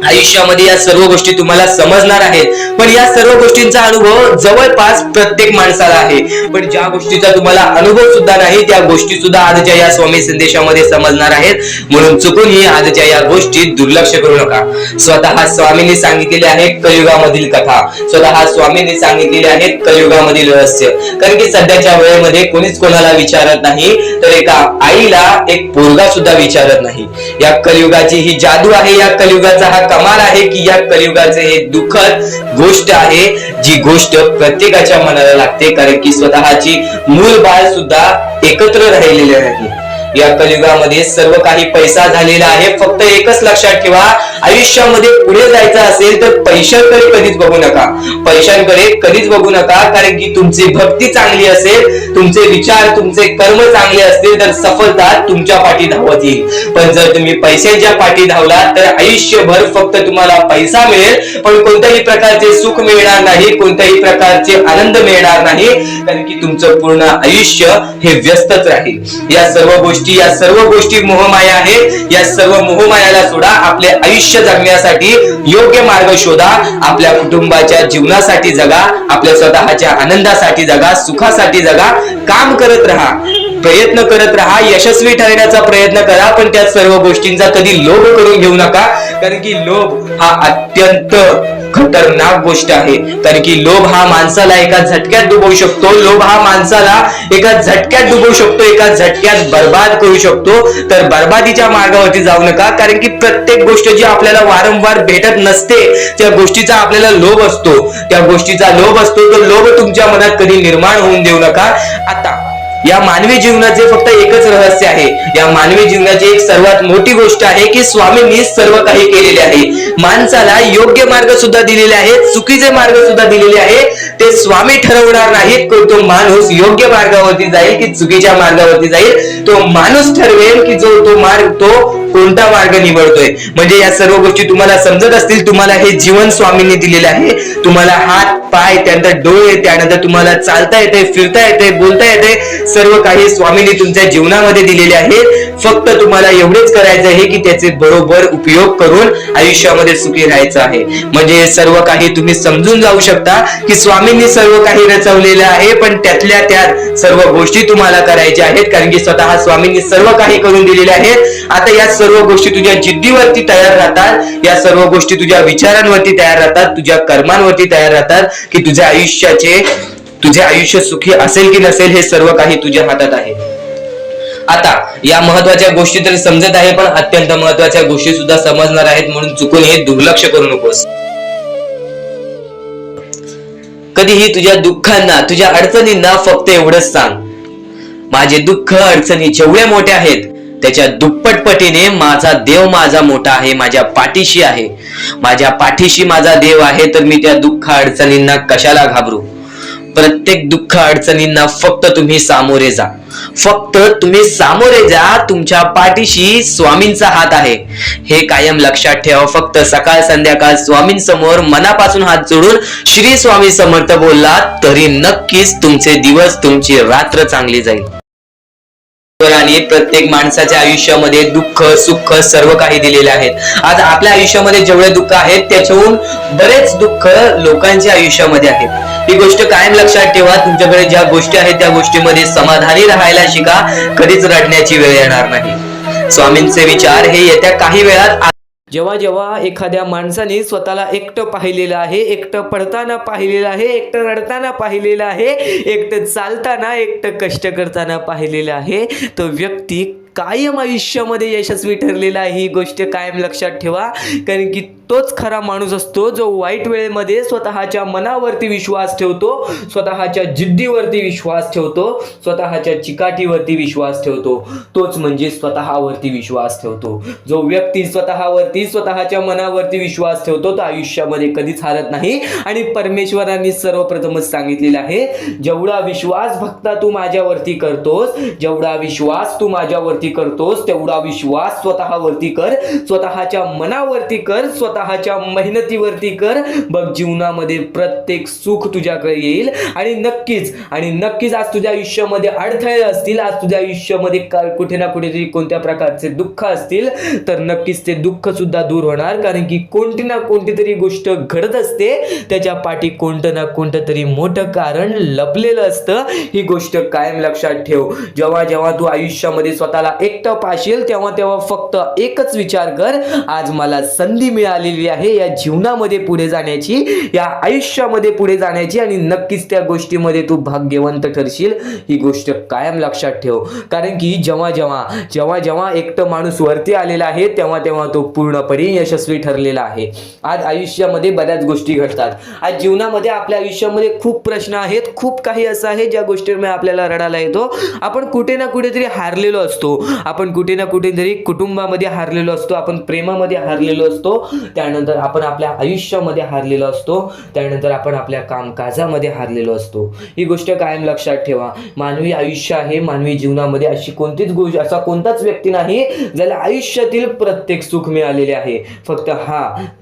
आयुष्यामध्ये या सर्व गोष्टी तुम्हाला समजणार आहेत, पण या सर्व गोष्टींचा अनुभव जवळपास प्रत्येक माणसाला आहे. पण ज्या गोष्टीचा तुम्हाला अनुभव सुद्धा नाही त्या गोष्टी सुद्धा आजच्या या स्वामी संदेशामध्ये समजणार आहेत. म्हणून चुकूनही आजच्या या गोष्टी दुर्लक्ष करू नका. स्वतः स्वामींनी सांगितलेले आहे कलियुगामधील कथा, स्वतः स्वामींनी सांगितलेले आहेत कलियुगामधील रहस्य. कारण की सध्याच्या वेळेमध्ये कोणीच कोणाला विचारत नाही, तर एका आईला एक पोरगा सुद्धा विचारत नाही. या कलियुगाची ही जादू आहे, या कलियुगाचा हा कमाल आहे की या कलियुगाचे हे दुःखद गोष्ट आहे, जी गोष्ट प्रत्येकाच्या मनाला लागते. कारण की स्वतःची मूल बाळ सुद्धा एकत्र राहिलेले नाही. या कलियुगामध्ये सर्व काही पैसा झालेला आहे. फक्त एकच लक्षात ठेवा, आयुष्यामध्ये पुढे जायचं असेल तर पैशांकडे कधीच बघू नका, पैशांकडे कधीच बघू नका. कारण की तुमची भक्ती चांगली असेल, तुमचे विचार, तुमचे कर्म चांगले असतील तर सफलता तुमच्या पाठी धावत येईल. पण जर तुम्ही पैशांच्या पाठी धावला तर आयुष्यभर फक्त तुम्हाला पैसा मिळेल, पण कोणत्याही प्रकारचे सुख मिळणार नाही, कोणत्याही प्रकारचे आनंद मिळणार नाही. कारण की तुमचं पूर्ण आयुष्य हे व्यस्तच राहील. या सर्व गोष्टी मोहमाया आहेत. या सर्व मोहमायाला सोडा, आपले आयुष्य जगण्यासाठी योग्य मार्ग शोधा, आपल्या कुटुंबाच्या जीवनासाठी जगा, आपल्या स्वतःच्या आनंदासाठी जगा, सुखासाठी जगा. काम करत राहा, प्रयत्न करत राहा, यशस्वी ठरण्याचा प्रयत्न करा, पण त्या सर्व गोष्टींचा कधी लोभ करून घेऊ नका. कारण की लोभ हा अत्यंत खतरनाक गोष्ट आहे. कारण की लोभ हा माणसाला एका झटक्यात डुबवू शकतो, लोभ हा माणसाला एका झटक्यात डुबवू शकतो, एका झटक्यात बर्बाद करू शकतो. तर बर्बादीच्या मार्गावरती जाऊ नका. कारण की प्रत्येक गोष्ट जी आपल्याला वारंवार भेटत नसते, त्या गोष्टीचा आपल्याला लोभ असतो, त्या गोष्टीचा लोभ असतो. तो लोभ तुमच्या मनात कधी निर्माण होऊन देऊ नका. आता या मानवी जीवनाचे फक्त एकच रहस्य आहे, या मानवी जीवनाची एक सर्वात मोठी गोष्ट आहे की स्वामींनी सर्व काही केलेले आहे. माणसाला योग्य मार्ग सुद्धा दिलेले आहेत, चुकीचे मार्ग सुद्धा दिलेले आहेत. ते स्वामी ठरवणार नाहीत की तो माणूस योग्य मार्गावरती जाईल की चुकीच्या मार्गावरती जाईल. तो माणूस ठरवेल की तो मार्ग, तो कोणता मार्ग निवडतोय. म्हणजे या सर्व गोष्टी तुम्हाला समजत असतील. तुम्हाला हे जीवन स्वामींनी दिलेले आहे. तुम्हाला हात, पाय, त्यानंतर डोळे, त्यानंतर तुम्हाला चालता येते, फिरता येते, बोलता येते. सर्व काही स्वामींनी तुमच्या जीवनामध्ये दिलेले आहे. फक्त तुम्हाला एवढेच करायचं आहे की त्याचे बरोबर उपयोग करून आयुष्यामध्ये सुखी राहायचं आहे. म्हणजे सर्व काही तुम्ही समजून जाऊ शकता की स्वामींनी सर्व काही रचवलेलं आहे, पण त्यातल्या त्यात सर्व गोष्टी तुम्हाला करायच्या आहेत. कारण की स्वतः स्वामींनी सर्व काही करून दिलेले आहेत. आता या सर्व गोष्टी तुझ्या जिद्दीवरती तयार राहतात, या सर्व गोष्टी तुझ्या विचारांवरती तयार राहतात, तुझ्या कर्मांवरती तयार राहतात की तुझे आयुष्य सुखी असेल की नसेल हे सर्व काही तुझ्या हातात आहे. आता या महत्वाच्या गोष्टी तरी समजत आहे, पण अत्यंत महत्वाच्या गोष्टी सुद्धा समजणार आहेत, म्हणून चुकून हे दुर्लक्ष करू नकोस. कधीही तुझ्या दुःखांना, तुझ्या अडचणींना फक्त एवढंच सांग, माझे दुःख अडचणी जेवढे मोठे आहेत त्याच्या दुप्पटपटीने माझा देव माझा मोठा आहे, माझ्या पाठीशी आहे. माझ्या पाठीशी माझा देव आहे, तर मी त्या दुःख अडचणींना कशाला घाबरू. प्रत्येक दुःख अडचणींना फक्त तुम्ही सामोरे जा, फक्त तुम्ही सामोरे जा. तुमच्या पाठीशी स्वामींचा हात आहे, हे कायम लक्षात ठेवा. फक्त सकाळ संध्याकाळ स्वामींसमोर मनापासून हात जोडून श्री स्वामी समर्थ बोलला तरी नक्कीच तुमचे दिवस, तुमची रात्र चांगली जाईल. आणि प्रत्येक माणसाच्या आयुष्यामध्ये दुःख, सुख सर्व काही दिलेले आहेत. आज आपल्या आयुष्यामध्ये जेवढे दुःख आहेत त्याच्याहून बरेच दुःख लोकांच्या आयुष्यामध्ये आहेत. ही गोष्ट कायम लक्षात ठेवा. तुमच्याकडे ज्या गोष्टी आहेत त्या गोष्टीमध्ये समाधानी राहायला शिका, कधीच रडण्याची वेळ येणार नाही. स्वामींचे विचार हे येत्या काही वेळात. जेव्हा जेव्हा एखाद्या माणसाने स्वतःला एकटं पाहिलेलं आहे, एकटं पडताना पाहिलेलं आहे, एकटं रडताना पाहिलेलं आहे, एकटं चालताना, एकटं कष्ट करताना पाहिलेलं आहे, तो व्यक्ती कायम आयुष्यामध्ये यशस्वी ठरलेला आहे. ही गोष्ट कायम लक्षात ठेवा. कारण की तोच खरा माणूस असतो जो वाईट वेळेमध्ये स्वतःच्या मनावरती विश्वास ठेवतो, स्वतःच्या जिद्दीवरती विश्वास ठेवतो, स्वतःच्या चिकाटीवरती विश्वास ठेवतो. तोच म्हणजे स्वतःवरती विश्वास ठेवतो. जो व्यक्ती स्वतःवरती, स्वतःच्या मनावरती विश्वास ठेवतो तो आयुष्यामध्ये कधीच हारत नाही. आणि परमेश्वरांनी सर्वप्रथमच सांगितलेलं आहे, जेवढा विश्वास भक्ता तू माझ्यावरती करतोस, जेवढा विश्वास तू माझ्यावरती करतोस, तेवढा विश्वास स्वतःवरती कर, स्वतःच्या मनावरती कर, स्वतःच्या मेहनतीवरती कर. बघ, जीवनामध्ये प्रत्येक सुख तुझ्याकडे येईल. आणि नक्कीच आज तुझ्या आयुष्यामध्ये अडथळे असतील, आज तुझ्या आयुष्यामध्ये कुठे ना कुठेतरी कोणत्या प्रकारचे दुःख असतील, तर नक्कीच ते दुःख सुद्धा दूर होणार. कारण की कोणती ना कोणती तरी गोष्ट घडत असते, त्याच्या पाठी कोणतं ना कोणतं तरी मोठं कारण लपलेलं असतं. ही गोष्ट कायम लक्षात ठेव. जेव्हा जेव्हा तू आयुष्यामध्ये स्वतःला एकटं पाशील तेव्हा फक्त एकच विचार कर, आज मला संधी मिळालेली आहे या जीवनामध्ये पुढे जाण्याची, या आयुष्यामध्ये पुढे जाण्याची, आणि नक्कीच त्या गोष्टीमध्ये तू भाग्यवंत ठरशील. ही गोष्ट कायम लक्षात ठेव. कारण की जेव्हा एकटं माणूस वरती आलेला आहे तेव्हा तो पूर्णपणे यशस्वी ठरलेला आहे. आज आयुष्यामध्ये बऱ्याच गोष्टी घडतात. आज जीवनामध्ये आपल्या आयुष्यामध्ये खूप प्रश्न आहेत, खूप काही असं आहे ज्या गोष्टींमुळे आपल्याला रडायला येतो. आपण कुठे ना कुठेतरी हारलेलो असतो. आपण कुठे ना कुठेतरी कुटुंबामध्ये हारलेलो असतो, आपण प्रेमामध्ये हारलेलो असतो, त्यानंतर आपण आपल्या आयुष्यामध्ये हारलेलो असतो, त्यानंतर आपण आपल्या कामकाजामध्ये हारलेलो असतो. ही गोष्ट कायम लक्षात ठेवा. मानवी आयुष्य आहे, मानवी जीवनामध्ये अशी कोणतीच गोष्ट, असा कोणताच व्यक्ती नाही ज्याला आयुष्यातील प्रत्येक सुख मिळालेले आहे. फक्त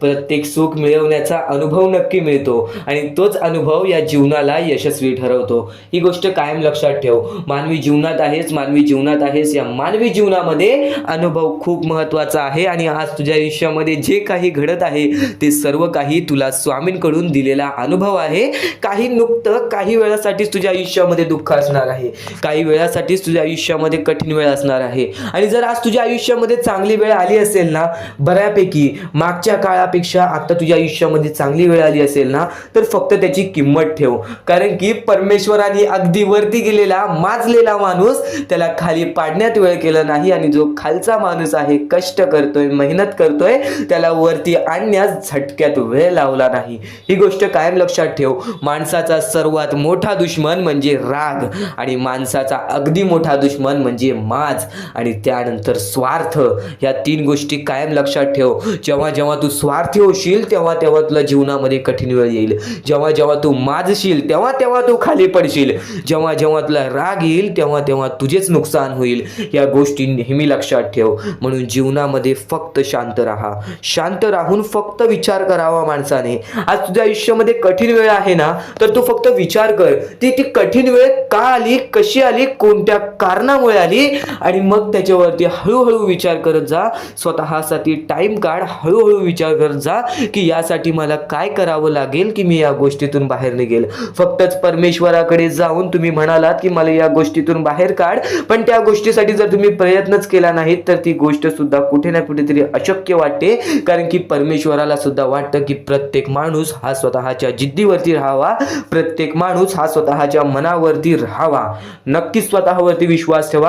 प्रत्येक सुख मिळवण्याचा अनुभव नक्की मिळतो आणि तोच अनुभव या जीवनाला यशस्वी ठरवतो. ही गोष्ट कायम लक्षात ठेव. मानवी जीवनात आहेस, या मानवी जीवनामध्ये अनुभव खूप महत्त्वाचा आहे. आणि आज तुझ्या आयुष्यामध्ये जे काही घडत आहे ते सर्व काही तुला स्वामींकडून दिलेला अनुभव आहे. काही वेळासाठीच तुझ्या आयुष्यामध्ये दुःख असणार आहे, काही वेळासाठीच तुझ्या आयुष्यामध्ये कठीण वेळ असणार आहे. आणि जर आज तुझ्या आयुष्यामध्ये चांगली वेळ आली असेल ना, बऱ्यापैकी मागच्या काळापेक्षा आता तुझ्या आयुष्यामध्ये चांगली वेळ आली असेल ना, तर फक्त त्याची किंमत ठेव. कारण की परमेश्वराने अगदी वरती गेलेला माजलेला माणूस त्याला खाली पाडण्यात वेळ केला नाही, आणि जो खालचा माणूस आहे, कष्ट करतोय, मेहनत करतोय, त्याला वरती आणण्यास झटक्यात वेळ लावला नाही. ही गोष्ट कायम लक्षात ठेव. माणसाचा सर्वात मोठा दुश्मन म्हणजे राग, आणि माणसाचा अगदी मोठा दुश्मन म्हणजे माज, आणि त्यानंतर स्वार्थ. या 3 गोष्टी कायम लक्षात ठेव. जेव्हा तू स्वार्थी होशील तेव्हा तुला जीवनामध्ये कठीण वेळ येईल. जेव्हा तू माजशील तेव्हा तू खाली पडशील. जेव्हा तुला राग येईल तेव्हा तुझेच नुकसान होईल. या गोष्टी नेहमी लक्षात ठेव. म्हणून जीवनामध्ये फक्त शांत राहा. शांत राहून फक्त विचार करावा माणसाने. आज तुझ्या आयुष्यामध्ये कठीण वेळ आहे ना, तर तू फक्त विचार कर, ती कठीण वेळ का आली, कशी आली, कोणत्या कारणामुळे आली, आणि मग त्याच्यावरती हळूहळू विचार करत जा. स्वतःसाठी टाइम काढ, हळूहळू विचार करत जा की यासाठी मला काय करावं लागेल की मी या गोष्टीतून बाहेर निघेल. फक्तच परमेश्वराकडे जाऊन तुम्ही म्हणालात की मला या गोष्टीतून बाहेर काढ, पण त्या गोष्टीसाठी जर तुम्ही प्रयत्नच केला नाहीत तर ती गोष्ट सुद्धा कुठे ना कुठेतरी अशक्य वाटते. कारण की परमेश्वराला सुद्धा वाटतं की प्रत्येक माणूस हा स्वतःच्या जिद्दीवरती राहावा, प्रत्येक माणूस हा स्वतःच्या मनावरती राहावा. नक्कीच स्वतःवरती विश्वास ठेवा.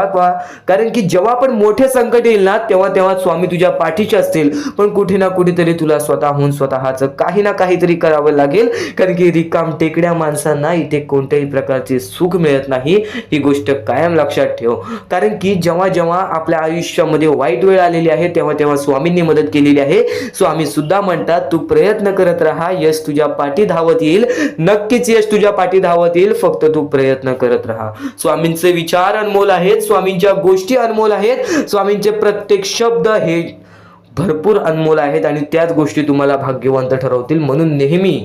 कारण की जेव्हा पण मोठे संकट येईल ना तेव्हा स्वामी तुझ्या पाठीचे असतील, पण कुठे ना कुठेतरी तुला स्वतःहून स्वतःचं काही ना काहीतरी करावं लागेल. कारण की रिकाम टेकड्या माणसांना इथे कोणत्याही प्रकारचे सुख मिळत नाही. ही गोष्ट कायम लक्षात ठेव. कारण की जेव्हा आपल्या आयुष्यामध्ये वाईट वेळ आलेली आहे तेव्हा स्वामींनी मदत केलेली आहे. स्वामी सुद्धा म्हणतात तू प्रयत्न करत राहा, यश तुझ्या पाठी धावत येईल. नक्कीच यश तुझ्या पाठी धावत येईल, फक्त तू प्रयत्न करत राहा. स्वामींचे विचार अनमोल आहेत, स्वामींच्या गोष्टी अनमोल आहेत, स्वामींचे प्रत्येक शब्द हे भरपूर अनमोल आहेत, आणि त्याच गोष्टी तुम्हाला भाग्यवंत ठरवतील. म्हणून नेहमी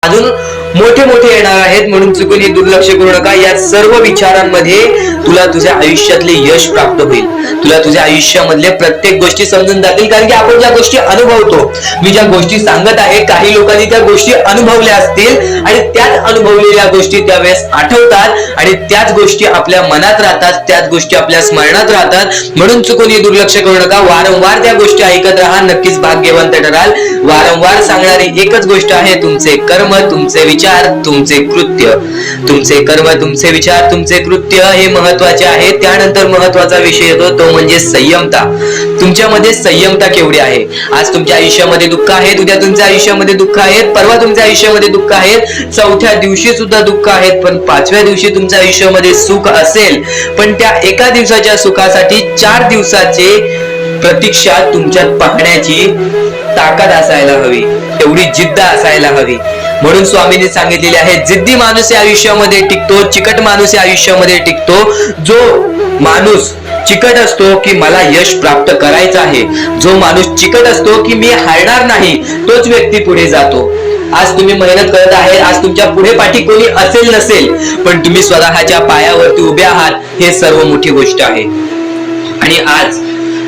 अजून मोठे येणार आहेत, म्हणून चुकून दुर्लक्ष करू नका. या सर्व विचारांमध्ये तुला तुझ्या आयुष्यातले यश प्राप्त होईल. तुला तुझ्या आयुष्यामधले प्रत्येक गोष्टी समजून जातील. कारण की आपण ज्या गोष्टी अनुभवतो, मी ज्या गोष्टी सांगत आहे, काही लोकांनी त्या गोष्टी अनुभवल्या असतील आणि त्याच अनुभवलेल्या गोष्टी त्यावेळेस आठवतात आणि त्याच गोष्टी आपल्या मनात राहतात, त्याच गोष्टी आपल्या स्मरणात राहतात. म्हणून चुकून दुर्लक्ष करू नका. वारंवार त्या गोष्टी ऐकत राहा, नक्कीच भाग्यवंत ठराल. वारंवार सांगणारी एकच गोष्ट आहे, तुमचे कर्म, तुमचे विचार, तुमचे कृत्य. तुमचे कर्म, तुमचे विचार, तुमचे कृत्य हे महत्वाचे आहे. त्यानंतर महत्वाचा विषय येतो तो म्हणजे संयमता. तुमच्यामध्ये संयमता केवढी आहे? आज तुमच्या आयुष्यामध्ये दुःख आहे, उद्या तुमच्या आयुष्यामध्ये दुःख आहेत, परवा तुमच्या आयुष्यामध्ये दुःख आहेत, चौथ्या दिवशी सुद्धा दुःख आहेत, पण 5व्या दिवशी तुमच्या आयुष्यामध्ये सुख असेल. पण त्या एका दिवसाच्या सुखासाठी 4 दिवसाचे प्रतीक्षा तुमच्यात पाहण्याची ताकद असायला हवी, तेवढी जिद्द असायला हवी. म्हणून स्वामींनी सांगितलेले आहे, जिद्दी माणूस या आयुष्यामध्ये टिकतो, चिकट माणूस या आयुष्यामध्ये टिकतो. जो माणूस चिकट असतो की मला यश प्राप्त करायचं आहे, जो माणूस चिकट असतो की मी हारणार नाही, तोच व्यक्ती पुढे जातो. आज तुम्ही मेहनत करत आहे, आज तुमच्या पुढे पाठी कोणी असेल नसेल, पण तुम्ही स्वतःच्या पायावरती उभे आहात, हे सर्व मोठी गोष्ट आहे. आणि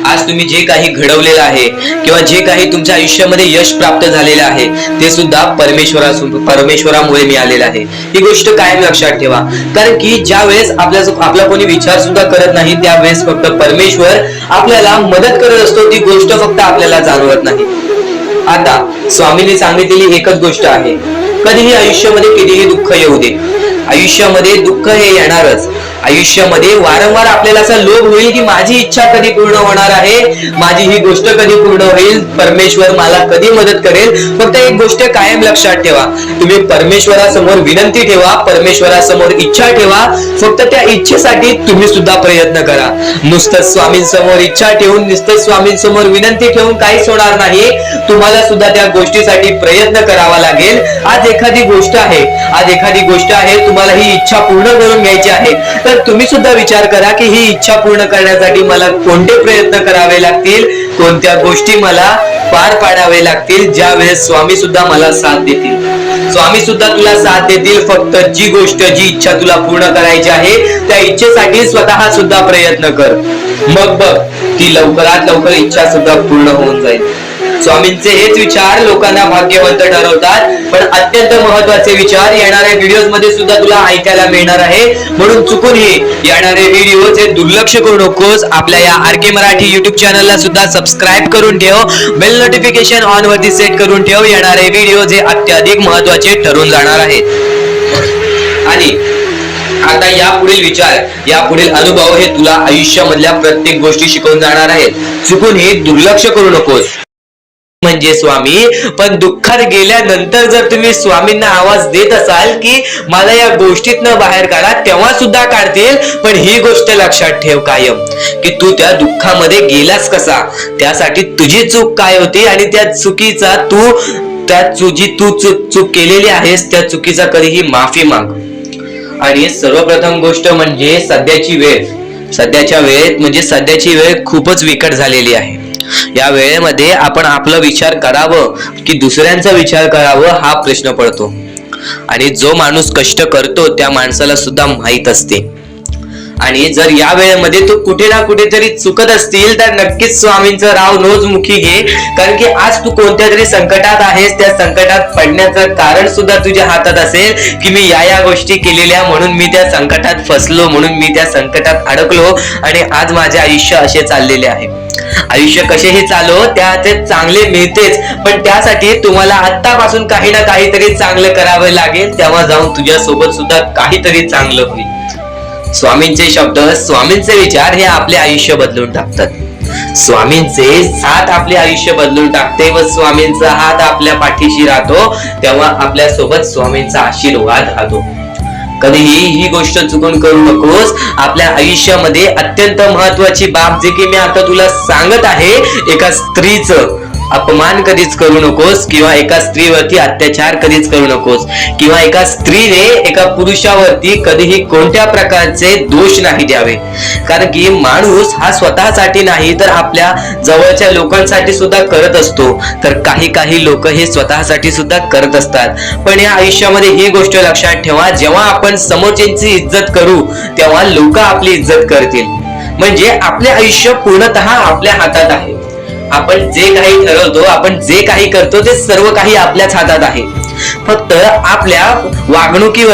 आज तुम्ही जे काही घडवलेलं आहे किंवा जे काही तुमच्या आयुष्यामध्ये यश प्राप्त झालेलं आहे ते सुद्धा परमेश्वरामुळे मिळालेलं आहे. ही गोष्ट कायम लक्षात ठेवा. कारण की ज्या वेळेस आपला कोणी विचार सुद्धा करत नाही त्यावेळेस फक्त परमेश्वर आपल्याला मदत करत असतो. ती गोष्ट फक्त आपल्याला जाणवत नाही. आता स्वामींनी सांगितलेली एकच गोष्ट आहे, कधीही आयुष्यामध्ये कितीही दुःख येऊ दे, आयुष्यामध्ये दुःख हे येणारच. आयुष्यामध्ये वारंवार आपल्याला असा लोभ होईल की माझी इच्छा कधी पूर्ण होणार आहे, माझी ही गोष्ट कधी पूर्ण होईल, परमेश्वर मला कधी मदत करेल. फक्त एक गोष्ट कायम लक्षात ठेवा, तुम्ही परमेश्वरासमोर विनंती ठेवा, परमेश्वरासमोर इच्छा ठेवा. फक्त त्या इच्छेसाठी तुम्ही सुद्धा प्रयत्न करा. नुसतं स्वामींसमोर इच्छा ठेवून, नुसतं स्वामींसमोर विनंती ठेवून काहीच होणार नाही. तुम्हाला सुद्धा त्या गोष्टीसाठी प्रयत्न करावा लागेल. आज एखादी गोष्ट आहे, तुम्हाला ही इच्छा पूर्ण करून घ्यायची आहे, तर तुम्ही सुद्धा विचार करा की ही इच्छा पूर्ण करण्यासाठी मला कोणते प्रयत्न करावे लागतील, कोणत्या गोष्टी मला पार पाडावे लागतील, ज्या वेळेस स्वामी सुद्धा मला साथ देतील. स्वामी सुद्धा तुला साथ देतील. फक्त जी गोष्ट, जी इच्छा तुला पूर्ण करायची आहे, त्या इच्छेसाठी स्वतः सुद्धा प्रयत्न कर. मग बघ ती लवकरात लवकर इच्छा सुद्धा पूर्ण होऊन जाईल. स्वामींचे हेच विचार लोकांना भाग्यवंत ठरवतात. पण अत्यंत महत्वाचे विचार येणाऱ्या व्हिडिओज मध्ये सुद्धा तुला ऐकायला मिळणार आहे. म्हणून चुकूनही येणारे व्हिडिओ जे दुर्लक्ष करू नकोस. आपल्या या आरके मराठी युट्यूब चॅनलला सुद्धा सबस्क्राईब करून ठेव, बेल नोटिफिकेशन ऑन वरती सेट करून ठेव. येणारे व्हिडिओ जे अत्याधिक महत्वाचे ठरून जाणार आहेत. आणि आता यापुढील विचार, यापुढील अनुभव हे तुला आयुष्यामधल्या प्रत्येक गोष्टी शिकवून जाणार आहेत. चुकून हे दुर्लक्ष करू नकोस. म्हणजे स्वामी, पण दुःखात गेल्यानंतर जर तुम्ही स्वामींना आवाज देत असाल की मला या गोष्टीतनं बाहेर काढा, तेव्हा सुद्धा काढतील. पण ही गोष्ट लक्षात ठेव कायम की तू त्या दुःखामध्ये गेलास कसा, त्यासाठी तुझी चूक काय होती आणि त्या चुकीचा चूक केलेली आहेस, त्या चुकीचा कधीही माफी माग. आणि सर्वप्रथम गोष्ट म्हणजे सध्याची वेळ खूपच विकट झालेली आहे. या वेळेमध्ये आपण आपला विचार करावं की दुसऱ्यांचा विचार करावं, हा प्रश्न पडतो. आणि जो माणूस कष्ट करतो त्या माणसाला सुद्धा माहित असते. आणि जर या वेळेमध्ये तू कुठे ना कुठेतरी चुकत असतील तर नक्कीच स्वामींचं राव रोजमुखी घे. कारण की आज तू कोणत्या तरी संकटात आहेस. त्या संकटात पडण्याचं कारण सुद्धा तुझ्या हातात असेल की मी या गोष्टी केलेल्या, म्हणून मी त्या संकटात फसलो, म्हणून मी त्या संकटात अडकलो आणि आज माझे आयुष्य असे चाललेले आहे. आयुष्य कसेही चालो, त्याचे चांगले मिळतेच. पण त्यासाठी तुम्हाला आत्तापासून काही ना काहीतरी चांगलं करावं लागेल. तेव्हा जाऊन तुझ्या सोबत सुद्धा काहीतरी चांगलं होईल. स्वामींचे शब्द, स्वामींचे विचार हे आपले आयुष्य बदलून टाकतात. स्वामींचे साथ आपले आयुष्य बदलून टाकते व स्वामींचा हात आपल्या पाठीशी राहतो. तेव्हा आपल्या सोबत स्वामींचा आशीर्वाद राहतो. कधीही ही गोष्ट चुकून करू नकोस. आपल्या आयुष्यामध्ये अत्यंत महत्वाची बाब जे की मी आता तुला सांगत आहे, एका स्त्रीचं अपमान कधीच करू नकोस, किंवा एका स्त्रीवरती अत्याचार कधीच करू नकोस, किंवा एका स्त्रीने एका पुरुषावरती कधीही कोणत्या प्रकारचे दोष नाही द्यावे. कारण की माणूस हा स्वतःसाठी नाही तर आपल्या जवळच्या लोकांसाठी सुद्धा करत असतो. तर काही लोक हे स्वतःसाठी सुद्धा करत असतात. पण या आयुष्यामध्ये ही गोष्ट लक्षात ठेवा, जेव्हा आपण समोरच्यांची इज्जत करू तेव्हा लोक आपली इज्जत करतील. म्हणजे आपले आयुष्य पूर्णतः आपल्या हातात आहे. आपण जे काही ठरवतो, आपण जे काही करतो ते सर्व काही आपल्याच हातात आहे. फक्त आपल्या वागणुकीवर